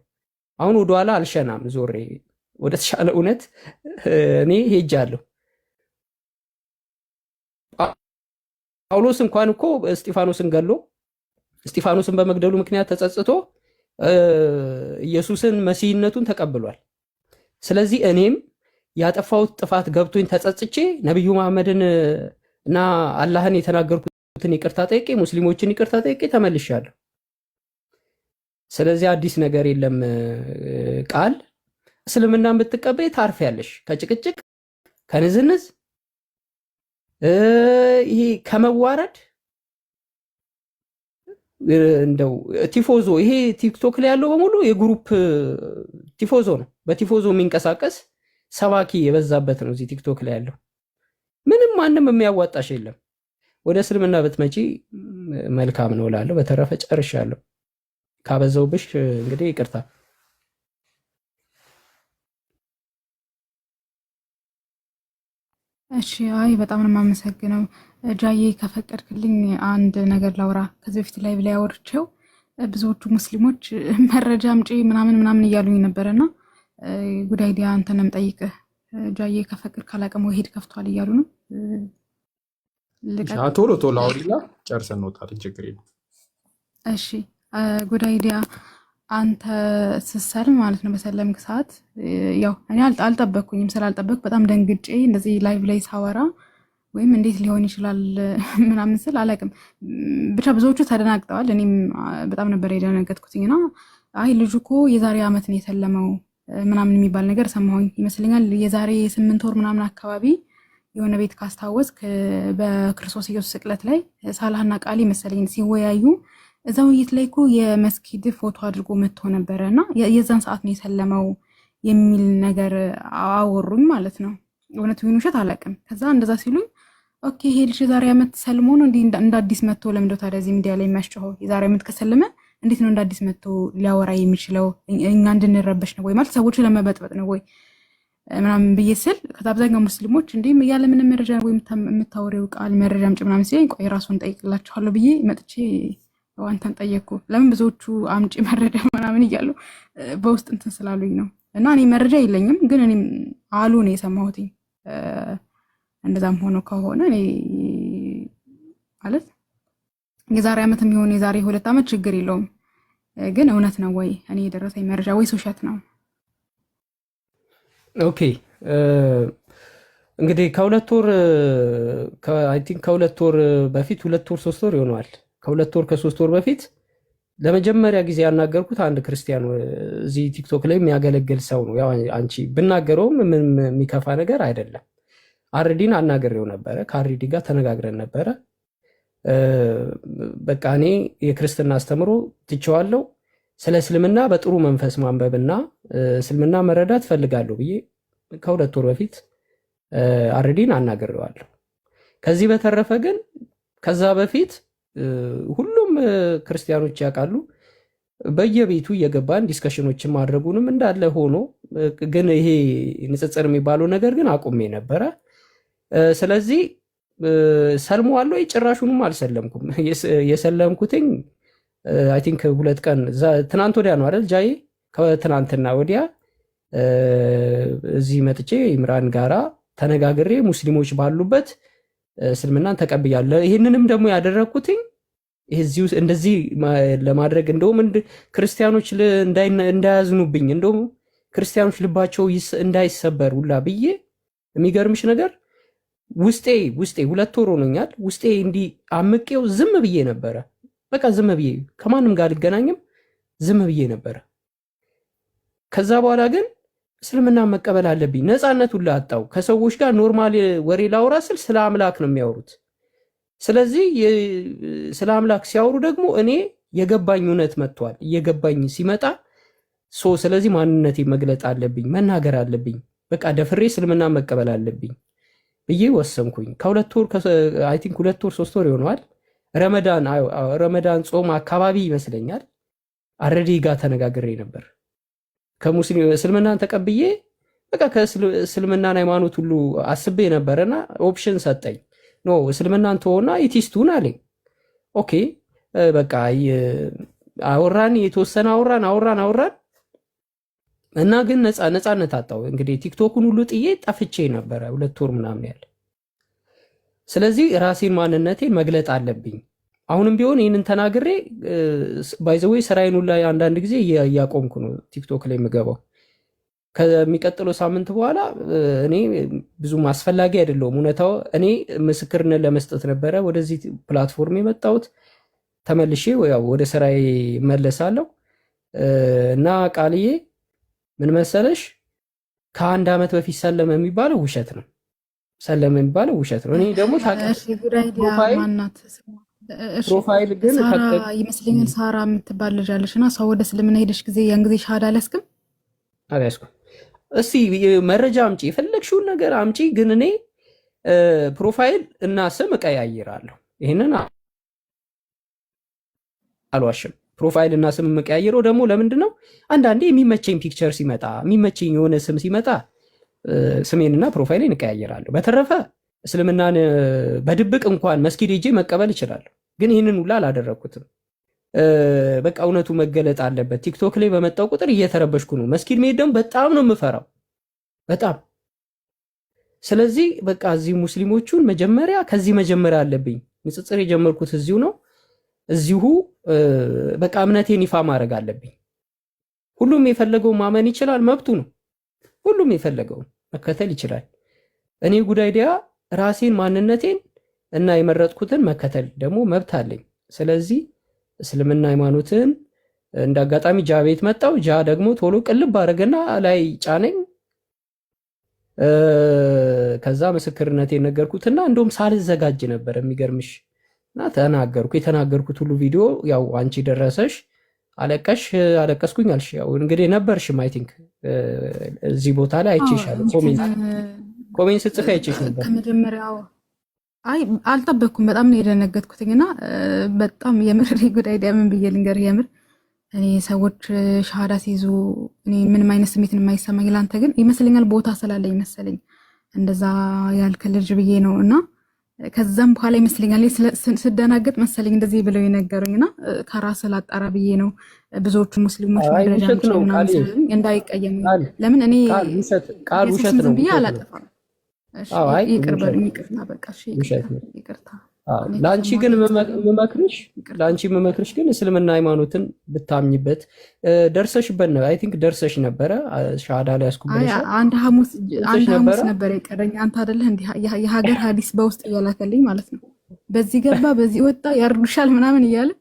A: አሁን ወደኋላ አልሸናም፣ ዞሬ ወደ ተሻለ እውነት እኔ ሄጃለሁ። ጳውሎስ እንኳን እኮ እስጢፋኖስን በመግደሉ ምክንያት ተጸጽቶ ኢየሱስን መሲህነቱን ተቀብሏል። ስለዚህ እኔም ያጠፋሁት ጥፋት ገብቶኝ ተጸጽቼ ነቢዩ መሐመድን እና አላህን የተናገርኩትን ይቅርታ ጠይቄ ሙስሊሞችን ይቅርታ ጠይቄ ተመልሻለሁ። ስለዚህ አዲስ ነገር የለም። ቃል እስልምናን ብትቀበይ ታርፊያለሽ ከጭቅጭቅ ከንዝንዝ ይሄ ከመዋረድ እንደው ቲፎዞ ይሄ ቲክቶክ ላይ ያለው በሙሉ የግሩፕ ቲፎዞ ነው። በቲፎዞ የሚንቀሳቀስ ሰባኪ የበዛበት ነው እዚህ ቲክቶክ ላይ ያለው። ምንም ማንም የሚያዋጣሽ የለም። ወደ እስልምና ብትመጪ መልካም ነው እላለሁ። በተረፈ ጨርሻለሁ። ካበዛውብሽ እንግዲህ ይቅርታ።
G: እሺ፣ አይ በጣም ነው የማመሰግነው ጃዬ። ከፈቀድክልኝ አንድ ነገር ላውራ። ከዚህ በፊት ላይ ብላ ያወርቸው ብዙዎቹ ሙስሊሞች መረጃ አምጪ ምናምን እያሉኝ ነበረና ጉድ አይዲያ አንተንም ጠይቅህ ጃዬ ከፈቅድ ካላቀም ወሂድ ከፍቷል እያሉ ነው። ልቀጥል?
E: ቶሎ ቶሎ አውሪና ጨርሰን እንወጣለን። ችግር የለም።
G: እሺ ጉድ አይዲያ። አንተ ስትሰልም ማለት ነው በሰለምክ ሰዓት ያው እኔ አልጠበቅኩኝም። ስላልጠበቅኩ በጣም ደንግጬ እንደዚህ ላይቭ ላይ ሳወራ ወይም እንዴት ሊሆን ይችላል ምናምን ስል አላውቅም፣ ብቻ ብዙዎቹ ተደናግጠዋል። እኔም በጣም ነበር የደነገጥኩትኝና አይ ልጁ እኮ የዛሬ ዓመት ነው የሰለመው ምናምን የሚባል ነገር ሰማሁኝ ይመስለኛል። የዛሬ 8 ወር ምናምን አካባቢ የሆነ ቤት ካስታወስክ በክርስቶስ ኢየሱስ ስቅለት ላይ ሳላህና ቃሊ መሰለኝ ሲወያዩ እዛ ውይይት ላይ እኮ የመስጊድ ፎቶ አድርጎ መጥቶ ነበረ እና የዛን ሰዓት ነው የሰለመው የሚል ነገር አወሩኝ ማለት ነው። እውነት ይሁን ውሸት አላውቅም። ከዛ እንደዛ ሲሉኝ ኦኬ ይሄ ልጅ የዛሬ ዓመት ሰልሞ ነው እንደ አዲስ መጥቶ ለምንድነው ታዲያ እዚህ ሚዲያ ላይ የሚያስጨኸው? የዛሬ ዓመት ከሰለመ እንዴት ነው እንደ አዲስ መጥቶ ሊያወራ የሚችለው? እኛ እንድንረበሽ ነው ወይ ማለት ሰዎቹ ለመበጥበጥ ነው ወይ ምናምን ብዬ ስል ከአብዛኛው ሙስሊሞች እንዲህ ያለ ምንም መረጃ ወይ የምታወሪው ቃል መረጃ አምጪ ምናምን ሲለኝ ቆይ ራሱን ጠይቅላችኋለሁ ብዬ መጥቼ አንተን ጠየቅኩ። ለምን ብዙዎቹ አምጪ መረጃ ምናምን እያሉ በውስጥ እንትን ስላሉኝ ነው። እና እኔ መረጃ የለኝም ግን እኔም አሉ ነው የሰማሁትኝ። እንደዛም ሆኖ ከሆነ እኔ ማለት የዛሬ ዓመትም ቢሆን የዛሬ 2 ዓመት ችግር የለውም። ግን እውነት ነው ወይ እኔ የደረሰኝ መረጃ ወይስ ውሸት ነው?
A: ኦኬ እንግዲህ ከ2 ወር አይ ቲንክ ከ2 ወር በፊት 2 ወር 3 ወር ይሆነዋል። ከ2 ወር ከ3 ወር በፊት ለመጀመሪያ ጊዜ ያናገርኩት አንድ ክርስቲያን እዚህ ቲክቶክ ላይ የሚያገለግል ሰው ነው። ያው አንቺ ብናገረውም ምንም የሚከፋ ነገር አይደለም። አርዲን አናገሬው ነበረ። ከአርዲ ጋር ተነጋግረን ነበረ። በቃ እኔ የክርስትና አስተምሮ ትቼዋለሁ፣ ስለ እስልምና በጥሩ መንፈስ ማንበብና እስልምና መረዳት ፈልጋለሁ ብዬ ከ2 ወር በፊት አርዲን አናገሬዋለሁ። ከዚህ በተረፈ ግን ከዛ በፊት ሁሉም ክርስቲያኖች ያውቃሉ በየቤቱ እየገባን ዲስከሽኖችን ማድረጉንም እንዳለ ሆኖ ግን ይሄ ንጽጽር የሚባለው ነገር ግን አቁሜ ነበረ። ስለዚህ ሰልመዋለሁ ወይ? ጭራሹንም አልሰለምኩም። የሰለምኩትኝ አይ ቲንክ 2 ቀን ትናንት ወዲያ ነው አይደል ጃዬ? ከትናንትና ወዲያ እዚህ መጥቼ ኢምራን ጋራ ተነጋግሬ ሙስሊሞች ባሉበት እስልምናን ተቀብያለሁ። ይህንንም ደግሞ ያደረግኩትኝ እንደዚህ ለማድረግ እንደውም ክርስቲያኖች እንዳያዝኑብኝ እንደውም ክርስቲያኖች ልባቸው እንዳይሰበር ሁላ ብዬ የሚገርምሽ ነገር ውስጤ 2 ወር ሆኖኛል። ውስጤ እንዲህ አምቄው ዝም ብዬ ነበረ። በቃ ዝም ብዬ ከማንም ጋር አልገናኝም፣ ዝም ብዬ ነበረ። ከዛ በኋላ ግን እስልምና መቀበል አለብኝ። ነፃነት ሁላ አጣው። ከሰዎች ጋር ኖርማል ወሬ ላውራ ስል ስለ አምላክ ነው የሚያወሩት። ስለዚህ ስለ አምላክ ሲያወሩ ደግሞ እኔ የገባኝ እውነት መጥቷል። እየገባኝ ሲመጣ ስለዚህ ማንነቴ መግለጥ አለብኝ፣ መናገር አለብኝ። በቃ ደፍሬ እስልምና መቀበል አለብኝ ብዬ ወሰንኩኝ። ከ2 ወር አይ ቲንክ 2 ወር 3 ወር ይሆነዋል። ረመዳን ጾም አካባቢ ይመስለኛል አረዲ ጋር ተነጋግሬ ነበር። ከሙስሊም እስልምናን ተቀብዬ በቃ ከእስልምናን ሃይማኖት ሁሉ አስቤ ነበረና ኦፕሽን ሰጠኝ። ኖ እስልምናን ተወውና ኢቲስቱን አለኝ። ኦኬ በቃ አወራን፣ የተወሰነ አወራን እና ግን ነፃነት አጣው። እንግዲህ ቲክቶኩን ሁሉ ጥዬ ጠፍቼ ነበረ 2 ወር ምናምን ያለ። ስለዚህ ራሴን ማንነቴን መግለጥ አለብኝ። አሁንም ቢሆን ይህንን ተናግሬ ባይዘዌ ስራዬን ሁላ አንዳንድ ጊዜ እያቆምኩ ነው ቲክቶክ ላይ የምገባው። ከሚቀጥለው ሳምንት በኋላ እኔ ብዙም አስፈላጊ አይደለሁም። እውነታው እኔ ምስክርነት ለመስጠት ነበረ ወደዚህ ፕላትፎርም የመጣሁት። ተመልሼ ያው ወደ ስራዬ እመለሳለሁ። እና ቃልዬ ምን መሰለሽ ከ1 ዓመት በፊት ሰለመ የሚባለው ውሸት ነው። ሰለመ የሚባለው ውሸት ነው። እኔ ደግሞ ፕሮፋይል ግን
G: ይመስለኛል ሳራ የምትባል ልጅ አለሽ እና ሰው ወደ እስልምና ሄደሽ ጊዜ ያን ጊዜ ሻሃዳ አልያዝኩም።
A: እስቲ መረጃ አምጪ፣ የፈለግሽውን ነገር አምጪ። ግን እኔ ፕሮፋይል እና ስም እቀያይራለሁ። ይህንን አልዋሽም። ፕሮፋይል እና ስም የምቀያይረው ደግሞ ለምንድን ነው? አንዳንዴ የሚመቸኝ ፒክቸር ሲመጣ፣ የሚመቸኝ የሆነ ስም ሲመጣ ስሜንና ፕሮፋይልን እቀያይራለሁ። በተረፈ እስልምናን በድብቅ እንኳን መስጊድ ሄጄ መቀበል እችላለሁ። ግን ይህንን ሁላ አላደረግኩትም። በቃ እውነቱ መገለጥ አለበት። ቲክቶክ ላይ በመጣው ቁጥር እየተረበሽኩ ነው። መስጊድ መሄድ ደግሞ በጣም ነው የምፈራው። በጣም ስለዚህ በቃ እዚህ ሙስሊሞቹን መጀመሪያ ከዚህ መጀመሪያ አለብኝ። ንጽጽር የጀመርኩት እዚሁ ነው። እዚሁ በቃ እምነቴን ይፋ ማድረግ አለብኝ። ሁሉም የፈለገው ማመን ይችላል፣ መብቱ ነው። ሁሉም የፈለገው መከተል ይችላል። እኔ ጉዳይዲያ ራሴን ማንነቴን እና የመረጥኩትን መከተል ደግሞ መብት አለኝ። ስለዚህ እስልምና ሃይማኖትን እንዳጋጣሚ ጃ ቤት መጣው። ጃ ደግሞ ቶሎ ቅልብ አደረገና ላይ ጫነኝ። ከዛ ምስክርነቴን ነገርኩትና እንደውም ሳልዘጋጅ ነበር የሚገርምሽ እና ተናገርኩ። የተናገርኩት ሁሉ ቪዲዮ ያው አንቺ ደረሰሽ፣ አለቀስኩኝ አልሽ። ያው እንግዲህ ነበርሽም አይ ቲንክ እዚህ ቦታ ላይ አይቼሻለሁ። ኮሜንት ስጽፍ አይቼሽ ነበር
G: ከመጀመሪያው። አይ አልጠበቅኩም። በጣም ነው የደነገጥኩትና በጣም የምር ጉዳይ ምን ብዬ ልንገርህ፣ የምር እኔ ሰዎች ሻሃዳ ሲይዙ እኔ ምንም አይነት ስሜት የማይሰማኝ ላንተ ግን ይመስለኛል ቦታ ስላለኝ መሰለኝ እንደዛ ያልክ ልጅ ብዬ ነው። እና ከዛም በኋላ ይመስለኛል ስደናገጥ መሰለኝ እንደዚህ ብለው የነገሩኝና ከራስ ላጣራ ብዬ ነው። ብዙዎቹ ሙስሊሞች መረጃ እንዳይቀየሙ ለምን እኔ
A: ቃል ውሸት ነው
G: ብዬ አላጠፋም። ይቅርታ በቃ ይቅርታ።
A: ለአንቺ ግን የምመክርሽ ግን እስልምና ሃይማኖትን ብታምኝበት ደርሰሽበት ነው። አይ ቲንክ ደርሰሽ ነበረ ሻሃዳ ላይ ያስኩብልሻል።
G: አንድ ሐሙስ ነበር የቀረኝ። አንተ አይደለህ እንዴ የሀገር ሐዲስ በውስጥ እያላከልኝ ማለት ነው። በዚህ ገባ በዚህ ወጣ ያርዱሻል ምናምን እያለ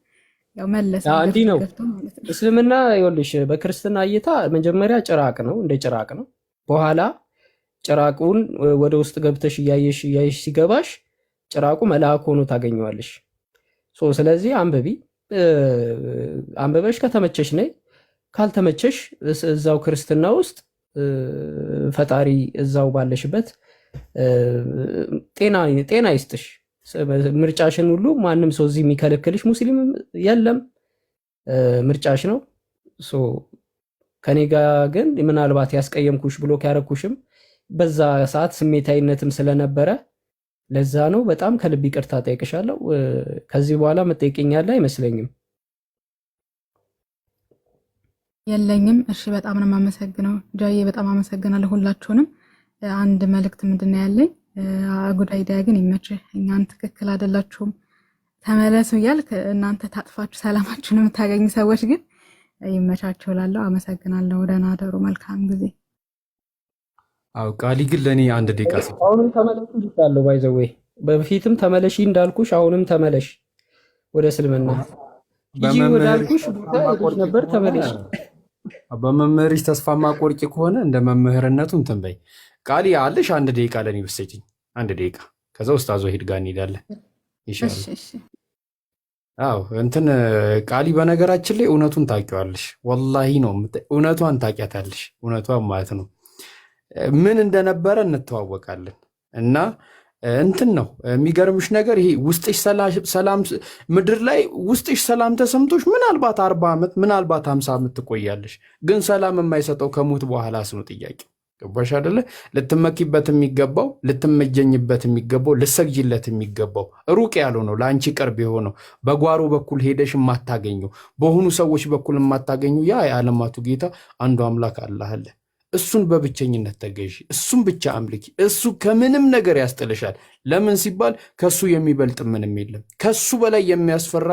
G: ያው መለሰ።
A: እንዲህ ነው እስልምና። ይኸውልሽ በክርስትና እይታ መጀመሪያ ጭራቅ ነው፣ እንደ ጭራቅ ነው። በኋላ ጭራቁን ወደ ውስጥ ገብተሽ እያየሽ ሲገባሽ ጭራቁ መልአክ ሆኖ ታገኘዋለሽ። ስለዚህ አንብበሽ ከተመቸሽ ነይ፣ ካልተመቸሽ እዛው ክርስትና ውስጥ ፈጣሪ እዛው ባለሽበት ጤና ይስጥሽ። ምርጫሽን ሁሉ ማንም ሰው እዚህ የሚከለክልሽ ሙስሊም የለም፣ ምርጫሽ ነው። ከኔ ጋር ግን ምናልባት ያስቀየምኩሽ ብሎክ ያረኩሽም በዛ ሰዓት ስሜታዊነትም ስለነበረ ለዛ ነው። በጣም ከልብ ይቅርታ ጠይቅሻለሁ። ከዚህ በኋላ መጠየቅኛለህ አይመስለኝም።
G: የለኝም። እሺ፣ በጣም ነው የማመሰግነው ጃዬ፣ በጣም አመሰግናለሁ ሁላችሁንም። አንድ መልእክት ምንድነው ያለኝ፣ ጉዳይዲያ ግን ይመችህ፣ እኛን ትክክል አይደላችሁም ተመለሱ እያልክ እናንተ ታጥፋችሁ ሰላማችሁን የምታገኙ ሰዎች ግን ይመቻችሁ እላለሁ። አመሰግናለሁ። ደህና አደሩ። መልካም ጊዜ።
I: አው ቃሊ ግን ለኔ አንድ ደቂቃ
A: አሁንም ተመለሽ ይላል። ባይ ዘ ዌይ በፊትም ተመለሽ እንዳልኩሽ አሁንም ተመለሽ ወደ እስልምና ይጂ ወዳልኩሽ ቦታ ነበር። ተመለሽ።
I: በመምህርሽ ተስፋ ማቆርጭ ከሆነ እንደ መምህርነቱ እንትን በይ። ቃሊ አለሽ አንድ ደቂቃ ለኔ ብትሰጪኝ፣ አንድ ደቂቃ ከዛ ኡስታዝ ወሂድ ጋር እንሄዳለን ኢንሻአላህ። እሺ አው እንትን ቃሊ በነገራችን ላይ እውነቱን ታውቂዋለሽ። ወላሂ ነው እውነቷን ታውቂያታለሽ። እውነቷን ማለት ነው ምን እንደነበረ እንተዋወቃለን። እና እንትን ነው የሚገርምሽ ነገር ይሄ ውስጥሽ ሰላም ምድር ላይ ውስጥሽ ሰላም ተሰምቶሽ ምናልባት 40 ዓመት ምናልባት 50 ዓመት ትቆያለሽ። ግን ሰላም የማይሰጠው ከሞት በኋላስ ነው ጥያቄ። ገባሽ አይደለ? ልትመኪበት የሚገባው ልትመጀኝበት የሚገባው ልሰግጂለት የሚገባው ሩቅ ያለው ነው ለአንቺ ቅርብ የሆነው በጓሮ በኩል ሄደሽ የማታገኘው በሆኑ ሰዎች በኩል የማታገኘው ያ የዓለማቱ ጌታ አንዱ አምላክ አላህ አለ። እሱን በብቸኝነት ተገዢ፣ እሱን ብቻ አምልኪ። እሱ ከምንም ነገር ያስጥልሻል። ለምን ሲባል ከሱ የሚበልጥ ምንም የለም። ከሱ በላይ የሚያስፈራ